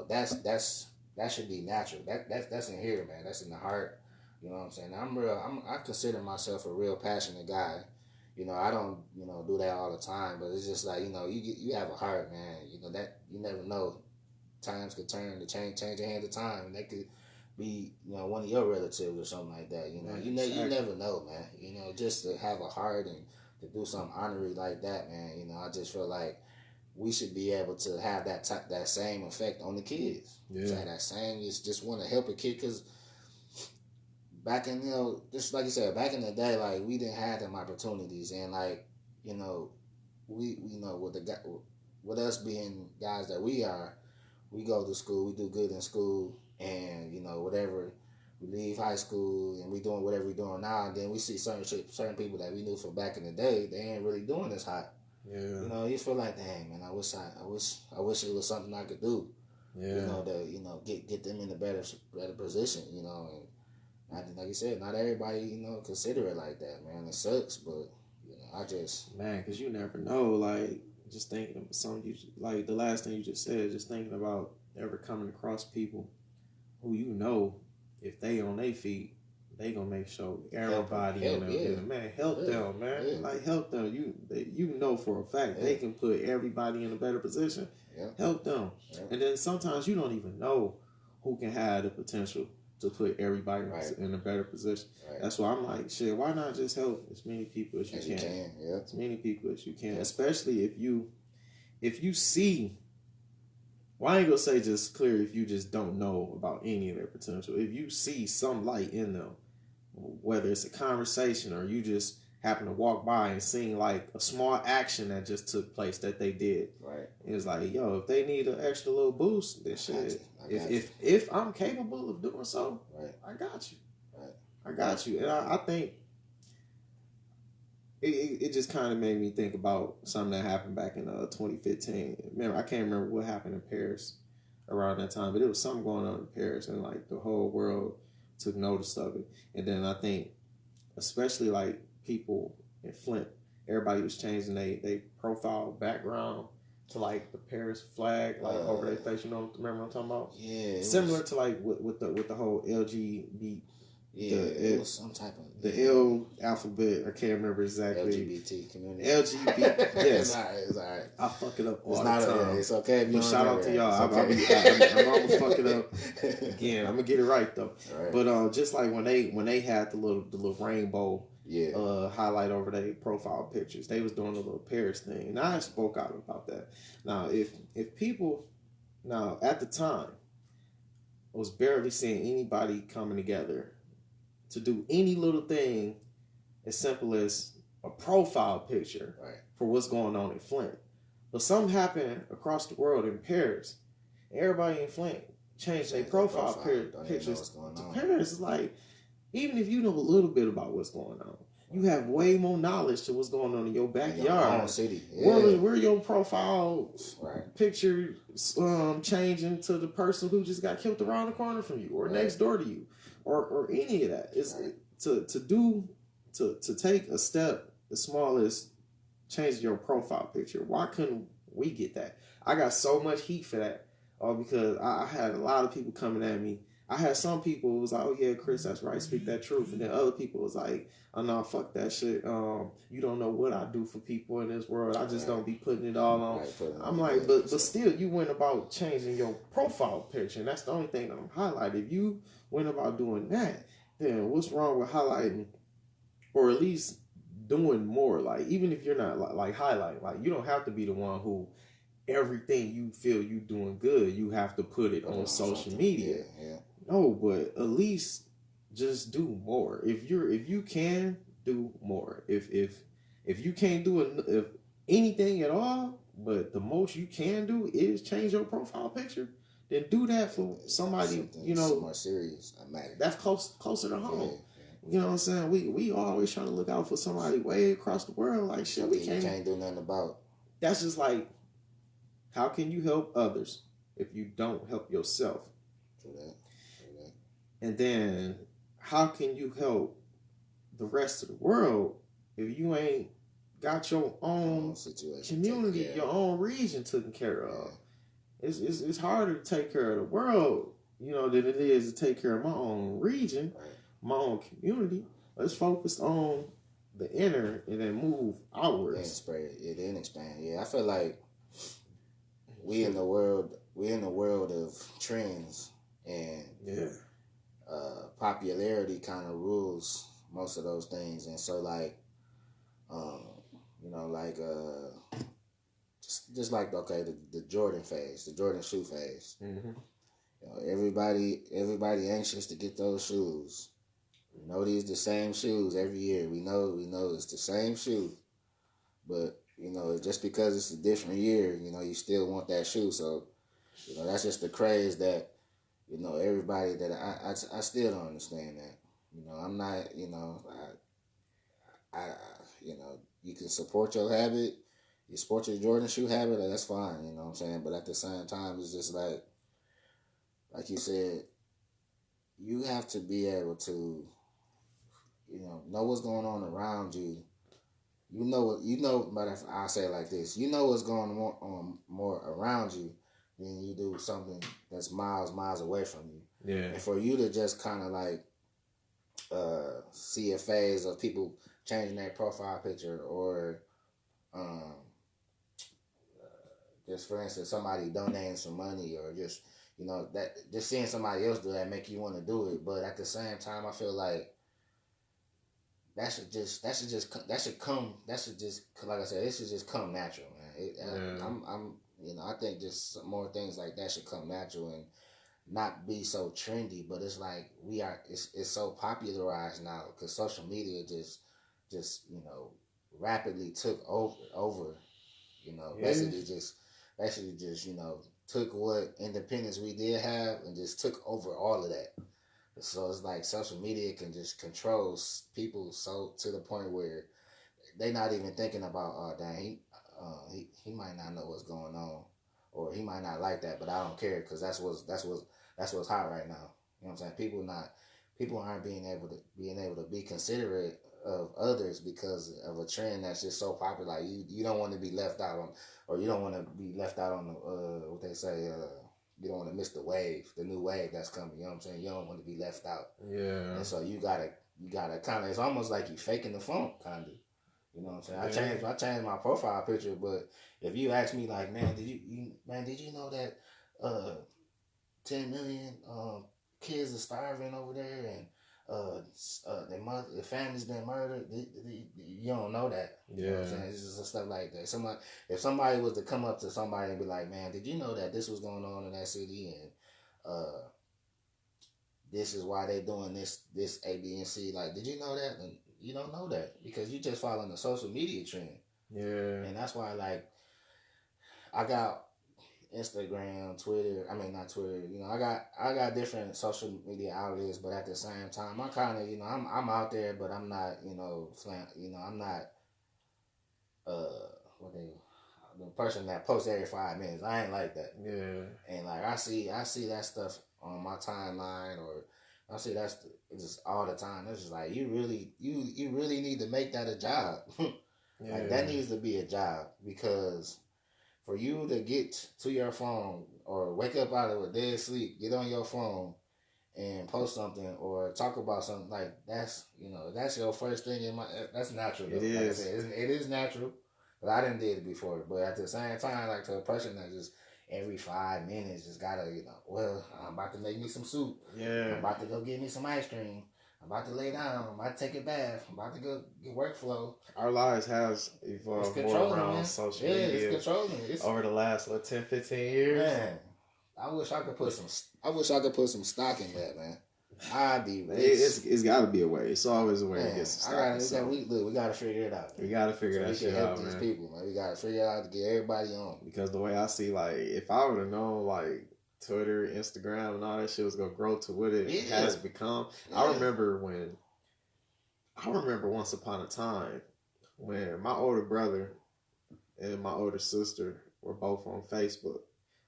that should be natural. That's in here, man. That's in the heart. You know what I'm saying? I consider myself a real passionate guy. I don't, do that all the time, but it's just like, you have a heart, man. That you never know. Times could turn to change the hand of time, and that could be, one of your relatives or something like that. You never know, man. Just to have a heart and to do something honorary like that, man. I just feel like we should be able to have that same effect on the kids. Yeah. That same, just want to help a kid, because back in, just like you said, back in the day, like, we didn't have them opportunities, and like, we with us being guys that we are, we go to school, we do good in school, and whatever, we leave high school and we doing whatever we doing now, and then we see certain people that we knew from back in the day, they ain't really doing this hot. Yeah. You feel like, dang, man, I wish it was something I could do. Yeah. Get them in a better position. And like you said, not everybody consider it like that, man. It sucks, but I just, man, because you never know. Like, just thinking of something like the last thing you just said, just thinking about ever coming across people who if they on their feet, they gonna make sure everybody help man, help them, man. Yeah. Like, help them. You for a fact they can put everybody in a better position. Yeah. Help them. Yeah. And then sometimes you don't even know who can have the potential to put everybody Right. in a better position. Right. That's why I'm like, shit, why not just help as many people as you can? Yeah. As many people as you can, especially if you see. Well, I ain't gonna say just clear if you just don't know about any of their potential. If you see some light in them, whether it's a conversation or you just happen to walk by and see like a small action that just took place that they did. Right. It's like, yo, if they need an extra little boost, then shit. If I'm capable of doing so, right. I got you. Right. I got you. And I think it just kind of made me think about something that happened back in 2015. Remember, I can't remember what happened in Paris around that time, but it was something going on in Paris, and like the whole world took notice of it. And then I think, especially like people in Flint, everybody was changing their profile background to like the Paris flag, like over their face. You know, remember what I'm talking about? Yeah. Similar to like with the whole LGBT. Yeah, it was some type of the L alphabet. I can't remember exactly. LGBT community. LGBT. Yes, it's all right. I fuck it up all it's the not time. It's okay. But shout out to y'all. I'm gonna fuck it up again. I'm gonna get it right though. Right. But just like when they had the little rainbow highlight over their profile pictures, they was doing a little Paris thing, and I spoke out about that. Now, if people at the time was barely seeing anybody coming together to do any little thing as simple as a profile picture for what's going on in Flint. But something happened across the world in Paris. Everybody in Flint changed their profile pictures to Paris. It's like, even if you know a little bit about what's going on, you have way more knowledge to what's going on in your backyard. Your own city. Yeah. Where your profile picture changing to the person who just got killed around the corner from you or next door to you. Or any of that. It's to take a step as small as changing your profile picture. Why couldn't we get that? I got so much heat for that. Because I had a lot of people coming at me. I had some people who was like, oh yeah, Chris, that's right, speak that truth. And then other people was like, oh no, fuck that shit. You don't know what I do for people in this world. I just don't be putting it all on. I'm like, but still, you went about changing your profile picture. And that's the only thing that I'm highlighting. If you went about doing that, then what's wrong with highlighting or at least doing more? Like, even if you're not like highlighting, like you don't have to be the one who everything you feel you doing good, you have to put it on social media. Yeah. No, but at least just do more. If you can do more. If you can't do anything at all, but the most you can do is change your profile picture, then do that for somebody, more serious. That's closer to home. Yeah. You know what I'm saying? We always trying to look out for somebody way across the world. Like shit, we can't do nothing about. That's just like, how can you help others if you don't help yourself? True that. And then, how can you help the rest of the world if you ain't got your own community, your own region taken care of? It's harder to take care of the world, than it is to take care of my own region, my own community. Let's focus on the inner and then move outwards. Then expand. Yeah, I feel like we in the world of trends and popularity kind of rules most of those things. And so just like the Jordan phase, the Jordan shoe phase. Mm-hmm. Everybody anxious to get those shoes. We know these the same shoes every year. We know it's the same shoe, but just because it's a different year, you still want that shoe. So, that's just the craze that, everybody that I still don't understand that. I'm not, you can support your habit, you support your Jordan shoe habit, that's fine, you know what I'm saying? But at the same time, it's just like you said, you have to be able to, know what's going on around you. But I'll say it like this, what's going on more around you than you do something that's miles away from you. Yeah. And for you to just kind of like see a phase of people changing their profile picture or just for instance somebody donating some money or just you know, that just seeing somebody else do that make you want to do it. But at the same time, I feel like that should just like I said, it should just come natural, man. I'm you know, I think just some more things like that should come natural and not be so trendy. But it's like it's so popularized now because social media just you know rapidly took over. You know, basically just you know took what independence we did have and just took over all of that. So it's like social media can just control people so to the point where they not even thinking about, oh dang, he might not know what's going on, or he might not like that, but I don't care because that's what's hot right now. You know what I'm saying? People aren't being able to be considerate of others because of a trend that's just so popular. Like you don't want to be left out on, or you don't want to be left out on the what they say. You don't want to miss the new wave that's coming. You know what I'm saying? You don't want to be left out. Yeah. And so you gotta kind of. It's almost like you faking the funk, kind of. You know what I'm saying? I changed my profile picture, but if you ask me, like, man, did you know that 10 million kids are starving over there and their family's been murdered? You don't know that. You know what I'm saying? It's just stuff like that. If somebody was to come up to somebody and be like, man, did you know that this was going on in that city and this is why they doing this A, B, and C? Like, did you know that? And you don't know that because you just following the social media trend. Yeah. And that's why, like, I got Instagram, Twitter. I mean, not Twitter. You know, I got different social media outlets, but at the same time, I kind of, you know, I'm out there, but I'm not, you know, I'm not, the person that posts every 5 minutes. I ain't like that. Yeah. And like I see that stuff on my timeline, or I see that's just all the time. It's just like you really need to make that a job. Like that needs to be a job because for you to get to your phone or wake up out of a dead sleep, get on your phone and post something or talk about something, like that's your first thing in my. That's natural. It is. Like I is. said, it is natural, but I didn't did it before. But at the same time, like to a person that just every 5 minutes just gotta, well, I'm about to make me some soup. Yeah. I'm about to go get me some ice cream. I'm about to lay down. I'm about to take a bath. I'm about to go get workflow. Our lives has evolved more around social media. It's controlling. Over the last 10, 15 years. Man, I wish I could put some stock in that, man. I'd be rich. It's got to be a way. It's always a way to get some stock. We got to figure it out. We got to figure that shit out, man. These people, man. We got to figure it out to get everybody on. Because the way I see, like, if I would have known, like, Twitter, Instagram, and all that shit was gonna grow to what it has become. Yeah. I remember once upon a time when my older brother and my older sister were both on Facebook.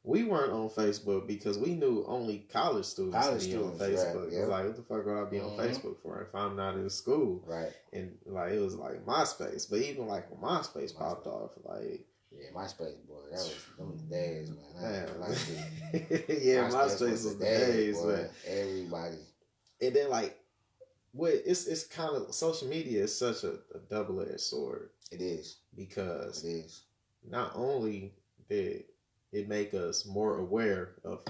We weren't on Facebook because we knew only college students be on Facebook. Right, yep. It was like, what the fuck would I be on Facebook for if I'm not in school? Right. And like it was like MySpace, but even like when MySpace popped off, like. Yeah, MySpace, boy. That was them days, man. Yeah, MySpace was the days, boy. Man. Everybody. And then, like, it's kind of, social media is such a double-edged sword. It is. Because it is. Not only did it make us more aware of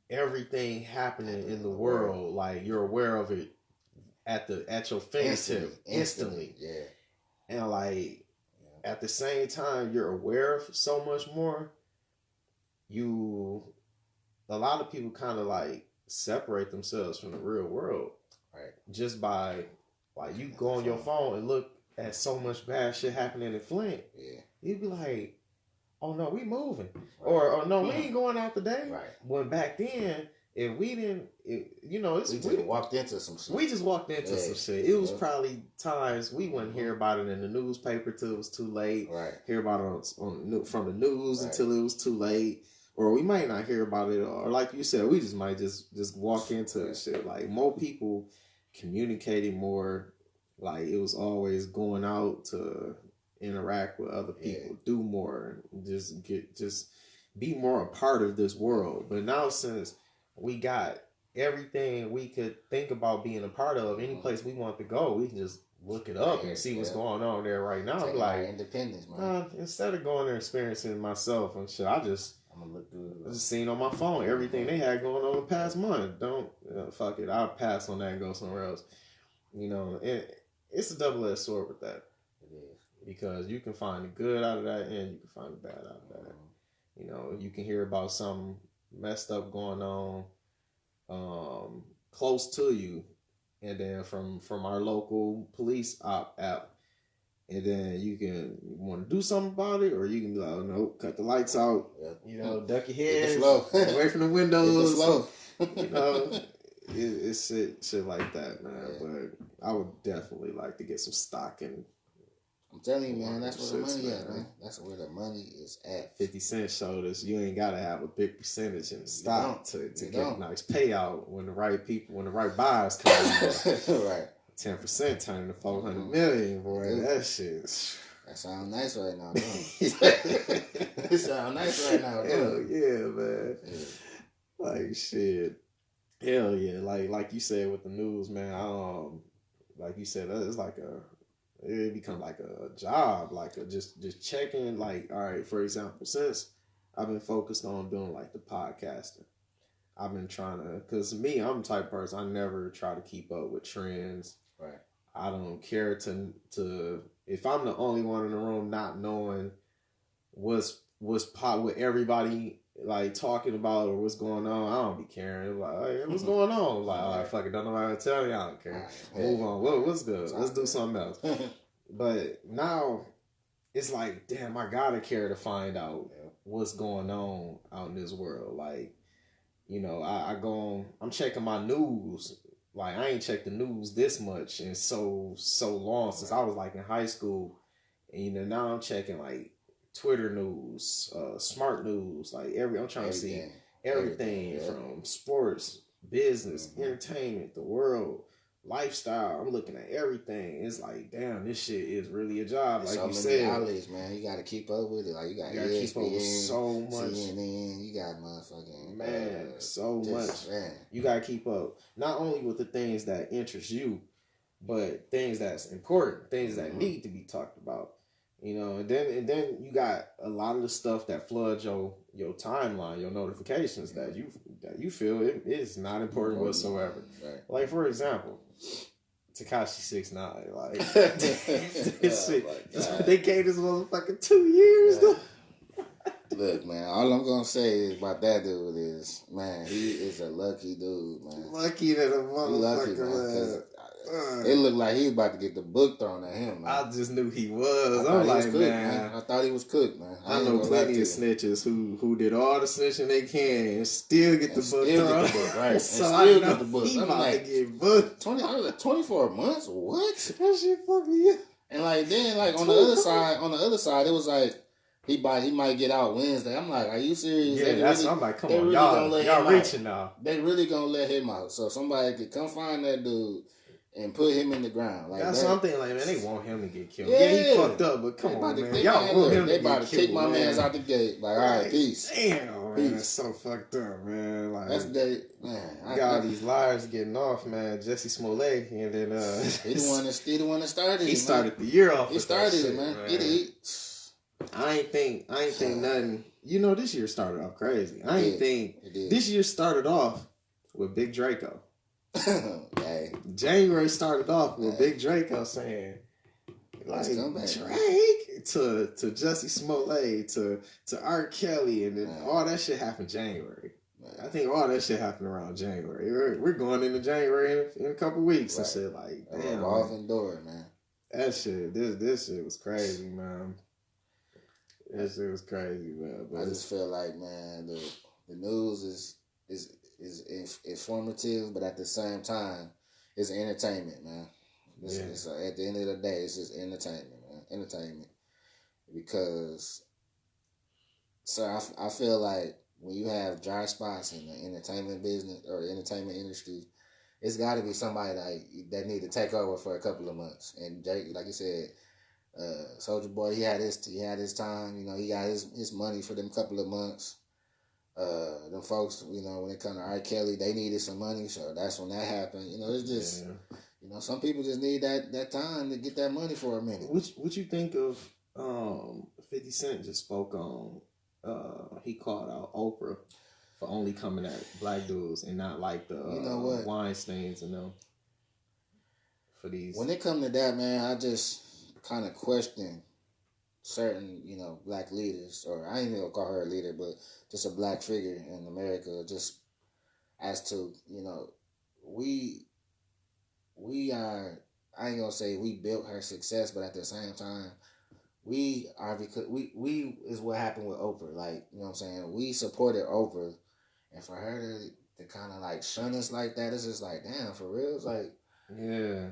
everything happening in the world, like, you're aware of it at your fingertip instantly. Yeah. And, like, at the same time, you're aware of so much more. A lot of people kind of like separate themselves from the real world, right? Just by like you go on your phone and look at so much bad shit happening in Flint. Yeah, you'd be like, "Oh no, we moving," right. or "No, we ain't going out today." Right. When back then, if we didn't, we just walked into some shit. We just walked into some shit. It was probably times we wouldn't hear about it in the newspaper till it was too late. Right. Hear about it from the news until it was too late. Or we might not hear about it. Or like you said, we just might just walk into shit. Like more people communicating more. Like it was always going out to interact with other people, do more, and just be more a part of this world. But now since we got everything we could think about being a part of, any place we want to go, we can just look it up and see what's going on there right now. Like independence, man. Instead of going there and experiencing it myself and shit, I just I'm gonna look through it. I just seen on my phone everything they had going on the past month. Don't fuck it. I'll pass on that and go somewhere else. You know, it's a double-edged sword with that. It is. Because you can find the good out of that and you can find the bad out of that. You know, you can hear about something messed up going on close to you, and then from our local police app, and then you can want to do something about it, or you can be like, oh, nope, cut the lights out. Yep. You know, duck your head, away from the Hit windows. the slow. You know, it's shit like that, man. Yeah. But I would definitely like to get some stock in. I'm telling you, man, that's where the money at, man. That's where the money is at. 50 Cent showed us you ain't gotta have a big percentage in the stock to get a nice payout when the right buyers come in. Right. 10% turning to 400 million, boy. That shit. That sounds nice right now, though. It sounds nice right now, though. Hell yeah, man. Yeah. Like shit. Hell yeah. Like you said with the news, man. Like you said, it's like it become like a job, like just checking. Like, all right, for example, since I've been focused on doing like the podcasting, I've been trying to, cause me, I'm the type of person I never try to keep up with trends. Right. I don't care to if I'm the only one in the room not knowing what everybody like talking about or what's going on, I don't be caring. Like, hey, what's going on? Like, all right, fuck it, don't nobody tell me. I don't care. Move on. What's good? Let's do something else. But now it's like, damn, I gotta care to find out what's going on out in this world. Like, you know, I'm checking my news. Like, I ain't checked the news this much in so long since I was like in high school. And you know, now I'm checking like Twitter news, smart news, like I'm trying to see everything from sports, business, entertainment, the world, lifestyle. I'm looking at everything. It's like, damn, this shit is really a job. Like so you said, outlets, man. You got to keep up with it. Like you got to keep up with so much. CNN, you got motherfucking much. Man. You got to keep up not only with the things that interest you, but things that's important, things that need to be talked about. You know, and then you got a lot of the stuff that floods your timeline, your notifications that you feel it is not important whatsoever. Right. Like for example, Tekashi 6ix9ine, like this shit, they gave this motherfucker 2 years. Look, man, all I'm gonna say about that dude is, man, he is a lucky dude, man. Lucky that a motherfucker, man. It looked like he was about to get the book thrown at him, man. I just knew he was. I'm like, man. I thought he was cooked, man. I know plenty of snitches who did all the snitching they can and still get the book thrown. Right. So and I still know get the book. He I'm about like, to get booked. I was like, 24 months? What? That shit fucked me up. And like then like on the other side, it was like he might get out Wednesday. I'm like, are you serious? Yeah, I'm like, come on, y'all reaching now. They really gonna let him out. So somebody could come find that dude and put him in the ground. Like that's something like, man, they want him to get killed. Yeah, he fucked up, but come on, man. Y'all want him to get killed. They about to kick my man's out the gate. Like, all right, peace. Damn, man, that's so fucked up, man. Like, that's man. I got all these liars getting off, man. Jesse Smollett, and then he the one that started it. He started the year off. He started it, man. I ain't think nothing. You know, this year started off crazy. I ain't think this year started off with Big Draco. Hey. January started off with Big Draco saying, like, Drake to Jussie Smollett to R. Kelly, and then all that shit happened January. I think all that shit happened around January. We're going into January in a couple weeks and shit. Like, damn, revolving door, man. That shit, this shit was crazy, man. That shit was crazy, man. But I just feel like, man, the news is informative, but at the same time, it's entertainment, man. It's at the end of the day, it's just entertainment, man. Entertainment. Because, so I feel like when you have dry spots in the entertainment business or the entertainment industry, it's got to be somebody that need to take over for a couple of months. And Jake, like you said, Soulja Boy, he had his time. You know, he got his money for them couple of months. Them folks, you know, when it comes to R. Kelly, they needed some money, so that's when that happened. You know, it's just, you know, some people just need that time to get that money for a minute. What you think of 50 Cent just spoke on he called out Oprah for only coming at black dudes and not like the You know what? Weinsteins and them for these. When it come to that, man, I just kind of question certain, black leaders, or I ain't even gonna call her a leader, but just a black figure in America, just as to, we are, I ain't gonna say we built her success, but at the same time, we are, because we is what happened with Oprah. Like, you know what I'm saying? We supported Oprah, and for her to kind of like shun us like that, it's just like, damn, for real? It's like, yeah.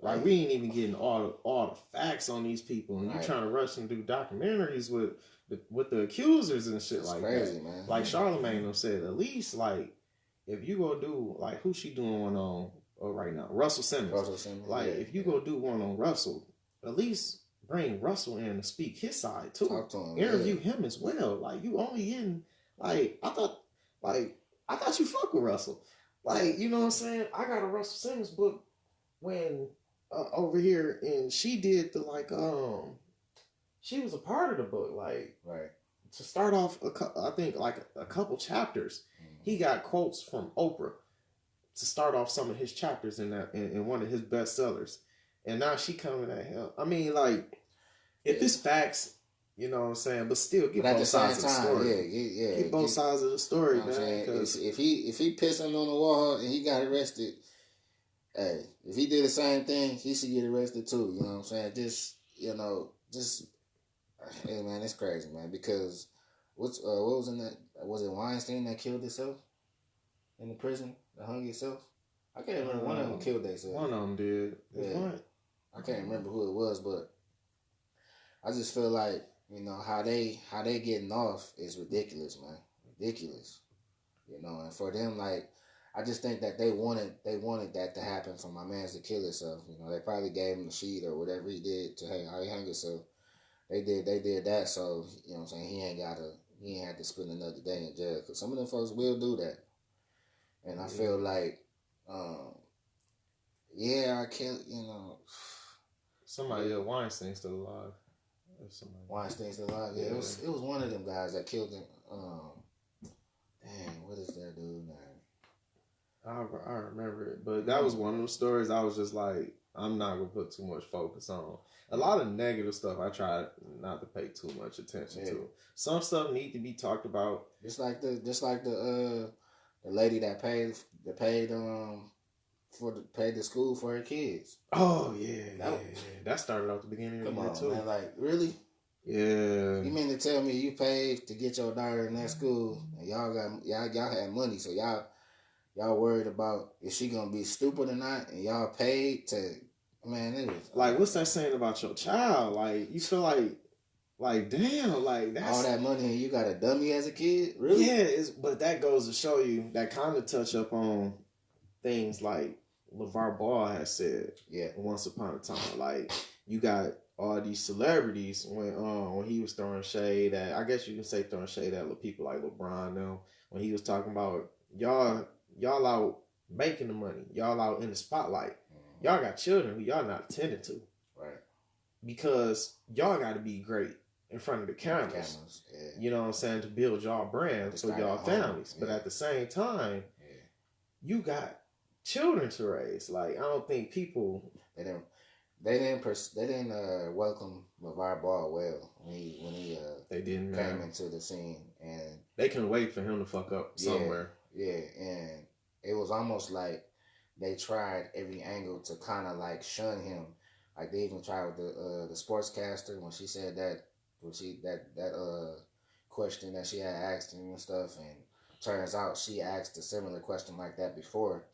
Like, we ain't even getting all the facts on these people, and you trying to rush and do documentaries with the accusers and shit. It's like crazy, that. Man. Like Charlamagne said, at least like if you go do like who she doing one on right now, Russell Simmons. Like if you go do one on Russell, at least bring Russell in to speak his side too. Talk to him, interview him as well. Like you only in like I thought you fuck with Russell. Like, you know what I'm saying? I got a Russell Simmons book when over here, and she did the she was a part of the book, like to start off I think like a couple chapters. He got quotes from Oprah to start off some of his chapters in one of his bestsellers, and now she coming at him. I mean, like if it's facts, you know what I'm saying, but still get both sides of the story. Yeah, get both sides of the story, you know man. Because if he pissing on the wall and he got arrested. Hey, if he did the same thing, he should get arrested too. You know what I'm saying? Hey man, it's crazy, man. Because what was in that? Was it Weinstein that killed himself in the prison? That hung himself? I can't remember. One of them killed themselves. One of them did. Yeah. I can't remember who it was, but I just feel like how they getting off is ridiculous, man. Ridiculous. And for them, like. I just think that they wanted that to happen for my man's to kill himself. They probably gave him the sheet or whatever he did to how he hung himself. They did that, so you know what I'm saying, he ain't had to spend another day in jail, because some of them folks will do that. And I feel like I can't, somebody else. Weinstein's still alive. Weinstein's still alive. Yeah, it was one of them guys that killed him. Dang, what is that dude name? I remember it, but that was one of those stories I was just like, I'm not gonna put too much focus on. A lot of negative stuff I try not to pay too much attention to. Some stuff need to be talked about. Just like the lady that paid the school for her kids. Oh yeah, that started off the beginning of the year too. Man, like really? Yeah. You mean to tell me you paid to get your daughter in that school, and y'all had money, so y'all worried about if she gonna be stupid or not, and y'all paid to, man, it was like, what's that saying about your child? Like, you feel like damn, like that's all that money and you got a dummy as a kid, really? Yeah, but that goes to show you that kind of touch up on things like LeVar Ball has said. Yeah, once upon a time, like you got all these celebrities when he was throwing shade at, I guess you can say throwing shade at people like LeBron now, when he was talking about y'all out making the money. Y'all out in the spotlight. Mm-hmm. Y'all got children who y'all not attending to. Right. Because y'all got to be great in front of the cameras. Yeah. You know what I'm saying? To build y'all brand for y'all families. Yeah. But at the same time, you got children to raise. Like, I don't think people... They didn't welcome LeVar Ball well when he came into the scene, and they couldn't wait for him to fuck up somewhere. Yeah, and it was almost like they tried every angle to kind of like shun him. Like they even tried with the sportscaster when she said that question that she had asked him and stuff, and turns out she asked a similar question like that before,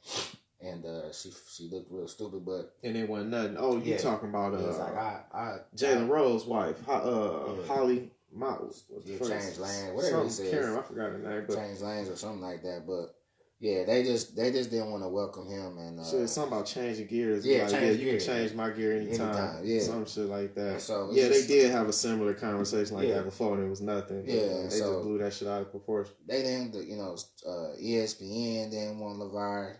and she looked real stupid, but and it wasn't nothing. Oh, you talking about like Jalen Rose's wife, Holly Miles, changed lanes, whatever he said. Karen, I forgot her name, but changed lanes or something like that. But yeah, they just didn't want to welcome him, and so something about changing gears. Yeah, like, you can change my gear anytime. Yeah, some shit like that. And so they did have a similar conversation like that before, and it was nothing. Yeah, they just blew that shit out of proportion. They didn't, ESPN didn't want LeVar,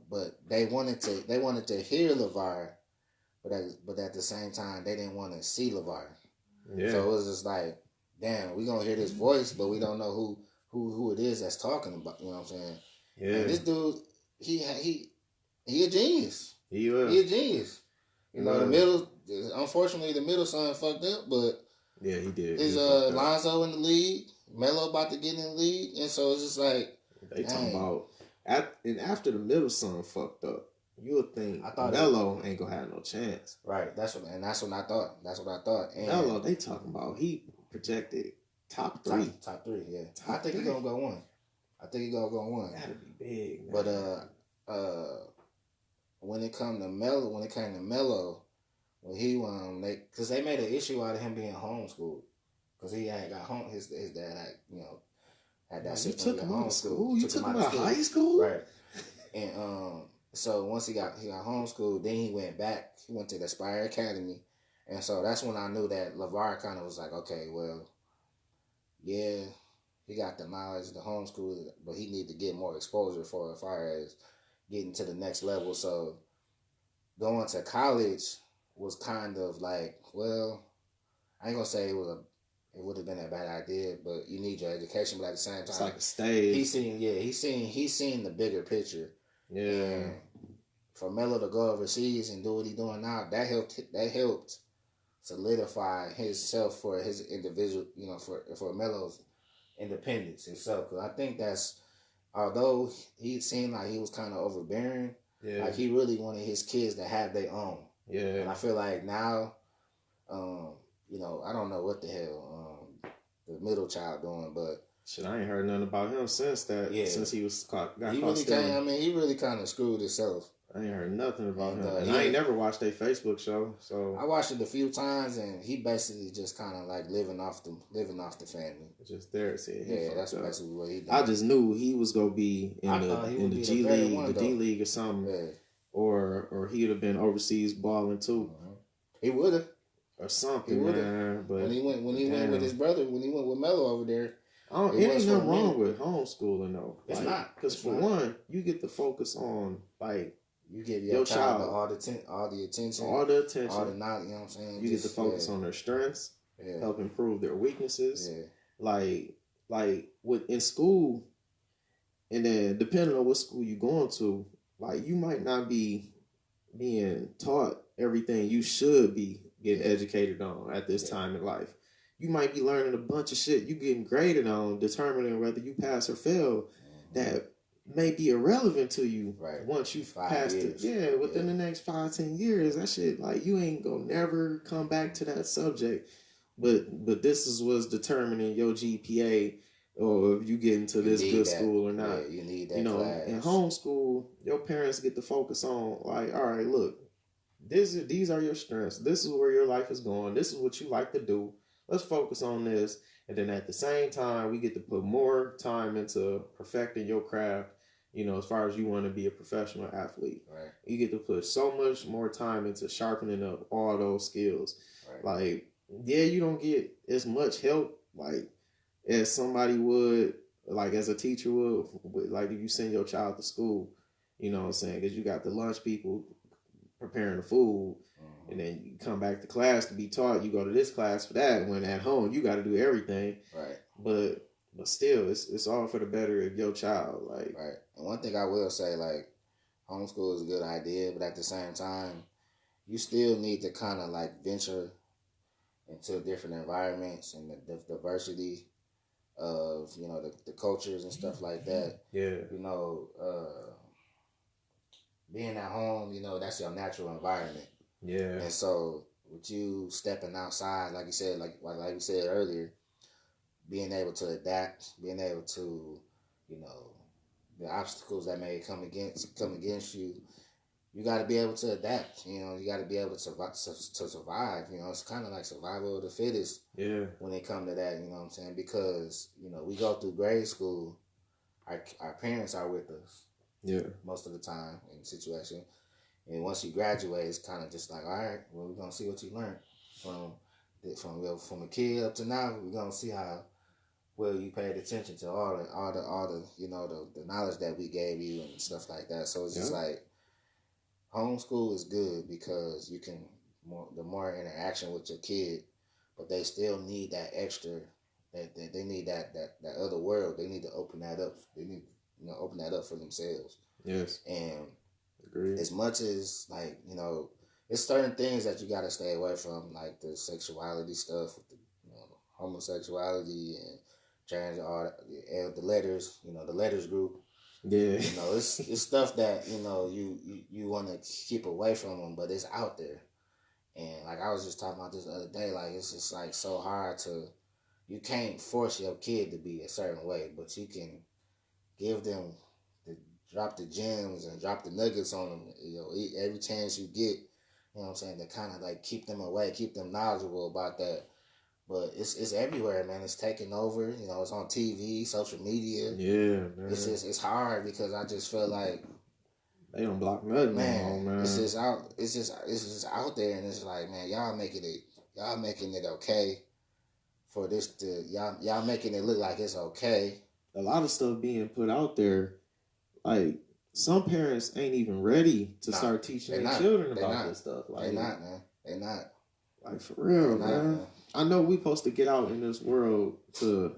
but they wanted to hear LeVar, but at the same time they didn't want to see LeVar. Yeah. So it was just like, damn, we gonna hear this voice, but we don't know who it is that's talking about. You know what I'm saying? Yeah. And this dude, he a genius. He was. He a genius. You know, the middle. Unfortunately, the middle son fucked up, but yeah, he did. Is Lonzo in the league? Melo about to get in the league, and so it's just like they talking about. After the middle son fucked up, you would think Melo ain't gonna have no chance. Right. That's what I thought. That's what I thought. And Melo, they talking about he projected top 3. Top 3. Yeah. I think he's gonna go 1. That'd be big. Man. But when it came to Melo, when he because they made an issue out of him being homeschooled, because he had got home. His dad had had that. You took him out of school. You took him out of high school, right? And so once he got homeschooled, then he went back. He went to the Aspire Academy, and so that's when I knew that LeVar kind of was like, okay, well, yeah, he got the knowledge, the homeschool, but he need to get more exposure for as far as getting to the next level. So going to college was kind of like, well, I ain't gonna say it would have been a bad idea, but you need your education. But at the same time, it's like a stage. He's seen the bigger picture. Yeah. And for Melo to go overseas and do what he's doing now, that helped solidify himself for his individual, for Melo's independence himself. Because I think that's, although he seemed like he was kind of overbearing, like he really wanted his kids to have their own. Yeah. And I feel like now, I don't know what the hell the middle child doing, but shit, I ain't heard nothing about him since that. Yeah. Since he was caught. He really kind of screwed himself. I ain't heard nothing about him. And I ain't never watched their Facebook show, so I watched it a few times, and he basically just kind of like living off the family. Just there, see. Yeah, that's basically what he did. I just knew he was gonna be in the G League, the D League or something, or he'd have been overseas balling too. He would have. Or something, man. But when he went with his brother, when he went with Melo over there, it ain't nothing wrong with homeschooling though. It's not, because for one, you get to focus on you give your child all the attention, all the knowledge. You know what I'm saying? You get to focus on their strengths, help improve their weaknesses. Yeah. Like in school, and then depending on what school you're going to, you might not be being taught everything you should be getting educated on at this time in life. You might be learning a bunch of shit you getting graded on, determining whether you pass or fail, that may be irrelevant to you once you pass it. Yeah, within the next 5-10 years, that shit, you ain't gonna never come back to that subject. But this is what's determining your GPA or if you get into this good school or not. Yeah, you need that class. In homeschool, your parents get to focus on, all right, look, these are your strengths. This is where your life is going. This is what you like to do. Let's focus on this. And then at the same time, we get to put more time into perfecting your craft, as far as you want to be a professional athlete. Right. You get to put so much more time into sharpening up all those skills. Right. You don't get as much help, as somebody would, as a teacher would, if you send your child to school, you know what I'm saying? Because you got the lunch people preparing the food, and then you come back to class to be taught. You go to this class for that. When at home, you got to do everything. Right. But still, it's all for the better of your child. Right. And one thing I will say, homeschool is a good idea, but at the same time, you still need to kind of venture into different environments and the diversity of the cultures and stuff like that. Yeah. Being at home, that's your natural environment. Yeah. And so with you stepping outside, like you said, like we said earlier, being able to adapt, being able to, the obstacles that may come against you, you got to be able to adapt. You got to be able to survive. It's kind of like survival of the fittest. Yeah. When it comes to that, you know what I'm saying? Because we go through grade school, our parents are with us. Yeah. Most of the time in the situation. And once you graduate, it's kind of just all right, well, we're going to see what you learned from a kid up to now. We're going to see how well you paid attention to all the knowledge that we gave you and stuff like that. So it's just homeschool is good because you can the more interaction with your kid, but they still need that extra. That they need that other world. They need to open that up. They need open that up for themselves. Yes. And agreed. As much as like it's certain things that you gotta stay away from, like the sexuality stuff, with the homosexuality and trans, and the letters, the letters group. Yeah. It's stuff that you want to keep away from them, but it's out there. And like I was just talking about this the other day, like it's just like so hard to. You can't force your kid to be a certain way, but you can give them drop the gems and drop the nuggets on them. Every chance you get, what I'm saying, to kind of like keep them away, keep them knowledgeable about that. But it's everywhere, man. It's taking over. It's on TV, social media. Yeah, man. It's hard because I just feel like they don't block nothing, man. It's just out. It's just out there, and it's like, man, y'all making it okay. For this to y'all making it look like it's okay. A lot of stuff being put out there, like some parents ain't even ready to start teaching their children about this stuff. Like they're not, man. They're not. Like for real, man. I know we supposed to get out in this world to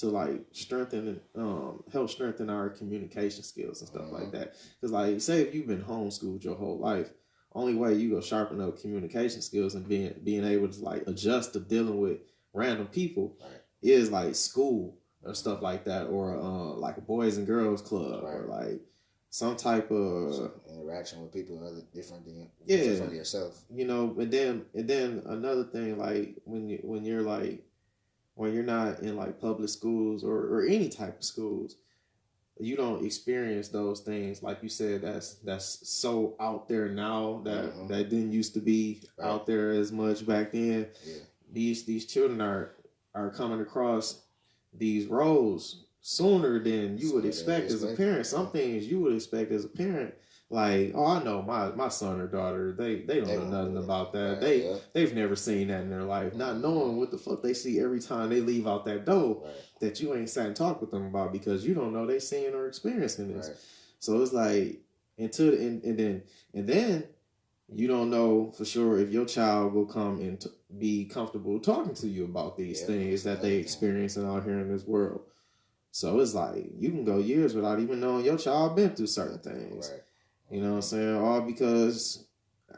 like strengthen help strengthen our communication skills and stuff like that. Because like say if you've been homeschooled your whole life, only way you go sharpen up communication skills and being able to like adjust to dealing with random people is like school or stuff like that, or like a boys and girls club, or like some type of interaction with people different than yourself. And then another thing, like when you're not in like public schools or any type of schools, you don't experience those things. Like you said, that's so out there now that didn't used to be out there as much back then. Yeah. These children are coming across these roles sooner than you would expect as a parent. Some things you would expect as a parent, like, oh, I know my son or daughter, they don't know nothing about that. They've never seen that in their life, not knowing what the fuck they see every time they leave out that door that you ain't sat and talk with them about, because you don't know they seeing or experiencing this. So it's like and then you don't know for sure if your child will come and be comfortable talking to you about these things that they experiencing out here in this world. So it's like you can go years without even knowing your child been through certain things. You know what I'm saying? All because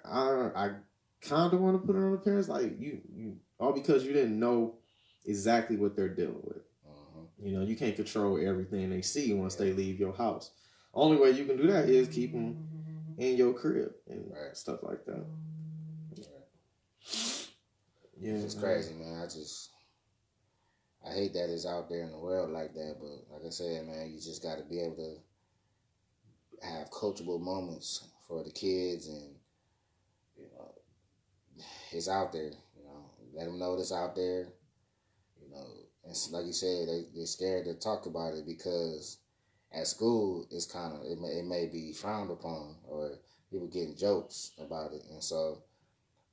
I kind of want to put it on the parents, like you all because you didn't know exactly what they're dealing with. You can't control everything they see once they leave your house. Only way you can do that is keep them in your crib and stuff like that. Yeah, it's crazy, man. I hate that it's out there in the world like that, but like I said, man, you just got to be able to have coachable moments for the kids, and it's out there. Let them know it's out there. And like you said, they're scared to talk about it because at school it's kind of it may be frowned upon, or people getting jokes about it, and so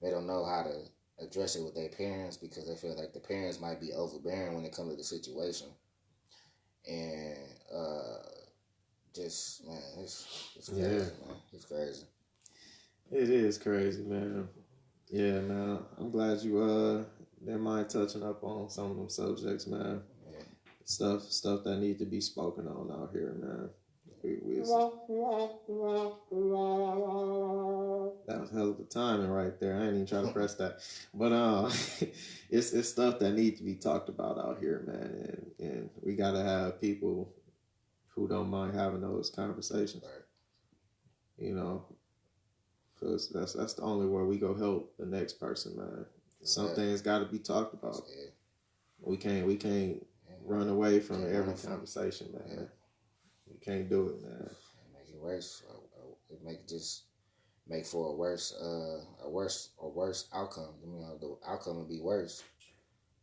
they don't know how to address it with their parents because they feel like the parents might be overbearing when it comes to the situation. And just man, it's crazy, man. It's crazy. It is crazy, man. Yeah, man. I'm glad you didn't mind touching up on some of them subjects, man. Yeah. Stuff that need to be spoken on out here, man. That was hell of a timing right there. I ain't even try to press that, but it's stuff that needs to be talked about out here, man. And we gotta have people who don't mind having those conversations. Because that's the only way we go help the next person, man. Some things got to be talked about. We can't run away from every conversation, man. We can't do it, man. Make it worse. Make for a worse outcome. The outcome would be worse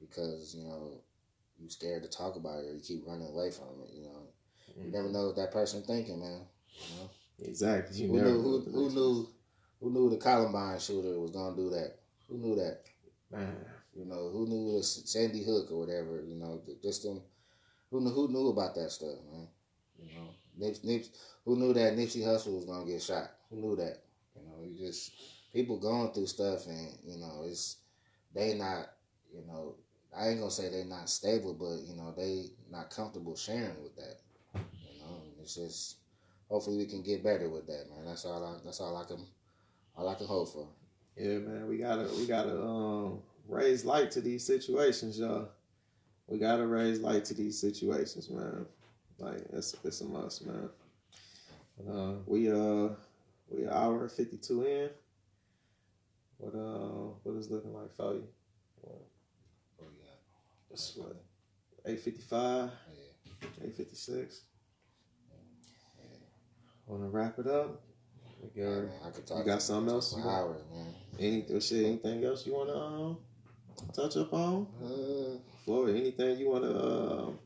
because you scared to talk about it, or you keep running away from it. You never know what that person thinking, man. Exactly. Who knew the Columbine shooter was gonna do that? Who knew that? Man. Who knew the Sandy Hook or whatever? Just them. Who knew about that stuff, man? Who knew that Nipsey Hussle was gonna get shot? Who knew that? You just people going through stuff, and it's they not. you know, I ain't gonna say they're not stable, but you know, they not comfortable sharing with that. You know, it's just hopefully we can get better with that, man. That's all I can hope for. Yeah, man, we gotta raise light to these situations, y'all. We gotta raise light to these situations, man. Like it's a must, man. We an hour 52 in. What is looking like for you? What we got? It's what 8:55, Yeah. 8:56. Want to wrap it up? Yeah, man, I could talk. You got something else? For hours, man. Anything else you want to touch up on? Floyd, anything you want to?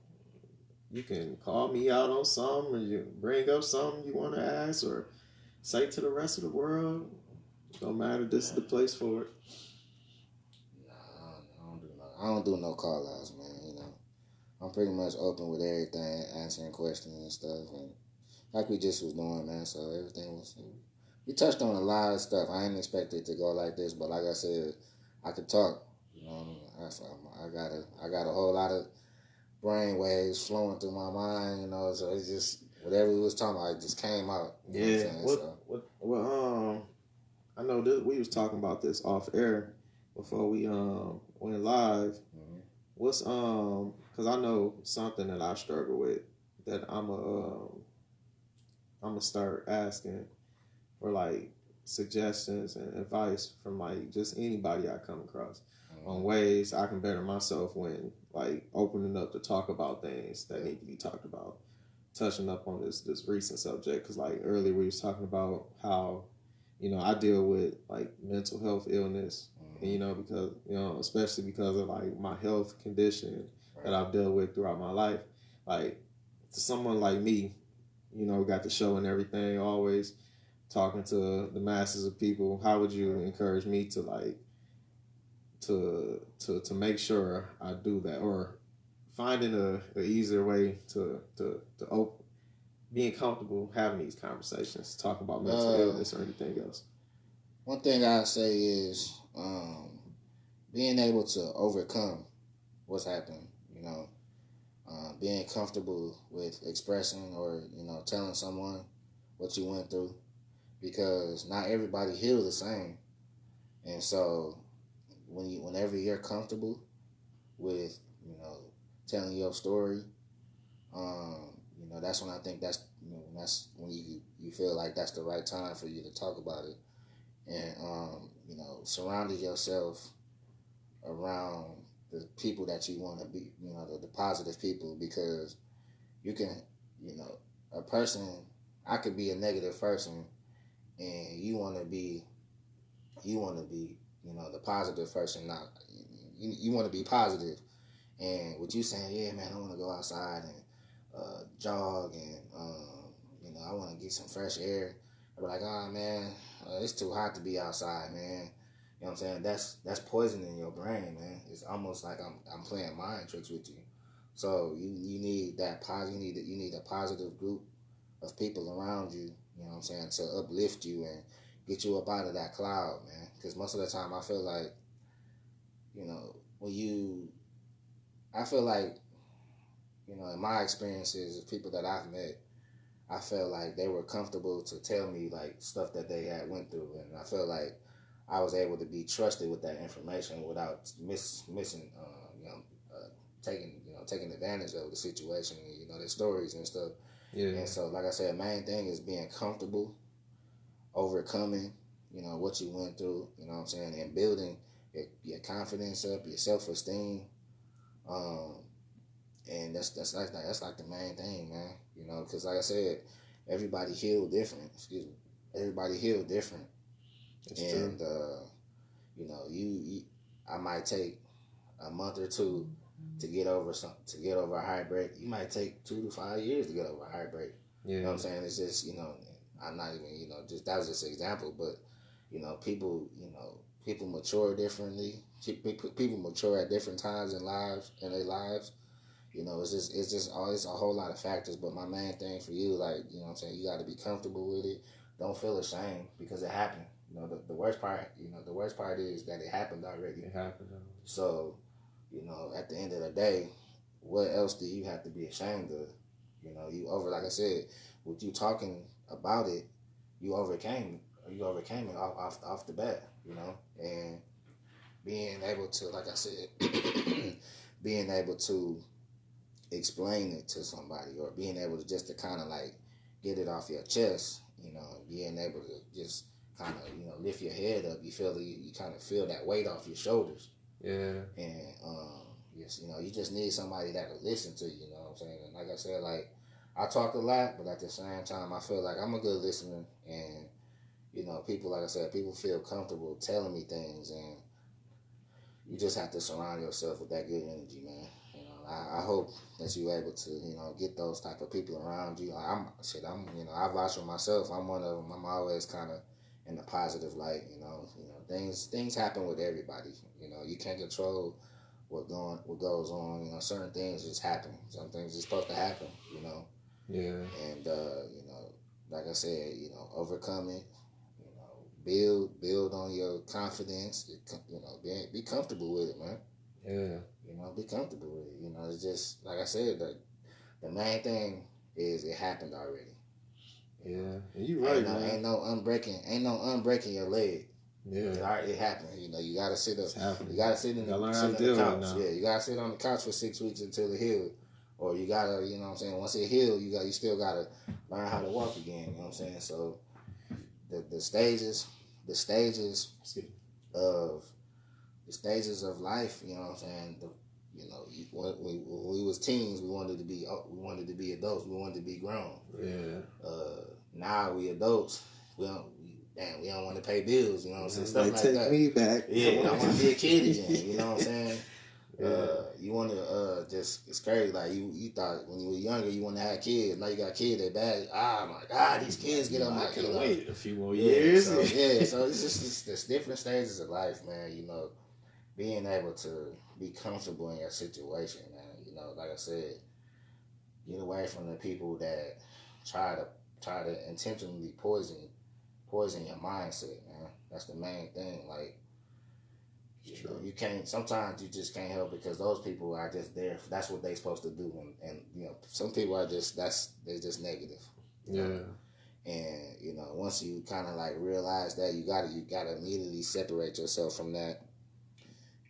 You can call me out on something, or you bring up something you want to ask, or say to the rest of the world. Don't matter. This is the place for it. Nah, I don't do no call outs, man. You know, I'm pretty much open with everything, answering questions and stuff, and like we just was doing, man. So everything was. We touched on a lot of stuff. I didn't expect it to go like this, but like I said, I could talk. You know, I got a whole lot of brain waves flowing through my mind. You know, so it's just whatever we was talking about, it just came out. Yeah. I know that we was talking about this off air before we went live. Mm-hmm. What's because I know something that I struggle with that I'm gonna start asking for like suggestions and advice from like just anybody I come across on ways I can better myself when like opening up to talk about things that need to be talked about. Touching up on this recent subject because like earlier we was talking about how I deal with like mental health illness, and because especially because of like my health condition that I've dealt with throughout my life. Like to someone like me, got the show and everything, always talking to the masses of people. How would you encourage me to like to make sure I do that, or finding a easier way to open, being comfortable having these conversations, talking about mental illness or anything else? One thing I say is being able to overcome what's happened. Being comfortable with expressing or telling someone what you went through, because not everybody heals the same, and so whenever you're comfortable with telling your story, that's when I think that's when you feel like that's the right time for you to talk about it, and surrounding yourself around the people that you want to be, the positive people, because you can, a person, I could be a negative person, and you want to be, the positive person. Not you want to be positive, and what you saying, yeah, man, I want to go outside and jog, and I want to get some fresh air. I'd be like, oh man, it's too hot to be outside, man. You know what I'm saying? That's poison in your brain, man. It's almost like I'm playing mind tricks with you. So you need that positive. You need a positive group of people around you. You know what I'm saying, to uplift you and get you up out of that cloud, man. Because most of the time, I feel like, I feel like, in my experiences, the people that I've met, I felt like they were comfortable to tell me like stuff that they had went through, and I felt like I was able to be trusted with that information without taking advantage of the situation, their stories and stuff. Yeah. And so, like I said, main thing is being comfortable, overcoming, what you went through, you know what I'm saying, and building your confidence up, your self-esteem, and that's like the main thing, man. Because like I said, everybody healed different. Excuse me, everybody healed different. That's and true. I might take a month or two to get over a heartbreak. You might take 2 to 5 years to get over a heartbreak. Yeah. You know what I'm saying? It's just I'm not even just that was just an example, but people mature differently. People mature at different times in their lives. It's a whole lot of factors, but my main thing for you, like, what I'm saying, you got to be comfortable with it. Don't feel ashamed because it happened. The worst part is that it happened already. It happened. So, you know, at the end of the day, what else do you have to be ashamed of? You know, like I said, with you talking about it, you overcame it off the bat, you know, and being able to, like I said, being able to explain it to somebody, or being able to just to kind of like get it off your chest, you know, and being able to just kind of, you know, lift your head up. You kind of feel that weight off your shoulders. Yeah. And yes, you know, you just need somebody that will listen to you. You know what I'm saying? And like I said, like I talk a lot, but at the same time, I feel like I'm a good listener, and you know, people, like I said, people feel comfortable telling me things, and you just have to surround yourself with that good energy, man. You know, I hope that you're able to, you know, get those type of people around you. Like you know, I vouch for myself. I'm one of them. I'm always kind of in the positive light. You know, things happen with everybody. You know, you can't control what goes on. You know, certain things just happen. Some things are supposed to happen. You know. Yeah. And you know, like I said, you know, overcome it. Build on your confidence. You know, be comfortable with it, man. Yeah. You know, be comfortable with it. You know, it's just like I said. The main thing is it happened already. Yeah, and you right, man. Ain't no unbreaking your leg. Yeah, it happened. You know, you gotta sit up. You gotta sit in the couch. Yeah, you gotta sit on the couch for 6 weeks until it heals. Or you gotta, you know what I'm saying. Once it heals, you still gotta learn how to walk again. You know what I'm saying. So the stages of life. You know what I'm saying. When we was teens, we wanted to be adults. We wanted to be grown. Yeah. Now we adults. We don't want to pay bills. You know what I'm saying. Stuff like take that. Me back. Yeah, I want to be a kid again. You know what I'm saying. You want to it's crazy. Like you thought when you were younger, you want to have kids. Now you got kids that bad. Oh my God, these kids get on my. I can wait a few more years. years. So it's just different stages of life, man. You know, being able to be comfortable in your situation, man. You know, like I said, get away from the people that try to intentionally poison your mindset, man. That's the main thing. Like, you know, you can't. Sometimes you just can't help because those people are just there. That's what they're supposed to do, and you know, some people are just they're just negative. Yeah. Know? And you know, once you kind of like realize that, you gotta immediately separate yourself from that.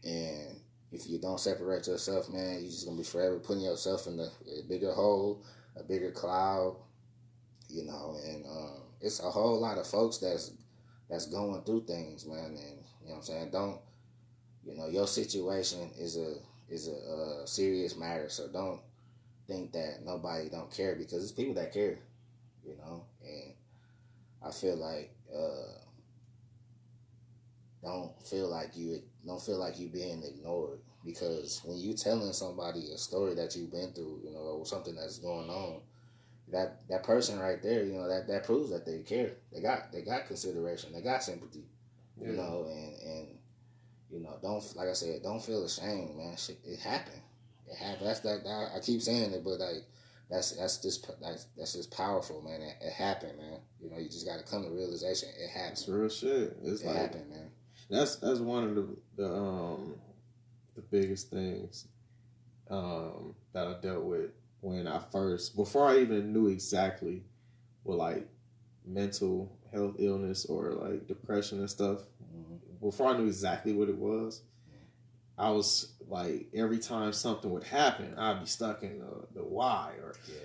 And if you don't separate yourself, man, you're just gonna be forever putting yourself in a bigger hole, a bigger cloud. You know, and it's a whole lot of folks that's going through things, man. And you know what I'm saying, you know, your situation is a serious matter, so don't think that nobody don't care, because it's people that care, you know. And I feel like don't feel like you being ignored, because when you telling somebody a story that you've been through, you know, or something that's going on, that person right there, you know, that proves that they care. They got consideration. They got sympathy. You know, and you know, don't feel ashamed, man. Shit, it happened. It happened. I keep saying it, but like that's just powerful, man. It happened, man. You know, you just got to come to realization. It happened. It's real shit. It happened, man. That's one of the biggest things that I dealt with when before I even knew exactly what like mental health illness or like depression and stuff. Before I knew exactly what it was, I was like, every time something would happen, I'd be stuck in the why,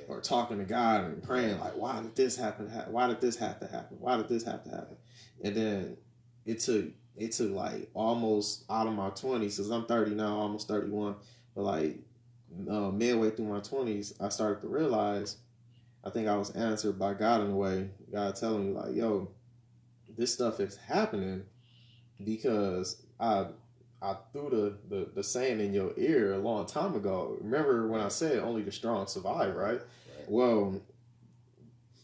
or talking to God and praying like, why did this happen? Why did this have to happen? Why did this have to happen? And then it took like almost out of my 20s, because I'm 30 now, almost 31, but like midway through my 20s, I started to realize, I think I was answered by God in a way. God telling me like, yo, this stuff is happening because I threw the saying in your ear a long time ago. Remember when I said only the strong survive, right? Well,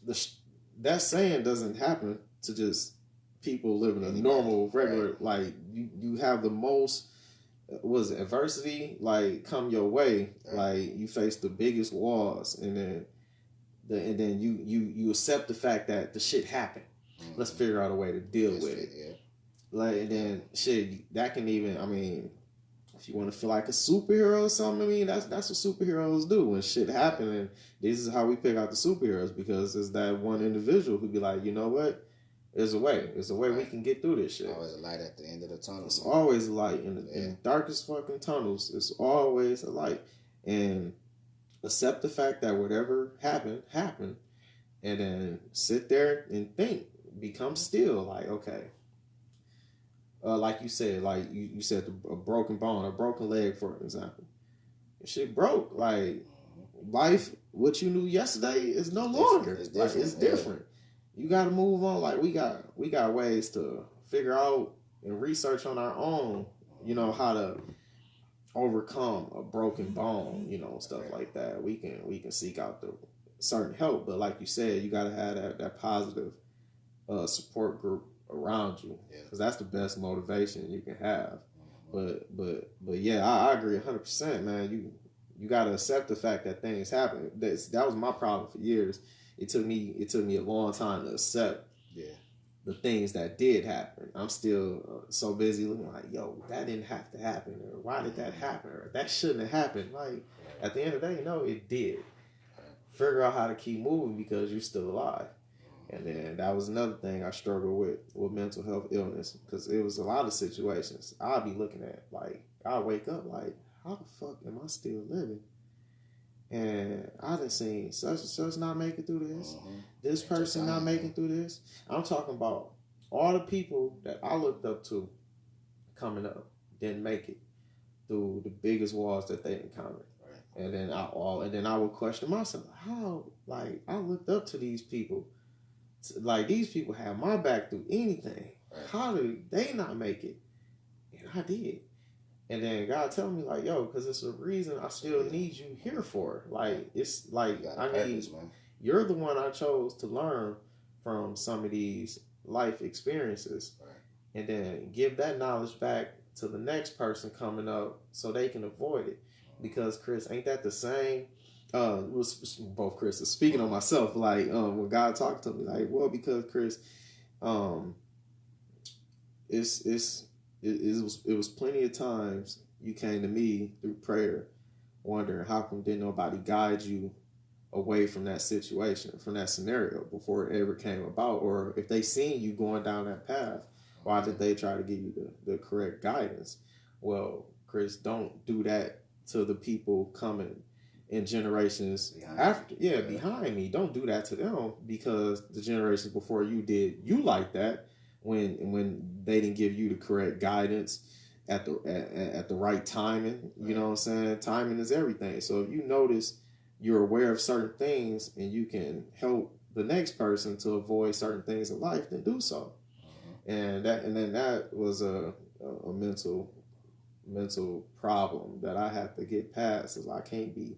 that saying doesn't happen to just people living a normal, regular, like you have the most adversity like come your way, like you face the biggest walls, and then you accept the fact that the shit happened. Let's figure out a way to deal with it. Like, and then shit, that can even, I mean, if you want to feel like a superhero or something, I mean, that's what superheroes do when shit happen. And this is how we pick out the superheroes, because it's that one individual who be like, you know what? There's a way. There's a way we can get through this shit. Always a light at the end of the tunnel. It's always a light. In the darkest fucking tunnels, it's always a light. And accept the fact that whatever happened. And then sit there and think. Become still. Like, okay. Like you said, you said a broken bone, a broken leg, for example. Shit broke. Like, life, what you knew yesterday is no longer. It's different. Like, it's different. You got to move on. Like, we got ways to figure out and research on our own, you know, how to overcome a broken bone, you know, stuff like that. We can seek out the certain help, but like you said, you got to have that positive support group around you, because that's the best motivation you can have. But yeah, I agree 100%, man. You got to accept the fact that things happen. That was my problem for years. It took me a long time to accept the things that did happen. I'm still so busy looking like, yo, that didn't have to happen, or why did that happen, or that shouldn't have happened. Like, at the end of the day, no, it did. Figure out how to keep moving because you're still alive. And then that was another thing I struggled with mental health illness, because it was a lot of situations I'll be looking at, like, I'll wake up like, how the fuck am I still living? And I done seen such and such not making through this. This person not making through this. I'm talking about all the people that I looked up to coming up didn't make it through the biggest walls that they encountered. And then I would question myself, how, like, I looked up to these people. Like, these people had my back through anything. How did they not make it? And I did. And then God telling me, like, yo, because it's a reason I still need you here for. Like, it's like, you're the one I chose to learn from some of these life experiences. And then give that knowledge back to the next person coming up so they can avoid it. Because, Chris, ain't that the same? Both Chris is speaking on myself, like, when God talked to me, like, well, because, Chris, it was plenty of times you came to me through prayer wondering how come didn't nobody guide you away from that situation, from that scenario, before it ever came about. Or if they seen you going down that path, why did they try to give you the correct guidance? Well, Chris, don't do that to the people coming in generations behind me. Don't do that to them, because the generations before you did you like that when they didn't give you the correct guidance at the right timing. You know what I'm saying? Timing is everything. So if you notice you're aware of certain things and you can help the next person to avoid certain things in life, then do so. And then that was a mental problem that I have to get past, is I can't be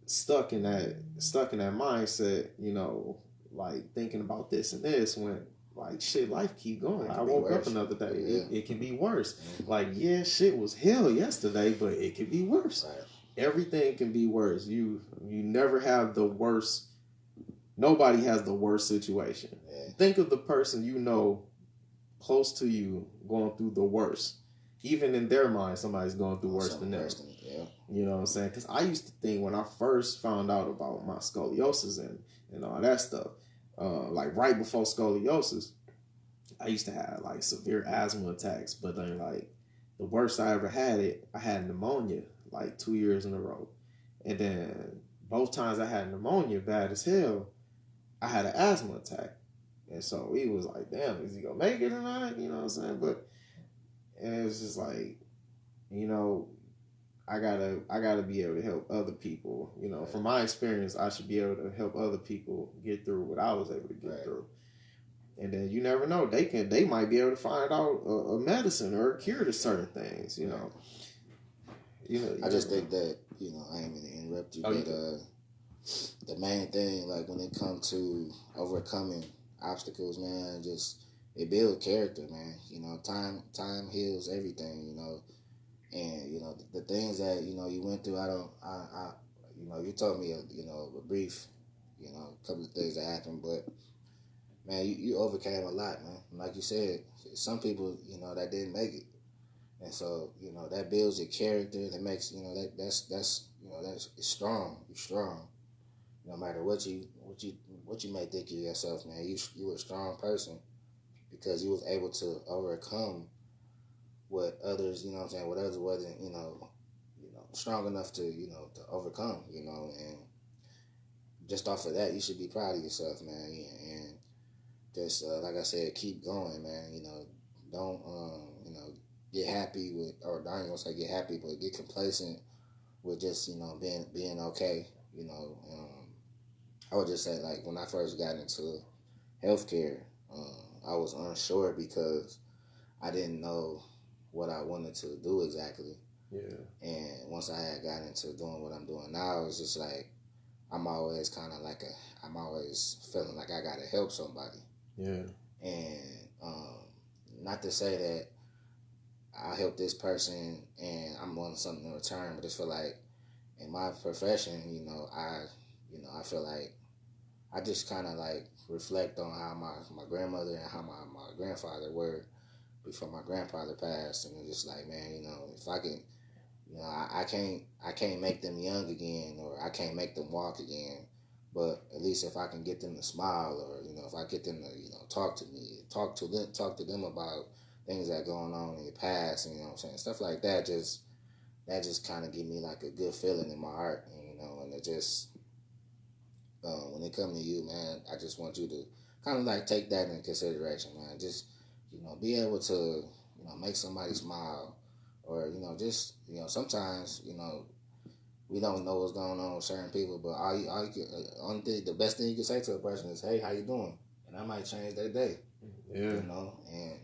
stuck in that mindset, you know, like thinking about this and this, when, like, shit, life keep going. I woke up another day. It can be worse. Like, yeah, shit was hell yesterday, but it can be worse. Everything can be worse. You never have the worst. Nobody has the worst situation. Think of the person you know close to you going through the worst. Even in their mind, somebody's going through worse than them. You know what I'm saying? Because I used to think, when I first found out about my scoliosis and all that stuff, like right before scoliosis, I used to have like severe asthma attacks. But then, like, the worst I ever had I had pneumonia like 2 years in a row. And then both times I had pneumonia bad as hell, I had an asthma attack. And so he was like, damn, is he gonna make it or not? You know what I'm saying? And it was just like, you know, I gotta be able to help other people. You know, from my experience, I should be able to help other people get through what I was able to get through. And then you never know, they might be able to find out a medicine or a cure to certain things. You know. I just think that, you know, I ain't gonna interrupt you, but the main thing, like, when it comes to overcoming obstacles, man, just it builds character, man. You know, time heals everything. You know. And, you know, the things that, you know, you went through, you know, you told me, a brief, you know, a couple of things that happened, but, man, you overcame a lot, man. And like you said, some people, you know, that didn't make it, And so, you know, that builds your character. That makes, you know, that's you know, that's it's strong. You're strong. No matter what you may think of yourself, man, you a strong person because you was able to overcome what others, you know what I'm saying, what others wasn't, strong enough to, to overcome, and just off of that, you should be proud of yourself, man. And just like I said, keep going, man. Don't get happy with, or I ain't gonna say get happy, but get complacent with just being okay. I would just say, like, when I first got into healthcare, I was unsure because I didn't know what I wanted to do exactly. Yeah. And once I had got into doing what I'm doing now, it's just like I'm always feeling like I gotta help somebody. Yeah. And not to say that I help this person and I'm wanting something in return, but I just feel like in my profession, I feel like I just kind of like reflect on how my grandmother and how my grandfather were before my grandfather passed, and it's just like, man, if I can, I can't make them young again, or I can't make them walk again, but at least if I can get them to smile, or if I get them to talk to me, talk to them about things that going on in your past, and what I'm saying, stuff like that, just kind of give me like a good feeling in my heart, and it just when it comes to you, man, I just want you to kind of like take that into consideration, man. Just be able to make somebody smile, or just sometimes we don't know what's going on with certain people, but the best thing you can say to a person is, "Hey, how you doing?" And that might change their day. Yeah. And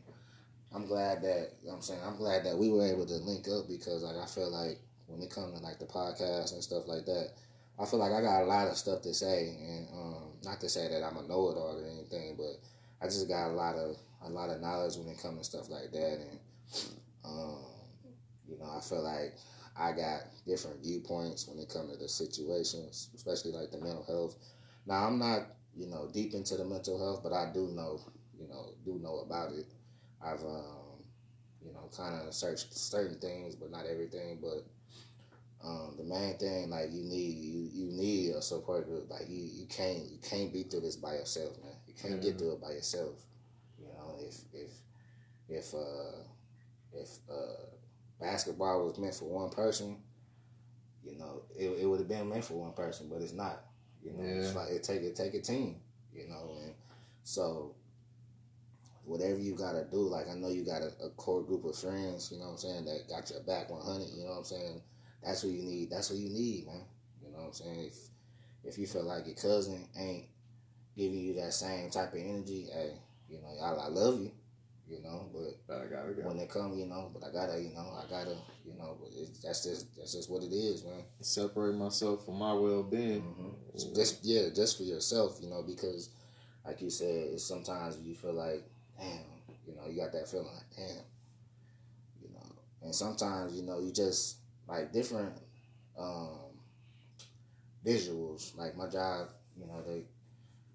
I'm glad that I'm glad that we were able to link up, because like I feel like when it comes to like the podcast and stuff like that, I feel like I got a lot of stuff to say, and not to say that I'm a know-it-all or anything, but I just got a lot of knowledge when it comes to stuff like that, and I feel like I got different viewpoints when it comes to the situations, especially like the mental health. Now I'm not deep into the mental health, but I do know about it. I've kind of searched certain things, but not everything. But the main thing, like, you need a support group. Like, you can't be through this by yourself, man. You can't get through it by yourself. If basketball was meant for one person, it would have been meant for one person, but it's not. It's like it take a team, and so whatever you gotta do, like, I know you got a core group of friends, that got your back 100, that's what you need. That's what you need, man. If you feel like your cousin ain't giving you that same type of energy, hey, I love you, but I gotta go. when it comes, but I gotta, but that's just what it is, man. Separate myself from my well-being. Mm-hmm. Just for yourself, because like you said, it's sometimes you feel like, damn, you got that feeling like, damn, and sometimes, you just like different visuals. Like my job,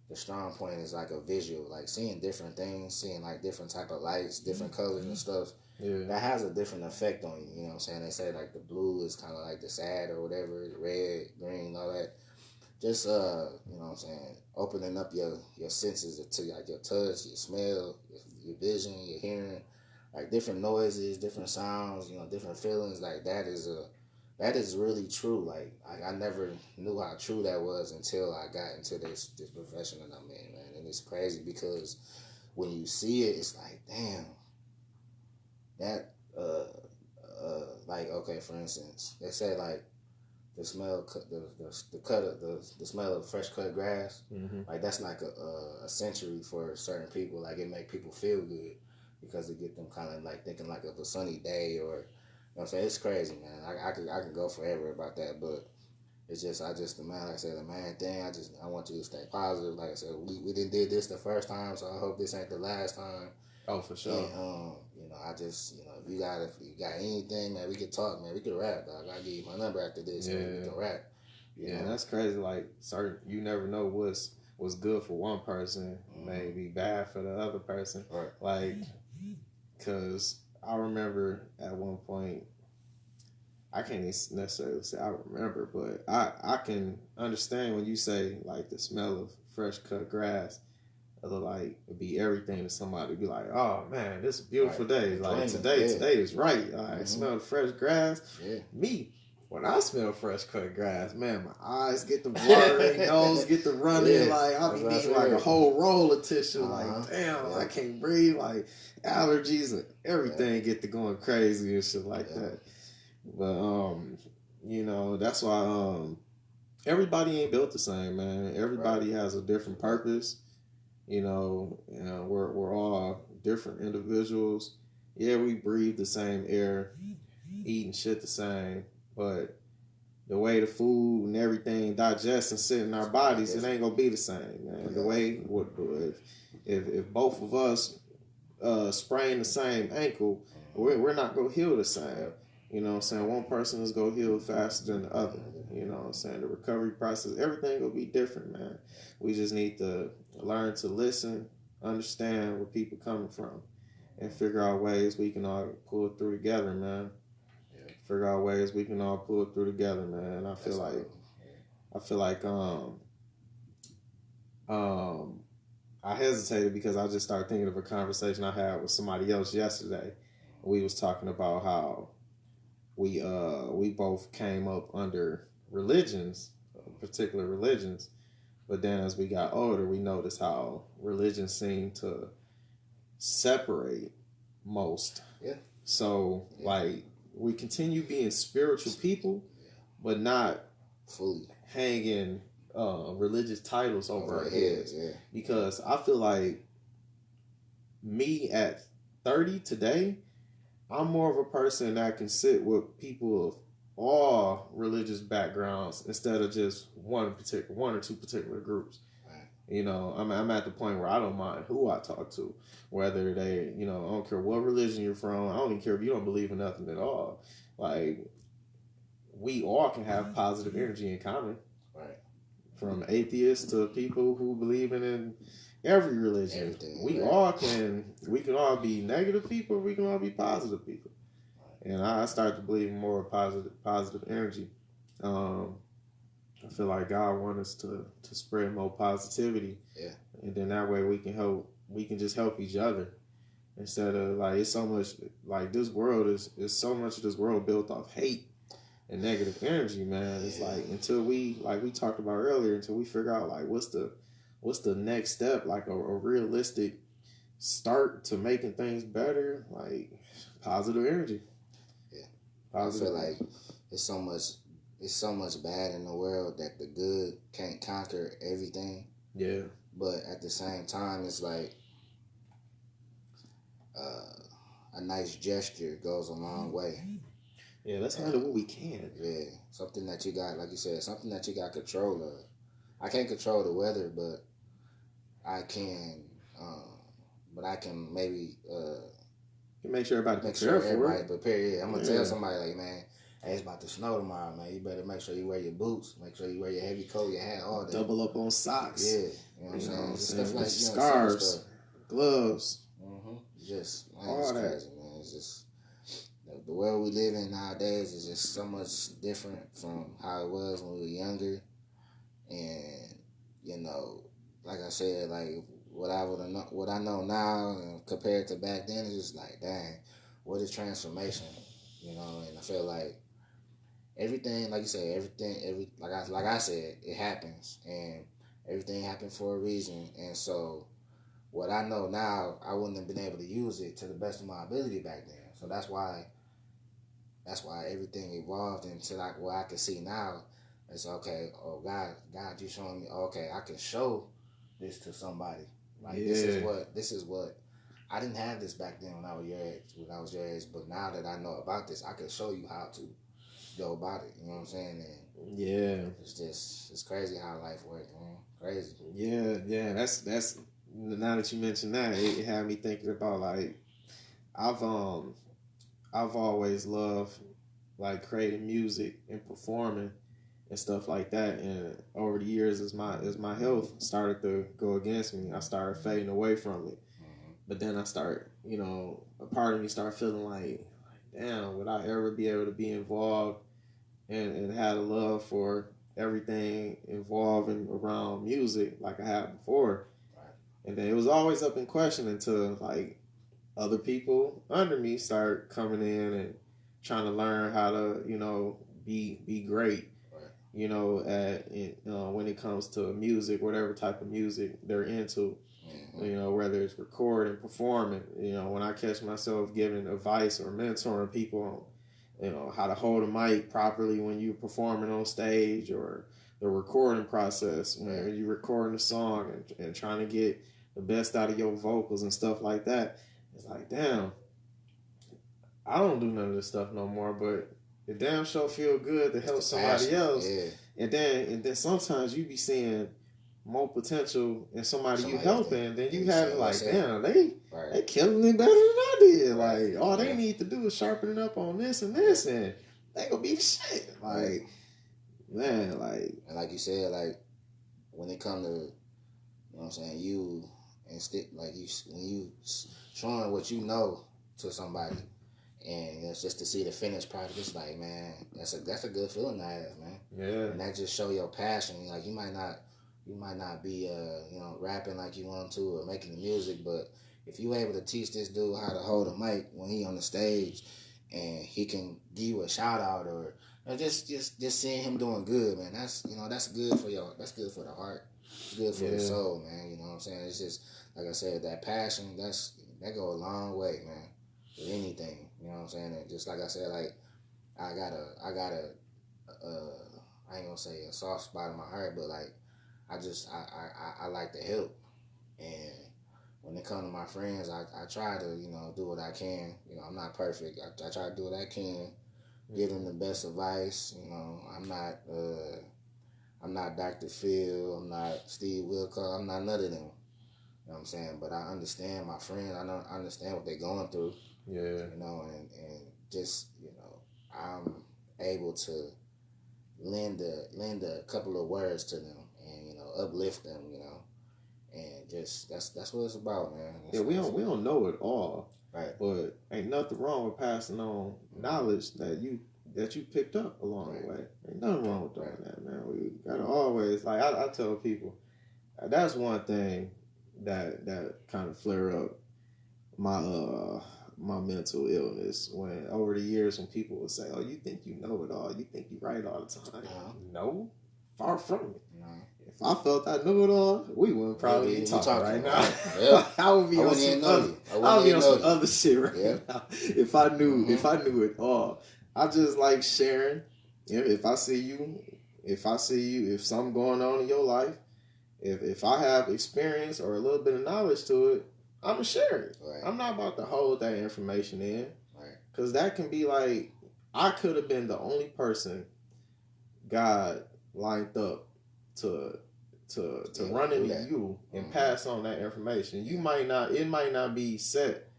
the strong point is like a visual, like seeing different things, seeing like different type of lights, different colors and stuff. Yeah. That has a different effect on you. You know what I'm saying? They say like the blue is kind of like the sad or whatever, the red, green, all that. Just you know what I'm saying, opening up your senses to like your touch, your smell, your vision, your hearing, like different noises, different sounds, different feelings. Like that is really true. Like I never knew how true that was until I got into this profession that I'm in, man. And it's crazy because when you see it, it's like, damn, that like, okay, for instance, they say like the smell, the smell of fresh cut grass, like that's like a century for certain people. Like it make people feel good because it get them kind of like thinking like of a sunny day, or what I'm saying, it's crazy, man. I can go forever about that, but it's just the man. Like I said, the main thing. I want you to stay positive. Like I said, we didn't did this the first time, so I hope this ain't the last time. Oh, for sure. And I just if you got anything, man, we can talk, man. We can rap, dog. I'll give you my number after this. Yeah, we can rap. And that's crazy. Like you never know what's good for one person may be bad for the other person. Right. Like, cause I remember at one point, I can't necessarily say I remember, but I can understand when you say like the smell of fresh cut grass. It'll like be everything to somebody. Be like, oh man, this is a beautiful day. Like today is right. I smell the fresh grass. Yeah. Me, when I smell fresh cut grass, man, my eyes get the watering, nose get the running. Like I'll be needing like a whole roll of tissue. Like damn, I can't breathe. Like allergies and everything get to going crazy and shit like that. But you know, that's why everybody ain't built the same, man. Everybody has a different purpose. You know, we're all different individuals. Yeah, we breathe the same air, eating shit the same, but the way the food and everything digests and sit in our bodies, it ain't gonna be the same, man. The way if both of us sprain the same ankle, we're not gonna heal the same. You know what I'm saying? One person is gonna heal faster than the other. You know what I'm saying? The recovery process, everything will be different, man. We just need to learn to listen, understand where people coming from, and figure out ways we can all pull it through together, man. Figure out ways we can all pull it through together, man. And I feel like I hesitated because I just started thinking of a conversation I had with somebody else yesterday. We was talking about how we both came up under religions, particular religions, but then as we got older, we noticed how religions seem to separate most. Yeah. So like we continue being spiritual people, but not fully hanging religious titles over our heads. Yeah. Because I feel like me at 30 today, I'm more of a person that can sit with people of all religious backgrounds instead of just one or two particular groups. Right. You know, I'm at the point where I don't mind who I talk to, whether they, you know, I don't care what religion you're from. I don't even care if you don't believe in nothing at all. Like, we all can have positive energy in common. Right. From atheists to people who believe in every religion. Everything, we can all be negative people, we can all be positive people. And I start to believe in more positive energy. I feel like God wants us to spread more positivity. Yeah. And then that way we can just help each other. Instead of like, it's so much like this world is so much of this world built off hate and negative energy, man. It's like until we, like we talked about earlier, until we figure out like what's the next step, like a realistic start to making things better, like positive energy. Yeah. Positive. I feel like it's so much bad in the world that the good can't conquer everything. Yeah. But at the same time, it's like a nice gesture goes a long way. Yeah, let's handle what we can. Yeah, something that you got, like you said, something that you got control of. I can't control the weather, but I can maybe make sure everybody prepare for it. Yeah, I'm gonna tell somebody like, man, hey, it's about to snow tomorrow, man. You better make sure you wear your boots, make sure you wear your heavy coat, your hat, all that. Double up on socks. Yeah, you know what I'm saying. Just stuff like scarves, gloves. Just all that. Crazy, man. It's just the world we live in nowadays is just so much different from how it was when we were younger. And you know, like I said, like what I know now and compared to back then is just like, dang, what a transformation, you know. And I feel like everything, like you said, like I said, it happens, and everything happened for a reason. And so, what I know now, I wouldn't have been able to use it to the best of my ability back then. So that's why everything evolved into like what I can see now. It's okay. Oh God, you showing me. Okay, I can show this to somebody. Like this is what I didn't have this back then when I was your age. But now that I know about this, I can show you how to go about it. You know what I'm saying? And it's crazy how life works, man. Crazy. Yeah. That's now that you mentioned that, it had me thinking about like I've always loved like creating music and performing and stuff like that. And over the years, as my health started to go against me, I started fading away from it. But then I started, you know, a part of me started feeling like, damn, would I ever be able to be involved and had a love for everything involving around music like I had before? Right. And then it was always up in question until like other people under me start coming in and trying to learn how to, you know, be great. Right. You know, when it comes to music, whatever type of music they're into. Mm-hmm. You know, whether it's recording, performing. You know, when I catch myself giving advice or mentoring people on, you know, how to hold a mic properly when you're performing on stage, or the recording process when you're recording a song and trying to get the best out of your vocals and stuff like that. It's like, damn, I don't do none of this stuff no more, but it damn sure feel good to help somebody else. Yeah. And then sometimes you be seeing more potential in somebody you helping than you have. Like, damn, they killing it better than I did. Like, all they need to do is sharpen it up on this and this, and they gonna be the shit. Like, man, like, and like you said, like when it come to, you know what I'm saying, you and like you when you showing what you know to somebody, and it's just to see the finished product, it's like, man, that's a good feeling to have, man. Yeah. And that just show your passion. Like you might not be you know, rapping like you want to or making the music, but if you able to teach this dude how to hold a mic when he on the stage, and he can give you a shout out, or just seeing him doing good, man, that's, you know, that's good for that's good for the heart, it's good for the soul, man. You know what I'm saying? It's just like I said, that passion, that go a long way, man, with anything. You know what I'm saying? And just like I said, like I got a I ain't gonna say a soft spot in my heart, but like I like to help. And when it comes to my friends, I try to, you know, do what I can. You know, I'm not perfect. I try to do what I can, give them the best advice. You know, I'm not Dr. Phil, I'm not Steve Wilkos, I'm not none of them. You know what I'm saying? But I understand my friends. I understand what they're going through. Yeah. You know, and just, you know, I'm able to lend a couple of words to them, and, you know, uplift them, you know, and just that's what it's about, man. We don't know it all, right? But ain't nothing wrong with passing on knowledge that you picked up along the way. Ain't nothing wrong with doing that, man. We gotta always, like I tell people, that's one thing that kind of flare up my mental illness, when over the years when people would say, "Oh, you think you know it all? You think you right all the time?" No, far from it. No. If I felt I knew it all, we wouldn't probably be talking right now. Yeah. I would be on some other shit right now. If I knew it all, I just like sharing. If I see you, if something going on in your life, if I have experience or a little bit of knowledge to it, I'm going to share it. Right. I'm not about to hold that information in. Right. Because that can be like, I could have been the only person God lined up to run into you and pass on that information. It might not be set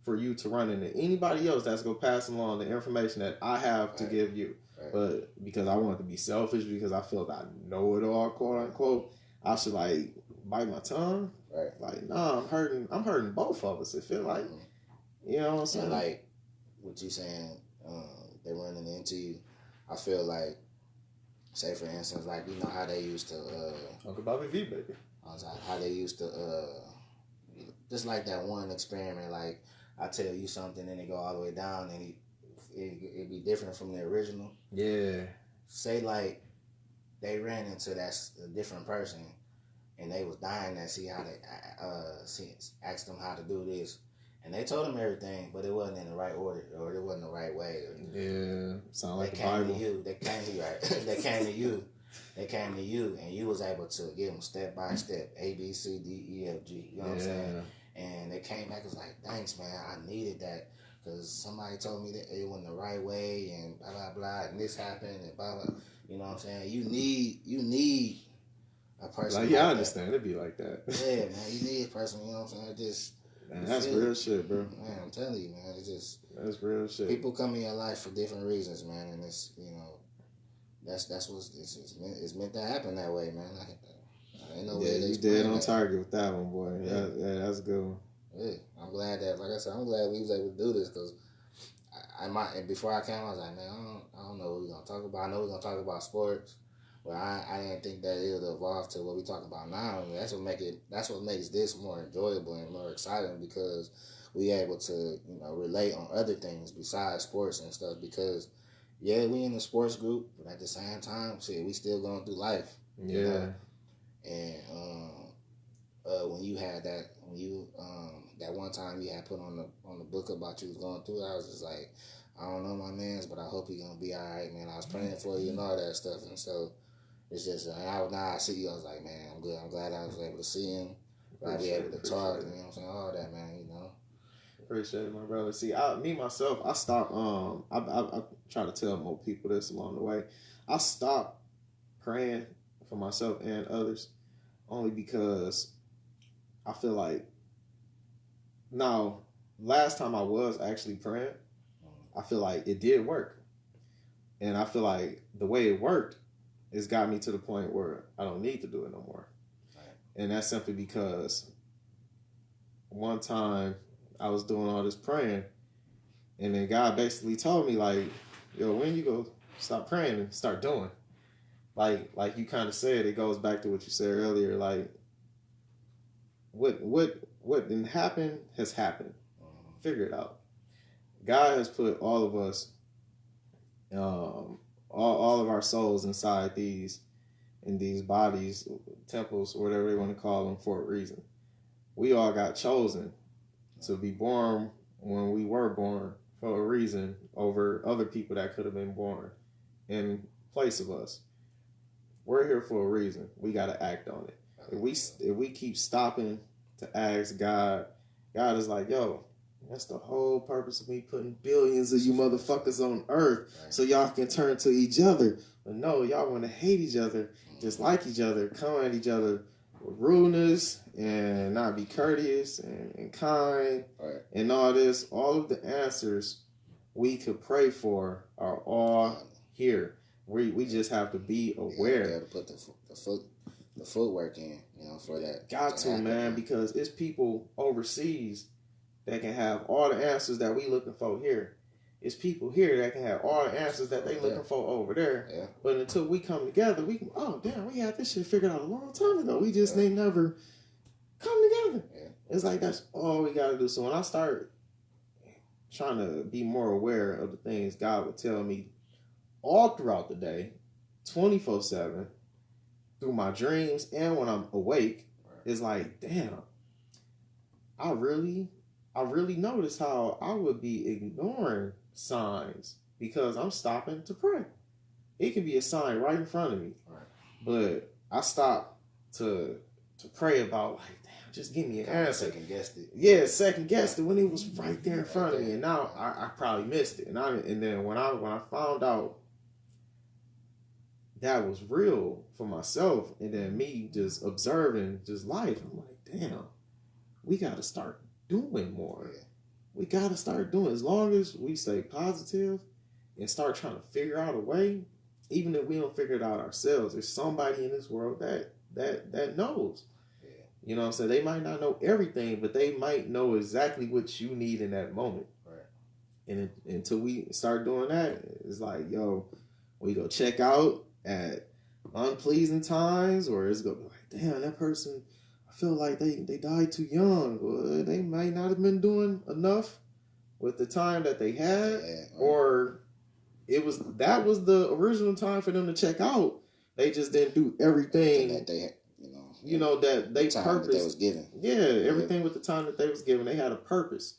for you to run into anybody else that's going to pass along the information that I have to give you. Right. But because I want to be selfish, because I feel that I know it all, quote unquote, I should like bite my tongue. Right. Like, nah, I'm hurting both of us. It feel like, you know what I'm saying? And like what you saying, they're running into you. I feel like, say for instance, like, you know how they used to talk about V, baby. How they used to just like that one experiment, like I tell you something and it go all the way down and it'd be different from the original. Yeah. Say like they ran into a different person and they was dying to see how they ask them how to do this, and they told them everything, but it wasn't in the right order, or it wasn't the right way. Yeah, sound like the Bible. They came to you, right? They came to you, and you was able to give them step by step, A, B, C, D, E, F, G. You know what I'm saying? And they came back and was like, "Thanks, man. I needed that because somebody told me that it wasn't the right way, and blah blah blah, and this happened, and blah blah." You know what I'm saying? You need a person like I understand. It'd be like that. Yeah, man. You need a person, you know what I'm saying? Man, that's real shit, bro. Man, I'm telling you, man. That's real shit. People come in your life for different reasons, man, and it's, you know, that's what it's meant to happen that way, man. Ain't no way you dead on target with that one, boy. Yeah, that's a good one. Yeah, I'm glad that, like I said, I'm glad we was able to do this because and before I came, I was like, man, I don't know what we're gonna talk about. I know we're gonna talk about sports, but I didn't think that it would evolve to what we talk about now. And that's what makes this more enjoyable and more exciting because we able to relate on other things besides sports and stuff. Because yeah, we in the sports group, but at the same time, shit, we still going through life. You know? And when you had that one time you had put on the book about you was going through, I was just like, I don't know my man's, but I hope he gonna be all right, man. I was praying for you and all that stuff, and so it's just now I see you. I was like, man, I'm good. I'm glad I was able to see him. Glad be able to talk. You know what I'm saying? All that, man. Appreciate it, my brother. See, me myself, I stopped. I try to tell more people this along the way. I stopped praying for myself and others only because I feel like now, last time I was actually praying, I feel like it did work. And I feel like the way it worked has got me to the point where I don't need to do it no more. Right. And that's simply because one time I was doing all this praying, and then God basically told me, like, yo, when you go stop praying and start doing. Like you kind of said, it goes back to what you said earlier, like, what didn't happen has happened. Figure it out. God has put all of us, all of our souls inside these bodies, temples, or whatever they want to call them, for a reason. We all got chosen to be born when we were born for a reason over other people that could have been born in place of us. We're here for a reason. We got to act on it. If we keep stopping to ask God, God is like, yo, that's the whole purpose of me putting billions of you motherfuckers on earth, so y'all can turn to each other. But no, y'all want to hate each other, dislike each other, come at each other with rudeness and not be courteous and kind, right, and all this. All of the answers we could pray for are all here. We just have to be aware. You got to put the footwork in, for that. Got to, man, because it's people overseas that can have all the answers that we looking for here. It's people here that can have all the answers that they looking for over there. Yeah. But until we come together, we can, oh damn, we had this shit figured out a long time ago. We just ain't never come together. Yeah. It's like that's all we gotta do. So when I start trying to be more aware of the things God would tell me all throughout the day, 24/7, through my dreams and when I'm awake, it's like, damn, I really notice how I would be ignoring signs because I'm stopping to pray. It could be a sign right in front of me, but I stop to pray about, like, damn, just give me an answer. Second guessed it. Yeah, second guessed it when it was right there in front of me, and now I probably missed it. And then when I found out that was real for myself, and then me just observing just life, I'm like, damn, we got to start doing more. Yeah. We got to start doing. As long as we stay positive and start trying to figure out a way, even if we don't figure it out ourselves, there's somebody in this world that knows. Yeah. You know what I'm saying? They might not know everything, but they might know exactly what you need in that moment. Right. And until we start doing that, it's like, yo, we go check out at unpleasing times, or it's going to be like, damn, that person, I feel like they died too young, or they might not have been doing enough with the time that they had, or that was the original time for them to check out. They just didn't do everything that they, that they purpose that they was given. Yeah, everything with the time that they was given. They had a purpose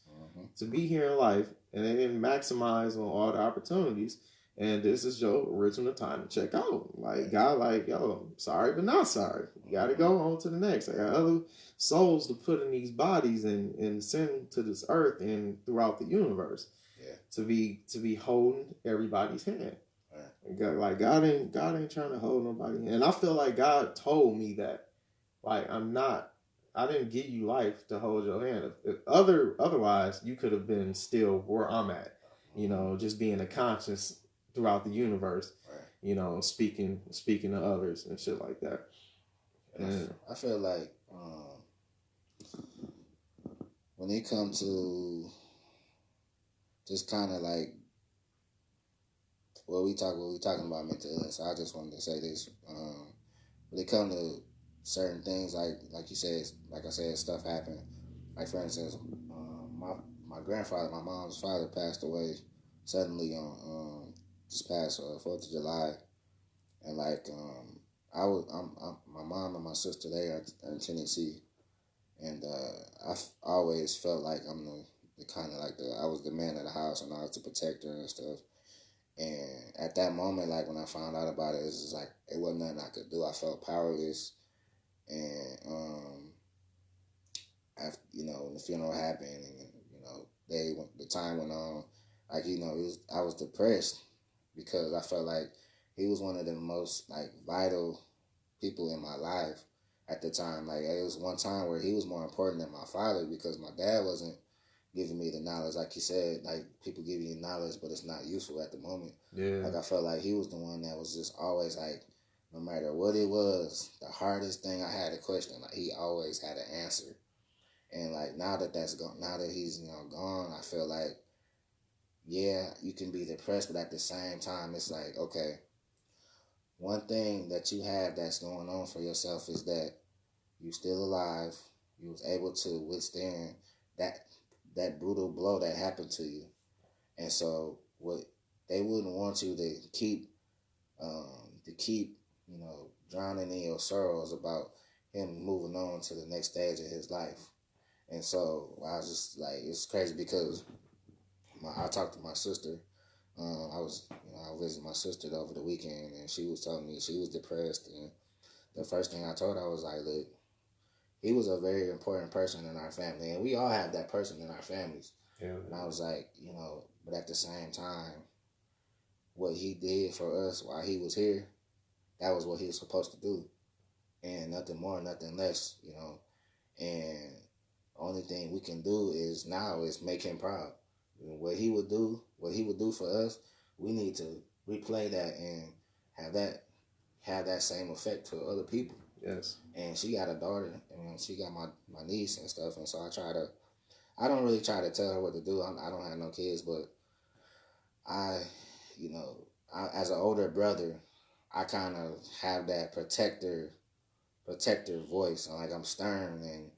to be here in life, and they didn't maximize on all the opportunities. And this is your original time to check out. Like, God, like, yo, I'm sorry, but not sorry. You got to go on to the next. I got other souls to put in these bodies and send to this earth and throughout the universe. Yeah. To be holding everybody's hand. Right. God ain't trying to hold nobody. And I feel like God told me that. Like, I didn't give you life to hold your hand. If otherwise, you could have been still where I'm at. Just being a conscious throughout the universe, right. Speaking to others and shit like that. And I feel like when it comes to just kind of like what we talking about mental illness, I just wanted to say this. When it comes to certain things, like you said, like I said, stuff happen. Like for instance, my grandfather, my mom's father, passed away suddenly on this past 4th of July, and like my mom and my sister, they are in Tennessee, and I've always felt like I'm the kind of like I was the man of the house and I was the protector and stuff. And at that moment, like when I found out about it, it's just like it wasn't nothing I could do. I felt powerless, and after, when the funeral happened, and the time went on, like I was depressed because I felt like he was one of the most like vital people in my life at the time. Like it was one time where he was more important than my father because my dad wasn't giving me the knowledge. Like you said, like people give you knowledge, but it's not useful at the moment. Yeah. Like I felt like he was the one that was just always like, no matter what it was, the hardest thing I had a question, like he always had an answer. And like now that that's gone, now that he's gone, I feel like, yeah, you can be depressed, but at the same time, it's like, okay, one thing that you have that's going on for yourself is that you still alive. You was able to withstand that brutal blow that happened to you, and so what they wouldn't want you to keep drowning in your sorrows about him moving on to the next stage of his life. And so I was just like, it's crazy because I talked to my sister. I visited my sister over the weekend, and she was telling me she was depressed. And the first thing I told her, I was like, look, he was a very important person in our family, and we all have that person in our families. Yeah. And I was like, but at the same time, what he did for us while he was here, that was what he was supposed to do, and nothing more, nothing less, And only thing we can do is make him proud. What he would do for us, we need to replay that and have that same effect for other people. Yes. And she got a daughter, and she got my niece and stuff, and so I don't really try to tell her what to do. I don't have no kids, but I, as an older brother, I kind of have that protector voice. Like I'm stern, and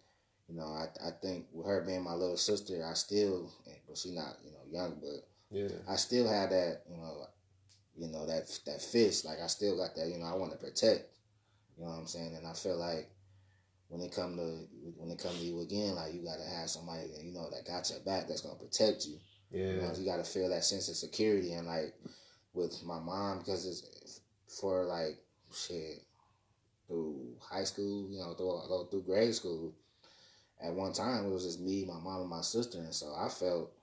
I think with her being my little sister, I still, but she not young, but yeah, I still have that that fist. Like I still got that. I want to protect. You know what I'm saying? And I feel like when it come to you again, like you gotta have somebody that got your back, that's gonna protect you. Yeah. You gotta feel that sense of security. And like with my mom, because it's for like shit through high school, through grade school. At one time, it was just me, my mom, and my sister, and so I felt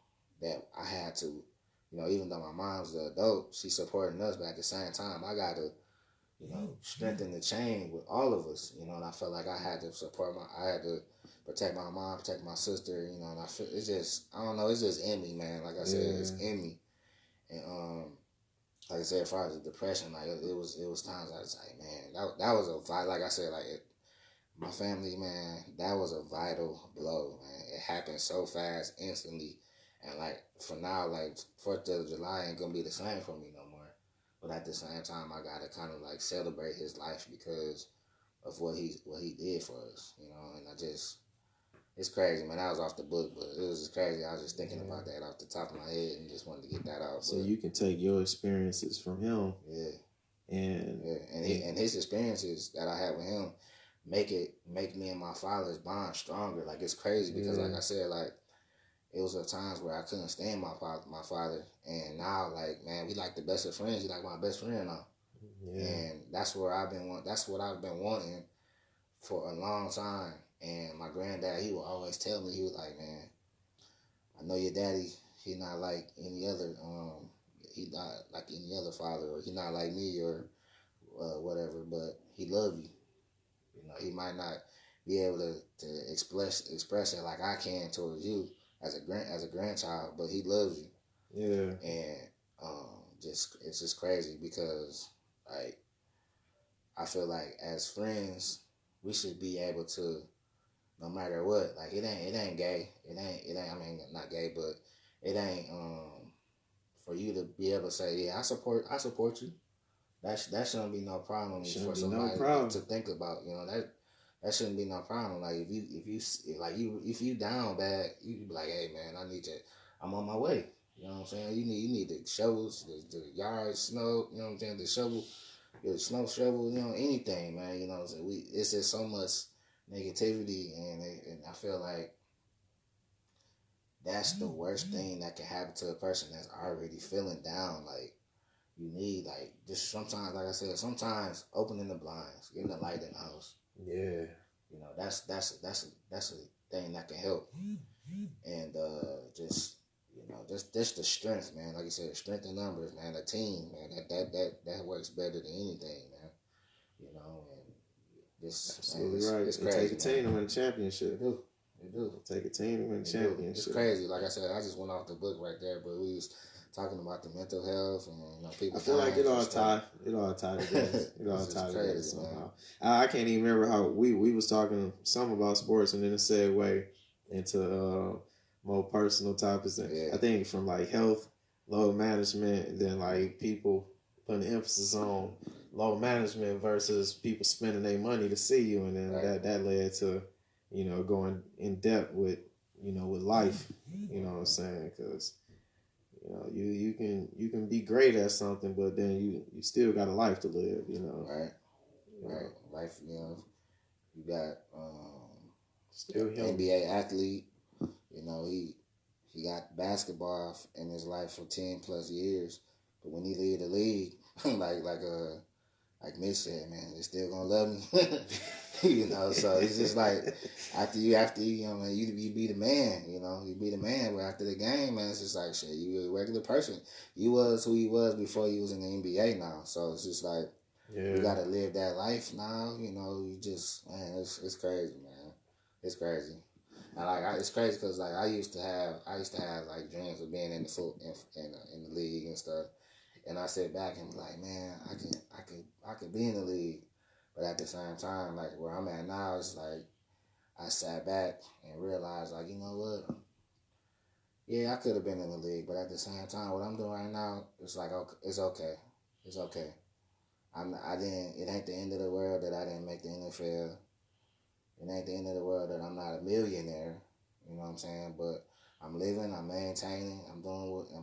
that I had to, even though my mom's the adult, she's supporting us, but at the same time, I got to, strengthen the chain with all of us, and I felt like I had to I had to protect my mom, protect my sister, and I feel, it's just, I don't know, it's just in me, man. Like I said, it's in me. And, like I said, as far as the depression, like it was times I was like, man, that was like I said, like my family, man, that was a vital blow, man. It happened so fast, instantly. And like for now, like 4th of July ain't gonna be the same for me no more. But at the same time, I gotta kind of like celebrate his life because of what he did for us, And it's crazy, man. That was off the book, but it was just crazy. I was just thinking about that off the top of my head and just wanted to get that out. So you can take your experiences from him. Yeah. And his experiences that I had with him make me and my father's bond stronger. Like it's crazy because like I said, like it was times where I couldn't stand my father, and now like man, we like the best of friends. He's like my best friend now, and that's what I've been wanting for a long time. And my granddad, he would always tell me, he was like, man, I know your daddy. He not like any other. He not like any other father, or he not like me, or whatever. But he love you. He might not be able to express it like I can towards you as a grandchild, but he loves you. Yeah. And it's just crazy because like I feel like as friends we should be able to no matter what. Like it ain't gay. It ain't. I mean, not gay, but it ain't for you to be able to say, yeah, I support you. That shouldn't be no problem for somebody to think about. You know that shouldn't be no problem. Like if you down bad, you can be like, hey man, I need you. I'm on my way. You know what I'm saying? You need the shovels, the yard snow. You know what I'm saying? The shovel, the snow shovel. You know anything, man. You know what I'm saying? It's just so much negativity, and I feel like that's the worst thing that can happen to a person that's already feeling down. Like you need just sometimes, like I said, sometimes opening the blinds, getting the light in the house. Yeah. You know, that's a thing that can help. And just just the strength, man. Like you said, strength in numbers, man. A team, man. That works better than anything, man. You know, and just absolutely man, right. It's crazy. Take a team to win a championship. They do. Take a team to win a championship. It's crazy. Like I said, I just went off the book right there, but we was talking about the mental health and people. I feel like it all tied together. It all tied together somehow. I can't even remember how we was talking some about sports, and then it segue into more personal topics. And I think from like health, load management, and then like people putting emphasis on load management versus people spending their money to see you, and then that led to going in depth with with life. You know what I'm saying? Because you can be great at something, but then you still got a life to live. Right. Life. You got still NBA athlete. He got basketball in his life for 10 plus years, but when he leave the league, like Mitch said, man, they still gonna love me. So it's just like after you man, you be the man, you be the man. But after the game, man, it's just like shit. You a regular person. You was who you was before you was in the NBA now. So it's just like you gotta live that life now. You just man, it's crazy, man. It's crazy. And it's crazy because like I used to have like dreams of being in the league and stuff. And I sit back and be like, man, I could be in the league. But at the same time, like where I'm at now, it's like I sat back and realized, like, you know what? Yeah, I could have been in the league, but at the same time, what I'm doing right now, it's like it's okay. It's okay. It ain't the end of the world that I didn't make the NFL. It ain't the end of the world that I'm not a millionaire. You know what I'm saying? But I'm living, I'm maintaining, I'm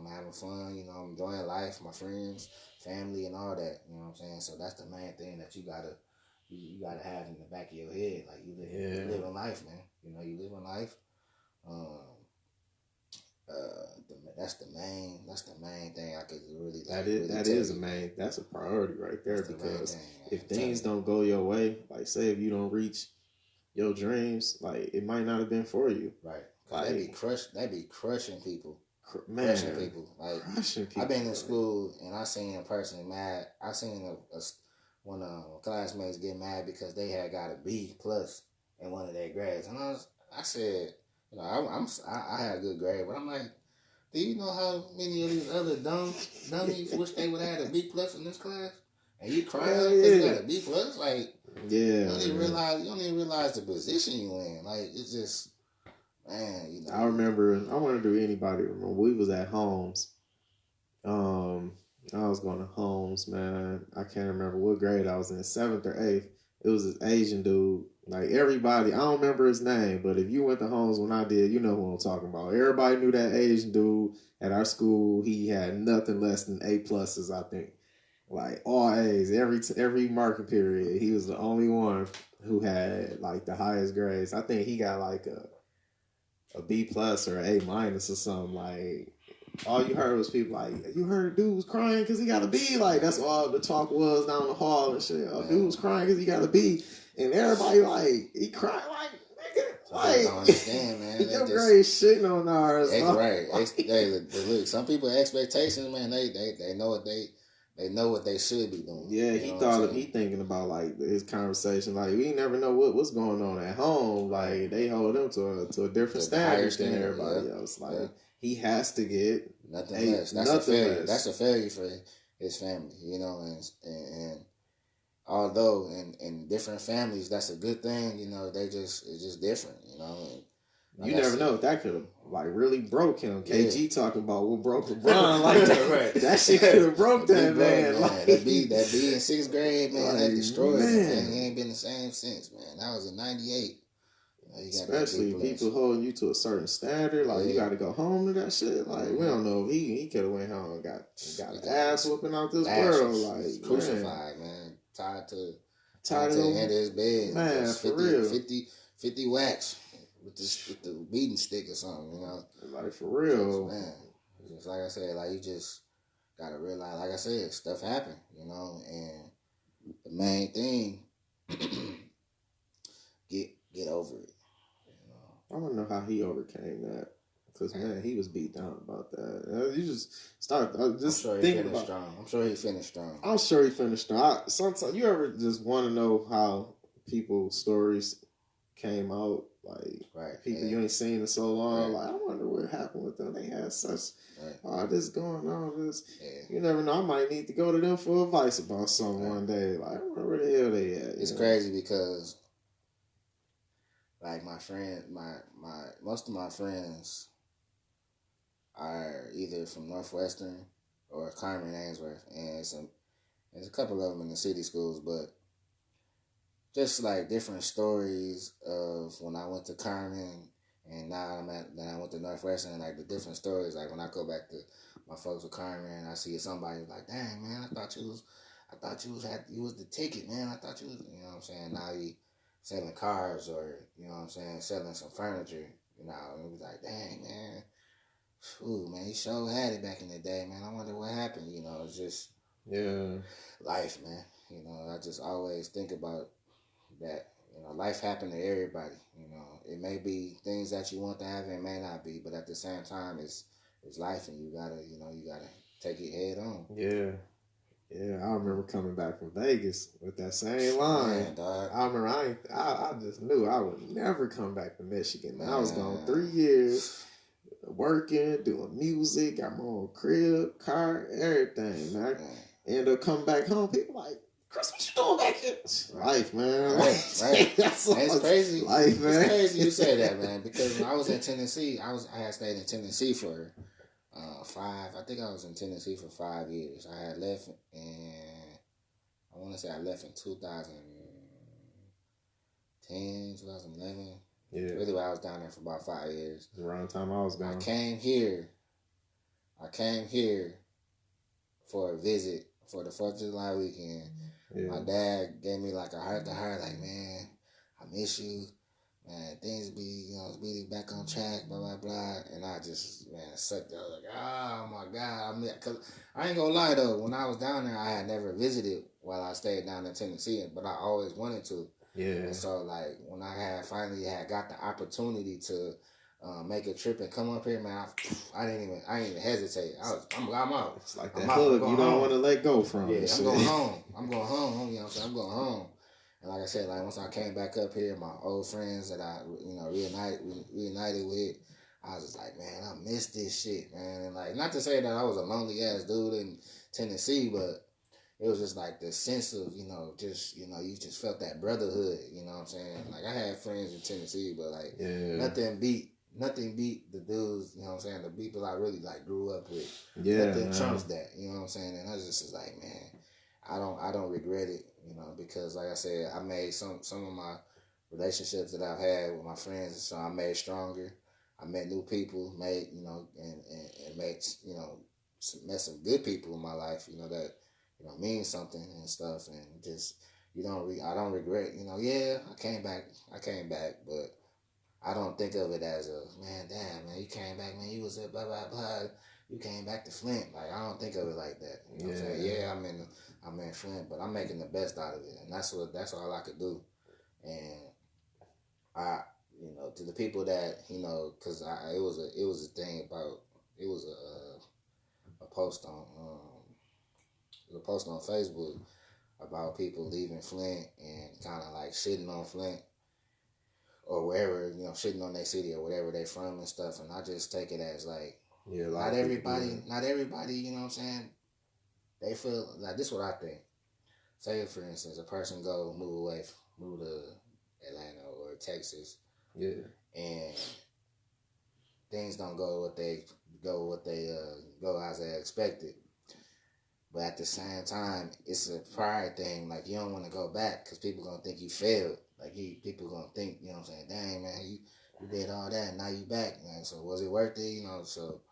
having fun, I'm enjoying life, my friends, family, and all that. You know what I'm saying? So that's the main thing that you gotta have in the back of your head. Like you living life, man. You living life. That's the main thing I could really. That's a priority right there, because if things don't go your way, like say if you don't reach your dreams, like it might not have been for you. Right. Like, they be crushing people. Man, crushing people. Like I've been in school and I seen a person mad. I seen one of classmates get mad because they had got a B plus in one of their grades, and I said, I had a good grade, but I'm like, do you know how many of these other dummies wish they would have had a B plus in this class? And you crying because you got a B plus? Like, you don't even realize the position you in. Like, it's just, man, I wonder do anybody remember, we was at Holmes. I was going to Holmes, man. I can't remember what grade I was in, 7th or 8th. It was this Asian dude. Like everybody, I don't remember his name, but if you went to Holmes when I did, you know who I'm talking about. Everybody knew that Asian dude at our school. He had nothing less than A pluses, I think. Like all A's, every marking period. He was the only one who had like the highest grades. I think he got like a B plus or A minus or something. Like all you heard was people like, you heard dude was crying because he got a B. Like that's all the talk was down the hall and shit. Oh, dude was crying because he got a B, and everybody like he cried like nigga. Like, I don't understand, man. Your grade shitting on ours. Right. Look, some people expectations, man. They know what they know what they should be doing. Yeah, he thinking about like his conversation. Like we never know what's going on at home. Like they hold him to a different standard than everybody else. Like he has to get nothing less. That's a failure. That's a failure for his family. And although in different families that's a good thing, you know, it's just different, you know. And you never know if that could have like really broke him. KG talking about what broke LeBron like that. Right. That shit could have broke that man. Like, that B in 6th grade, man, like, that destroyed him. Man. He Man. ain't been the same since, man. That was in '98. You know, Especially people holding you to a certain standard, like you got to go home to that shit. Like we don't know if he could have went home and got an ass whooping out this world. Like crucified, man. Tied to the end of his bed, man, 50, for real. 50 whacks with the beating stick or something, you know. Like for real, man. Just like I said, like you just gotta realize, like I said, stuff happen, you know, and the main thing, get over it. I don't know how he overcame that. Because, man, he was beat down about that. You just start thinking about strong. I'm sure he finished strong. I'm sure he finished strong. Sometimes you ever just want to know how people's stories came out? Like, people you ain't seen in so long. Like, I wonder what happened with them. They had such, this going on. This. Yeah. You never know. I might need to go to them for advice about something one day. Like, I wonder where the hell they at. It's crazy because... like my friend, most of my friends are either from Northwestern or Carmen Ainsworth, and there's a couple of them in the city schools, but just like different stories of when I went to Carmen and now then I went to Northwestern, and like the different stories. Like when I go back to my folks with Carmen, I see somebody like, dang man, I thought you was the ticket, man. I thought you was, you know what I'm saying. Now you selling cars or, you know what I'm saying, selling some furniture, you know, and it was like, dang, man, ooh, man, he sure had it back in the day, man. I wonder what happened, you know. It's just life, man. You know, I just always think about that, you know, life happened to everybody, you know. It may be things that you want to happen, it may not be, but at the same time, it's life, and you gotta take it head on. Yeah, I remember coming back from Vegas with that same line. Man, dog. I remember I just knew I would never come back to Michigan. Man. I was gone 3 years, working, doing music, got my own crib, car, everything, man. Ended up coming back home, people like, Chris, what you doing back here? Life, man. Right. It's crazy. Life, man. It's crazy you say that, man, because when I was in Tennessee, I had stayed in Tennessee for 5. I think I was in Tennessee for 5 years. I had left I want to say I left in 2010, 2011. Yeah. Really, I was down there for about 5 years. Around the time I was gone. I came here for a visit for the 4th of July weekend. Yeah. My dad gave me like a heart-to-heart, like, man, I miss you. Man, things be back on track, blah, blah, blah. And I just, man, sucked up. Like, oh, my God. Because I ain't going to lie, though. When I was down there, I had never visited while I stayed down in Tennessee, but I always wanted to. Yeah. And so, like, when I finally got the opportunity to make a trip and come up here, man, I didn't even hesitate. I'm out. It's like that hook you don't want to let go from. Yeah, I'm going home. You know what I'm saying? I'm going home. And like I said, like once I came back up here, my old friends that I, reunited with, I was just like, man, I miss this shit, man. And like, not to say that I was a lonely ass dude in Tennessee, but it was just like the sense of, you just felt that brotherhood, you know what I'm saying? Like I had friends in Tennessee, but like nothing beat the dudes, you know what I'm saying, the people I really like grew up with. Yeah. Nothing trumps that, you know what I'm saying? And I was just like, man, I don't regret it, you know, because like I said, I made some of my relationships that I've had with my friends, and so I made stronger. I met new people, and made, met some good people in my life, that, mean something and stuff, and just, I don't regret, I came back, but I don't think of it as a, man, damn, man, you came back, man, you was at blah, blah, blah, you came back to Flint. Like, I don't think of it like that. You know what I'm saying? Yeah, I'm in Flint, but I'm making the best out of it, and that's all I could do. And I, to the people that, because it was a thing about, it was a post on Facebook about people leaving Flint and kind of like shitting on Flint or wherever, shitting on their city or whatever they from and stuff. And I just take it as like, not everybody, you know what I'm saying? They feel like, this is what I think. say for instance, a person move to Atlanta or Texas, and things don't go go as they expected. But at the same time, it's a pride thing. Like, you don't want to go back because people gonna think you failed. Like, people gonna think, you know what I'm saying? Dang, man, you did all that, and now you back. Man. So was it worth it? You know, so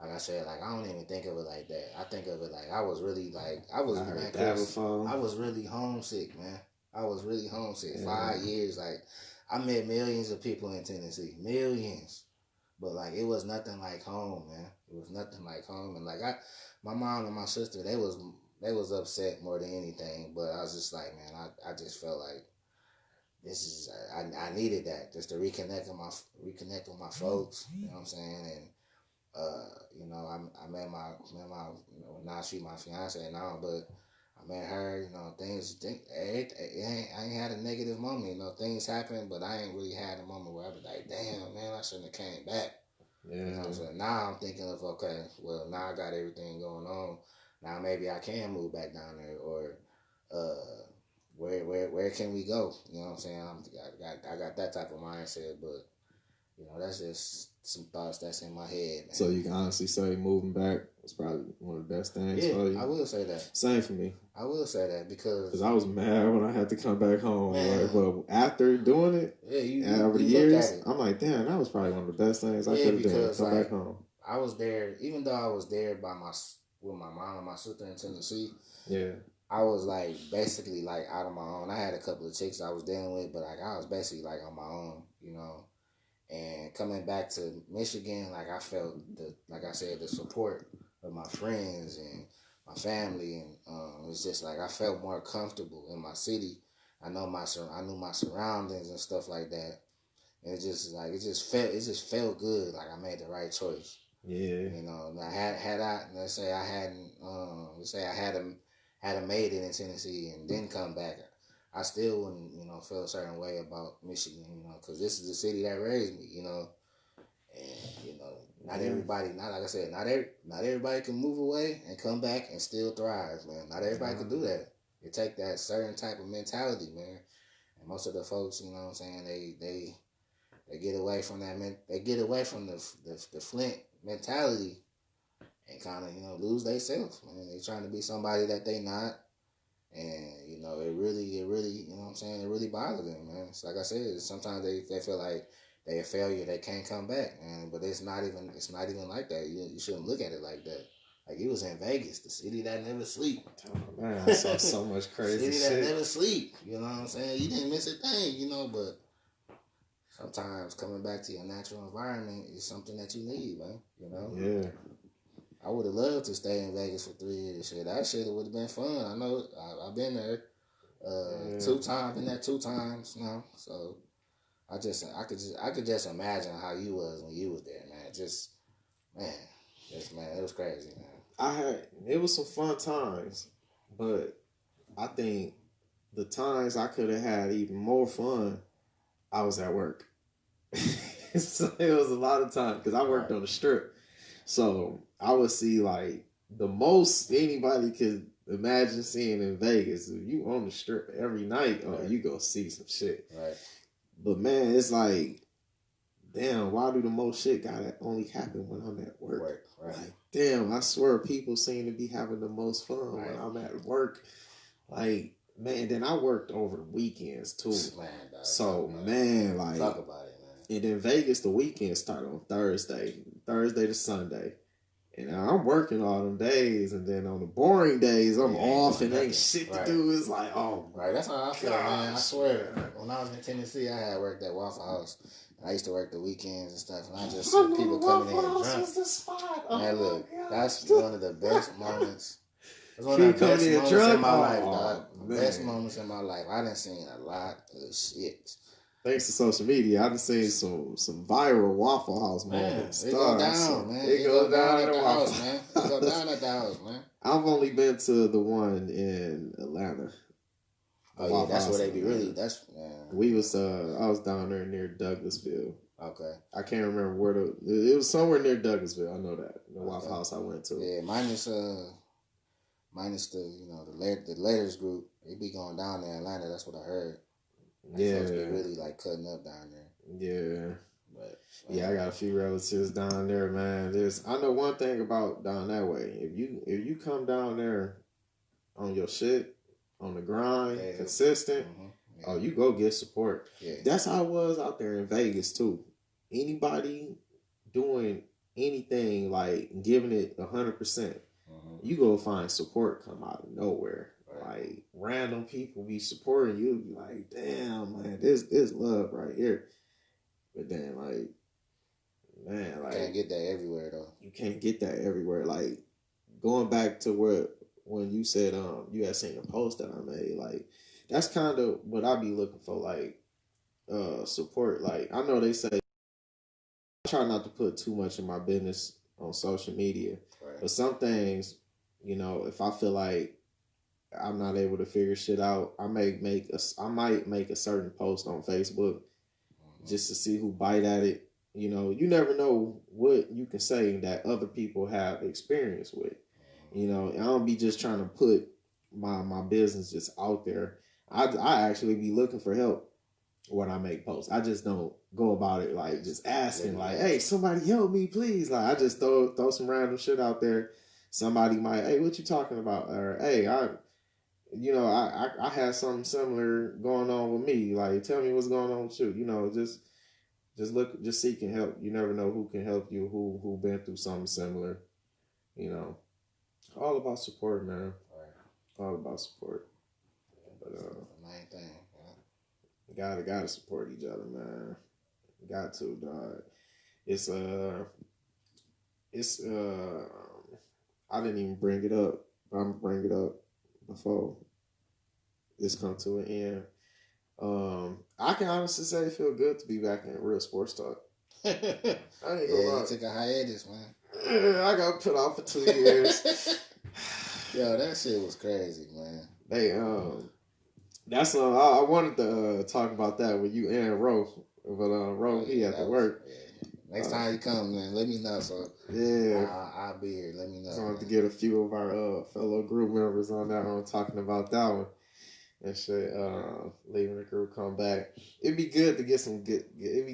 like I said, like, I don't even think of it like that. I think of it like I was really I was really homesick, man. I was really homesick. Yeah. 5 years, like, I met millions of people in Tennessee, millions, but like it was nothing like home, man. It was nothing like home, and like my mom and my sister, they was upset more than anything, but I was just like, man, I just felt like this is I needed that just to reconnect with my folks, you know what I'm saying, and you know, I met my you know, now she my fiance now, but I met her, you know, I ain't had a negative moment, you know, things happen, but I ain't really had a moment where I was like, damn, man, I shouldn't have came back. Yeah. You know, so now I'm thinking of, okay, well, now I got everything going on. Now maybe I can move back down there, or where can we go? You know what I'm saying? I got that type of mindset, but you know, that's just some thoughts that's in my head, man. So you can honestly say moving back was probably one of the best things for you? I will say that. Same for me. I will say that because I was mad when I had to come back home. Like, but after doing it, over the years, I'm like, damn, that was probably one of the best things I could have done. Come back home. I was there, even though I was there with my mom and my sister in Tennessee. Yeah. I was like basically like out on my own. I had a couple of chicks I was dealing with, but like I was basically like on my own, you know. And coming back to Michigan, like I felt the support of my friends and my family, and it's just like I felt more comfortable in my city. I knew my surroundings and stuff like that. And it just felt good. Like I made the right choice. Yeah. You know, let's say I hadn't made it in Tennessee and then come back, I still wouldn't, you know, feel a certain way about Michigan, you know, because this is the city that raised me, you know, and you know, not everybody can move away and come back and still thrive, man. Not everybody can do that. It take that certain type of mentality, man. And most of the folks, you know what I'm saying, they get away from that they get away from the Flint mentality and kind of, you know, lose themselves, man. They trying to be somebody that they not. And, you know, it really, you know what I'm saying, it really bothers them, man. It's like I said, sometimes they feel like they're a failure, they can't come back, man. But it's not even like that. You shouldn't look at it like that. Like, he was in Vegas, the city that never sleep. Oh, man, I saw so much crazy shit. City that never sleep, you know what I'm saying? You didn't miss a thing, you know, but sometimes coming back to your natural environment is something that you need, man, you know? Yeah. I would have loved to stay in Vegas for 3 years. Shit, that shit would have been fun. I know. I've been there 2 times. Been there 2 times now. So I could just imagine how you was when you was there, man. It was crazy, man. It was some fun times, but I think the times I could have had even more fun, I was at work. So it was a lot of time because I worked on the strip. So I would see like the most anybody could imagine seeing in Vegas. If you on the strip every night, you go see some shit. Right. But man, it's like, damn, why do the most shit gotta only happen when I'm at work? Right. Like, damn, I swear people seem to be having the most fun when I'm at work. Like, man, then I worked over the weekends too. Man, man, like, talk about it, man. And then Vegas, the weekends start on Thursday to Sunday. And I'm working all them days, and then on the boring days, I'm off and ain't shit to do. It's like, oh, right. That's how I feel, man. I swear. When I was in Tennessee, I had worked at Waffle House. I used to work the weekends and stuff, and I just see people coming in and drunk. Man, look, that's one of the best moments. It's one of the best moments in my life, dog. Best moments in my life. I done seen a lot of shit. Thanks to social media, I've seen some viral Waffle House moments. It go down, man. It go down at the house, man. It go down at the house, man. I've only been to the one in Atlanta. Oh yeah, that's where they be really. That's we was. I was down there near Douglasville. Okay. I can't remember where it was somewhere near Douglasville. I know that the Waffle House I went to. Yeah, mine is minus the the Lakers group. They be going down there in Atlanta. That's what I heard. Yeah, folks be really like cutting up down there. Yeah. But yeah, I got a few relatives down there, man. I know one thing about down that way. If you come down there on your shit, on the grind, consistent, oh, you go get support. Yeah. That's how I was out there in Vegas too. Anybody doing anything like giving it 100%, you go find support come out of nowhere. Like random people be supporting you, be like, damn man, this love right here. But then man, you can't get that everywhere though. You can't get that everywhere. Like going back to when you said you had seen a post that I made, like that's kind of what I be looking for, like support. Like I know they say I try not to put too much of my business on social media, but some things, if I feel like I'm not able to figure shit out, I might make a certain post on Facebook just to see who bite at it. You never know what you can say that other people have experience with. And I don't be just trying to put my business just out there. I actually be looking for help when I make posts. I just don't go about it like just asking like, hey, somebody help me, please. Like I just throw some random shit out there. Somebody might, hey, what you talking about? Or hey, I had something similar going on with me. Like, tell me what's going on with you. Just seeking help. You never know who can help you, who been through something similar. All about support, man. All about support. But the main thing. Gotta support each other, man. Got to, dog. I didn't even bring it up, but I'm gonna bring it up before this come to an end. I can honestly say it feel good to be back in real sports talk. I ain't gonna lie. You took a hiatus, man. Yeah, I got put off for 2 years. Yo, that shit was crazy, man. That's I wanted to talk about that with you and Ro, but Ro he had to work. Yeah. Next time you come, man, let me know. So yeah, I'll be here. Let me know. So I have to get a few of our fellow group members on that one talking about that one. And shit, leaving the group, come back. It'd be good to get some good. I'll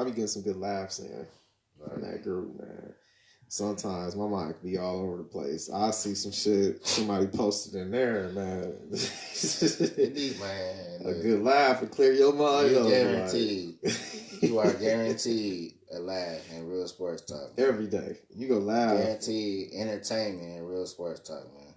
be getting some good laughs in from that group, man. Sometimes my mind can be all over the place. I see some shit somebody posted in there, man. Indeed, man. A good laugh and clear your mind. You're guaranteed. You are guaranteed a laugh in real sports talk. Man. Every day, you gonna laugh. Guaranteed entertainment in real sports talk, man.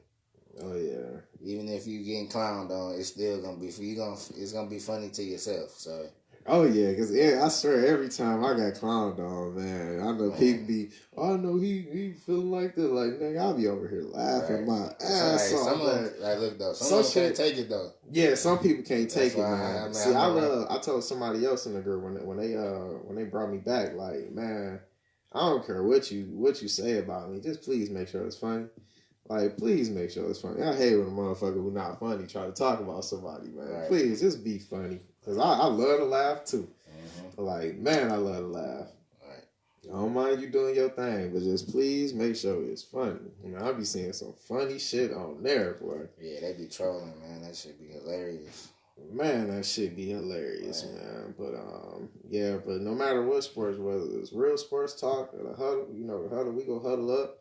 Oh yeah. Even if you getting clowned on, it's still gonna be it's gonna be funny to yourself. So. Oh yeah, because I swear every time I got clowned on, man, I know people be, oh no, he feeling like this, like nigga, I'll be over here laughing my ass off. Look though, some can't take it though. Yeah, some people can't take it, man. See, I told somebody else in the group when they brought me back, like, man, I don't care what you say about me, just please make sure it's funny. Like, please make sure it's funny. I hate when a motherfucker who not funny try to talk about somebody, man. Right. Please, just be funny. Because I love to laugh, too. Like, man, I love to laugh. Right. I don't mind you doing your thing, but just please make sure it's funny. I be seeing some funny shit on there, boy. Yeah, they be trolling, man. That shit be hilarious. Man, that shit be hilarious, man. But, yeah, but no matter what sports, whether it's real sports talk or the huddle, the huddle, we go huddle up.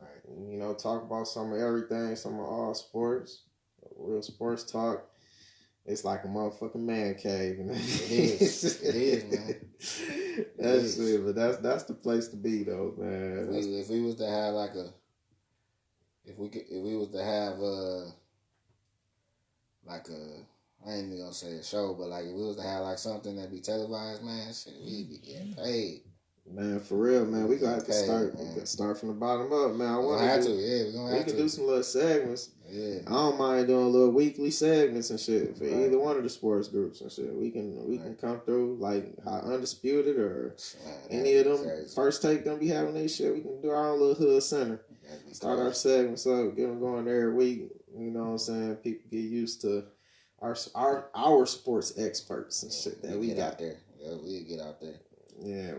Right. Talk about some of everything, some of all sports, real sports talk. It's like a motherfucking man cave. It is, man. That's it, but that's the place to be, though, man. If we was to have if we was to have I ain't even gonna say a show, but like if we was to have like something that be televised, man, shit, we'd be getting paid. Man, for real, man, we gonna have to start from the bottom up, man. We're gonna have to. We can do some little segments. Yeah, I don't mind doing little weekly segments and shit for either one of the sports groups and shit. We can come through like how Undisputed or any of them First Take them be having their shit. We can do our own little hood center. Start our segments up, get them going every week. You know what I'm saying? People get used to our sports experts and shit that we got there. Yeah, we get out there. Yeah,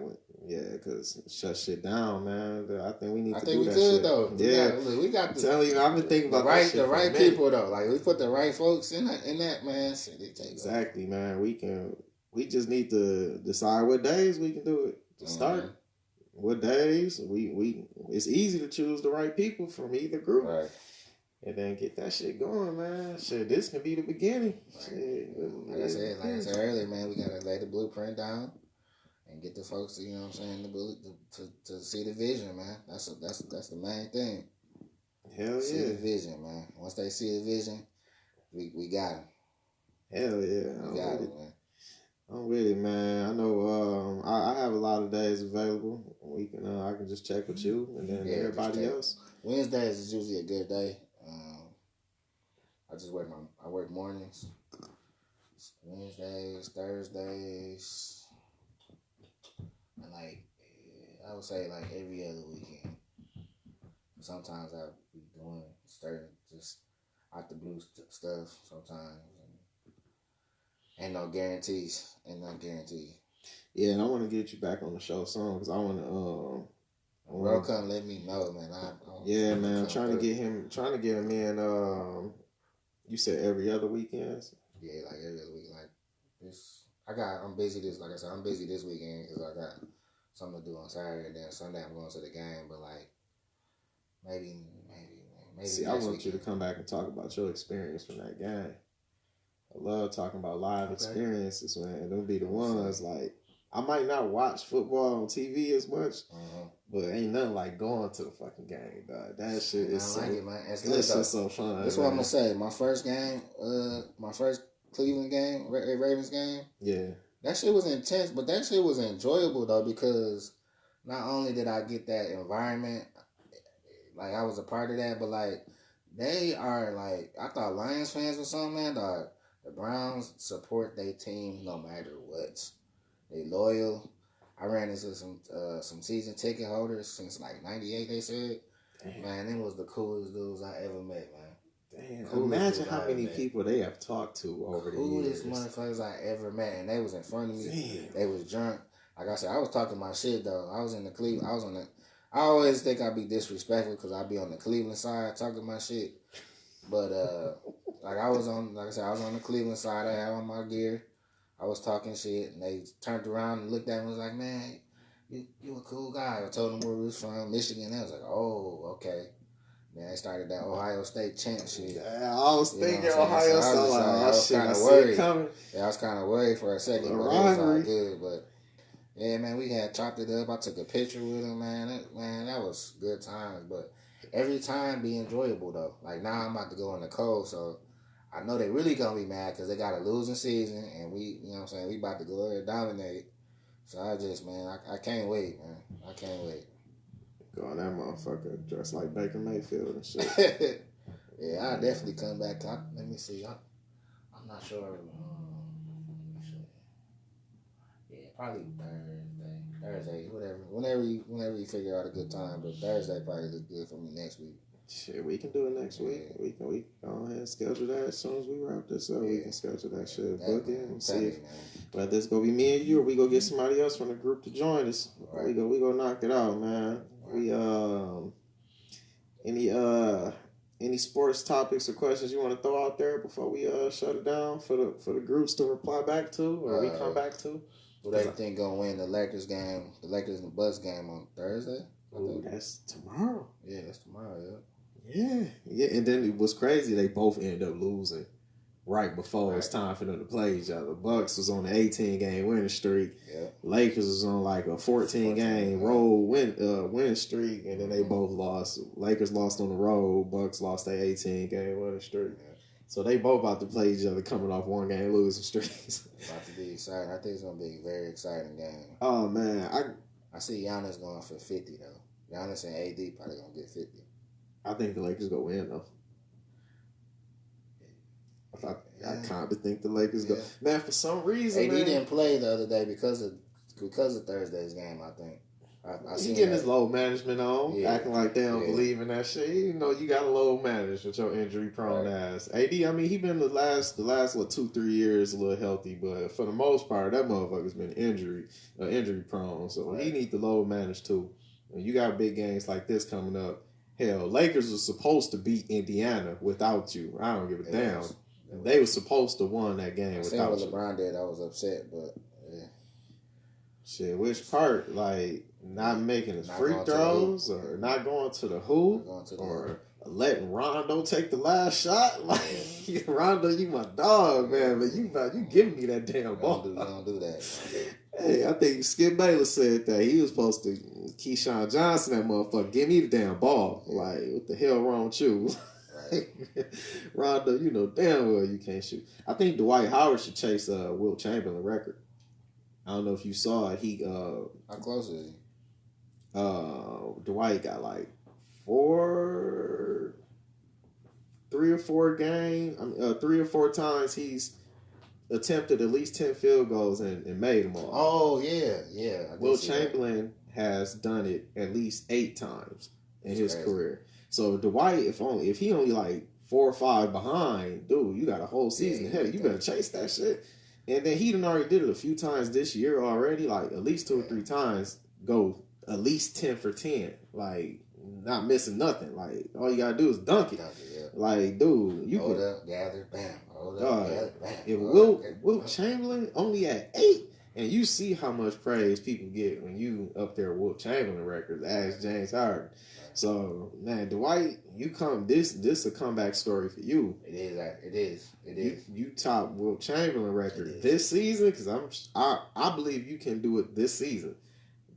Yeah, because shut shit down, man. I think we need to do we that could shit. though. Yeah, We got I'm telling you, I've been thinking about that shit the for a right minute. people though. Like we put the right folks in that man. Shit, they take exactly, over. Man. We just need to decide what days we can do it to start. What days we it's easy to choose the right people from either group. Right. And then get that shit going, man. Shit, this can be the beginning. Right. Shit, like I said earlier, man, we gotta lay the blueprint down and get the folks, you know what I'm saying, to see the vision, man. That's the main thing. Hell see yeah. See the vision, man. Once they see the vision, we got them. Hell yeah. We got it, man. I'm with it, man. I know I have a lot of days available. We can I can just check with you and then everybody else. Wednesdays is usually a good day. I work mornings. Wednesdays, Thursdays, and I would say like every other weekend. Sometimes I'll be doing certain just out the blue stuff. Sometimes ain't no guarantees. Yeah, and I want to get you back on the show soon because I want to. Bro, come let me know, man. Man. I'm trying to get him in. You said every other weekend. Yeah, like every other week. Like this, I'm busy this. Like I said, I'm busy this weekend because I got something to do on Saturday. And then Sunday I'm going to the game. But like maybe. See, I want you to come back and talk about your experience from that game. I love talking about live experiences, man. And they'll be the ones like I might not watch football on TV as much, but ain't nothing like going to the fucking game, dog. That shit is so. It's just so fun. That's what I'm gonna say. My first game, my first Cleveland game, Ravens game. Yeah, that shit was intense, but that shit was enjoyable though because not only did I get that environment, like I was a part of that, but like they are like I thought Lions fans or something, man. Dog, the Browns support their team no matter what. They loyal. I ran into some season ticket holders since like '98. They said, damn. Man, them was the coolest dudes I ever met, man. Damn, imagine how many people they have talked to over the years. Coolest motherfuckers I ever met, and they was in front of me. Damn. They was drunk. Like I said, I was talking my shit though. I was in the Cleveland. I always think I'd be disrespectful because I'd be on the Cleveland side talking my shit. But I was on the Cleveland side. I had on my gear. I was talking shit, and they turned around and looked at me and was like, man, you a cool guy. I told them where we was from, Michigan. They was like, oh, okay. Then they started that Ohio State chant shit. Yeah, I was thinking Ohio State. I was kind of worried. Yeah, I was kind of worried for a second, but it was all good. But, yeah, man, we had chopped it up. I took a picture with him, man. That was good times. But every time be enjoyable, though. Like, now I'm about to go in the cold, so I know they really gonna be mad because they got a losing season, and we, you know what I'm saying, we about to go there and dominate. So I can't wait, man. I can't wait. Go on that motherfucker dressed like Baker Mayfield and shit. Yeah, I'll definitely come back. Let me see. I'm not sure. Let me see. Yeah, probably Thursday, whatever. Whenever you figure out a good time, but Thursday probably look good for me next week. Shit, we can do it next week. We can go ahead and schedule that as soon as we wrap this up. Yeah. We can schedule that shit, book it, and see if whether it's gonna be me and you or we go get somebody else from the group to join us. Right. We go knock it out, man. Right. We any sports topics or questions you want to throw out there before we shut it down for the groups to reply back to or we come back to? Who they think gonna win the Lakers game? The Lakers and the Bucks game on Thursday. Ooh, that's tomorrow. Yeah, that's tomorrow. Yeah. Yeah, and then it was crazy. They both ended up losing right before it's time for them to play each other. Bucks was on the 18-game winning streak. Yeah. Lakers was on like a 14-game road winning streak, and then they both lost. Lakers lost on the road. Bucks lost their 18-game winning streak. Yeah. So they both about to play each other coming off 1-game losing streaks. About to be exciting. I think it's gonna be a very exciting game. Oh man, I see Giannis going for 50 though. Giannis and AD probably gonna get 50. I think the Lakers go win though. I kind of think the Lakers go. Man, for some reason, AD didn't play the other day because of Thursday's game. I I He seen getting that. his load management on, Yeah. acting like they don't Yeah. believe in that shit. You know, you got to load manage with your injury prone ass. AD, I mean, he been the last what 2-3 years a little healthy, but for the most part, that motherfucker's been injury prone. So he need to load manage too. And you got big games like this coming up. Hell, Lakers was supposed to beat Indiana without you. I don't give a damn. They were supposed to won that game without you. I seen what LeBron did. I was upset, but yeah. Shit, which part? Like not making his free throws, or not going to the hoop, or letting Rondo take the last shot? Like Rondo, you my dog, man, but you giving me that damn ball. You don't do that. Hey, I think Skip Bayless said that he was supposed to Keyshawn Johnson, that motherfucker, give me the damn ball. Like, what the hell wrong with you? Rondo, you know damn well you can't shoot. I think Dwight Howard should chase Wilt Chamberlain record. I don't know if you saw it. How close is he? Dwight got like 3 or 4 games. 3 or 4 times he's attempted at least 10 field goals and made them all. Oh yeah. Wilt Chamberlain has done it at least 8 times in his career. So Dwight, if he only like 4 or 5 behind, dude, you got a whole season ahead. You better chase that shit. And then he done already did it a few times this year already, like at least 2 or 3 times. Go at least 10 for 10, like not missing nothing. Like all you gotta do is dunk it. Like, dude, you hold up, gather, bam. Hold up, gather, bam. If Wilt Chamberlain only at 8, and you see how much praise people get when you up there with Wilt Chamberlain records, ask James Harden. So man, Dwight, this a comeback story for you. It is. You top Wilt Chamberlain record this season, because I believe you can do it this season.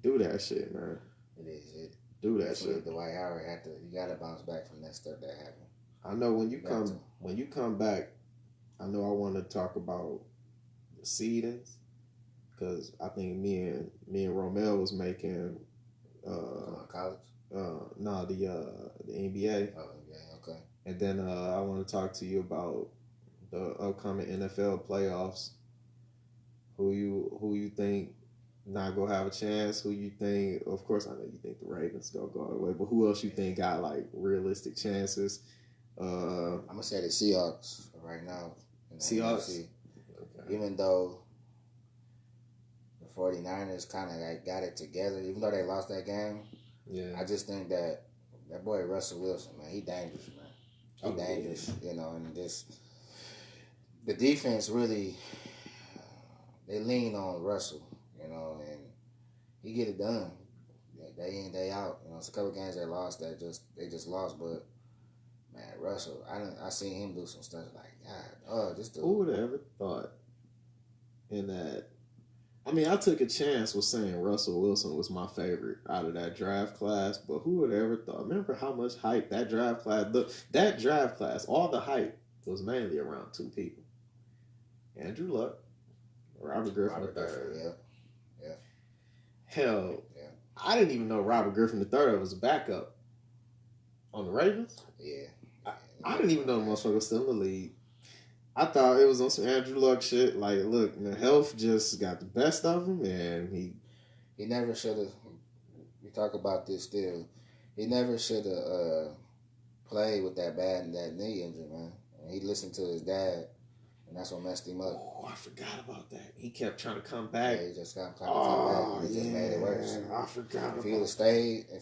Do that shit, man. It is. Do that shit. Dwight Howard you gotta bounce back from that stuff that happened. I know when you come back, I know I want to talk about the seedings, because I think me and Romel was making college. No, the NBA. Oh yeah, okay. And then I want to talk to you about the upcoming NFL playoffs. Who you think not gonna have a chance? Who you think? Of course, I know you think the Ravens gonna go all the way, but who else you think got like realistic chances? I'm gonna say the Seahawks right now. Seahawks, okay. Even though the 49ers kind of like got it together, even though they lost that game. Yeah, I just think that boy Russell Wilson, man, he dangerous, man. He dangerous, you know, and the defense really they lean on Russell, you know, and he get it done day in, day out. You know, it's a couple games they lost they just lost, but man, Russell, I seen him do some stuff like God, this dude. Who would have ever thought in that? I mean, I took a chance with saying Russell Wilson was my favorite out of that draft class, but who would have ever thought? Remember how much hype that draft class, all the hype was mainly around 2 people. Andrew Luck, Robert Griffin III. Yeah. Hell, I didn't even know Robert Griffin III was a backup on the Ravens. Yeah. I didn't even know the motherfucker was still in the league. I thought it was on some Andrew Luck shit. Like, look, the health just got the best of him, and he never should have. We talk about this still. He never should have played with that knee injury, man. And he listened to his dad, and that's what messed him up. Oh, I forgot about that. He kept trying to come back. Yeah, he just kept trying to come back. He just made it worse. I forgot. If he'd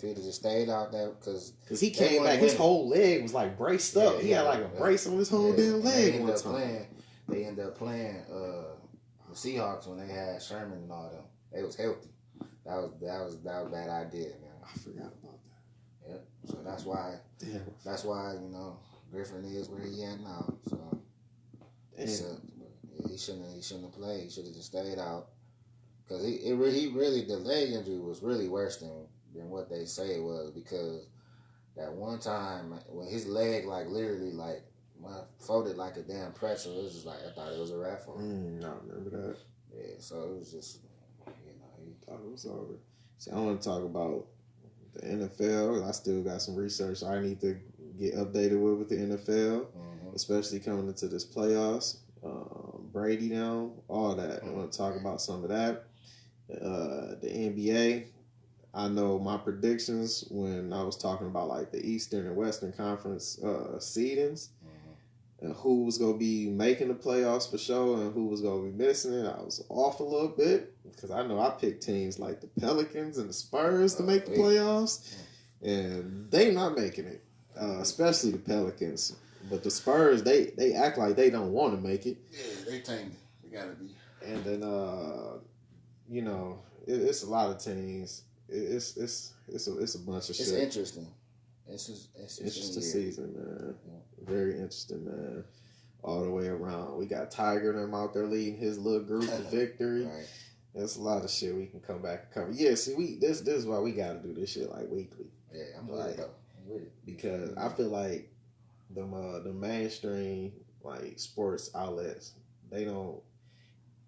have just stayed out there, because he came back, his whole leg was like braced up. He had like a brace on his whole damn leg one time. They ended up playing the Seahawks when they had Sherman and all them. They was healthy. That was a bad idea, man. I forgot about that. Yep. So that's why you know Griffin is where he at now. So he shouldn't have played. He should have just stayed out, because he really the leg injury was really worse than what they say it was, because that one time when his leg like literally like folded like a damn pretzel, it was just like I thought it was a wrap for him. I remember that. Yeah, so it was just he thought it was over. See, I want to talk about the NFL. I still got some research I need to get updated with the NFL, especially coming into this playoffs. Brady now, all that. I want to talk about some of that. The NBA. I know my predictions when I was talking about like the Eastern and Western Conference seedings and who was gonna be making the playoffs for sure and who was gonna be missing it. I was off a little bit because I know I picked teams like the Pelicans and the Spurs to make the playoffs, and they not making it. Especially the Pelicans, but the Spurs they act like they don't want to make it. Yeah, they tank. They gotta be. And then you know, it's a lot of teams. It's a bunch of shit. It's interesting. It's interesting season, man. Yeah. Very interesting, man. All the way around. We got Tiger and them out there leading his little group to victory. Right. There's a lot of shit we can come back and cover. Yeah, see, this is why we got to do this shit like weekly. Yeah, I'm with it though. Because I feel like the mainstream like sports outlets, they don't.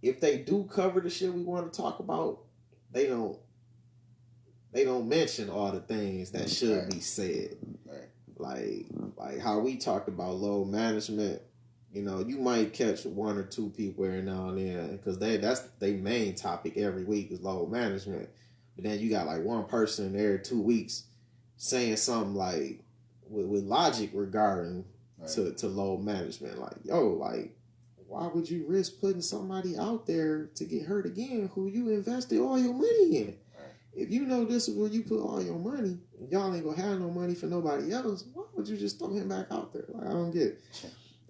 If they do cover the shit we want to talk about, they don't mention all the things that should be said. Right. Like how we talked about load management. You know, you might catch one or two people every now and then because that's their main topic every week is load management. But then you got like one person every 2 weeks saying something like with logic regarding to load management. Like, yo, like, why would you risk putting somebody out there to get hurt again who you invested all your money in? If you know this is where you put all your money, y'all ain't gonna have no money for nobody else, why would you just throw him back out there? Like, I don't get it.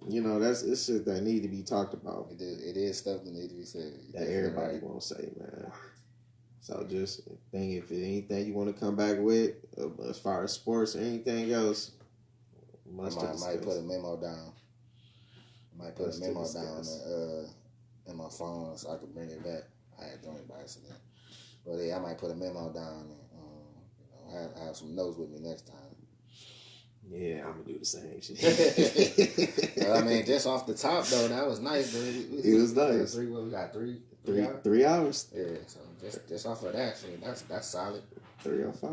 You know, it's shit that need to be talked about. It is stuff that need to be said. That everybody won't say, man. So just think if anything you want to come back with, as far as sports or anything else, I might put a memo down. I might put a memo down in my phone so I can bring it back. I had joined by accident. But yeah, I might put a memo down and have some notes with me next time. Yeah, I'm gonna do the same shit. Well, I mean, just off the top though, that was nice. It was nice. We got 3 hours. Yeah, so just off of that, shit, that's solid. 3 or 5.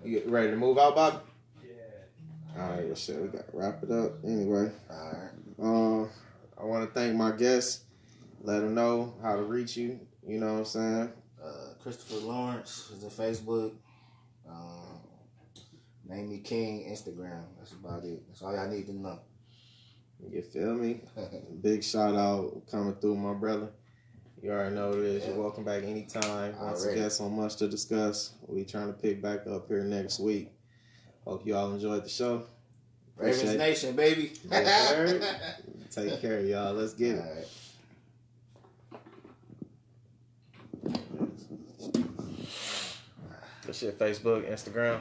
You get ready to move out, Bob? Yeah. All right, well, shit, we got to wrap it up. Anyway. All right. I want to thank my guests. Let them know how to reach you. You know what I'm saying? Christopher Lawrence is on Facebook. Name me King Instagram. That's about it. That's all y'all need to know. You feel me? Big shout out coming through, my brother. You already know what it is. Yeah. You're welcome back anytime. Once again, so much to discuss. We trying to pick back up here next week. Hope you all enjoyed the show. Ravens Nation, baby. Take care, y'all. Let's get it. Right. That shit, Facebook, Instagram.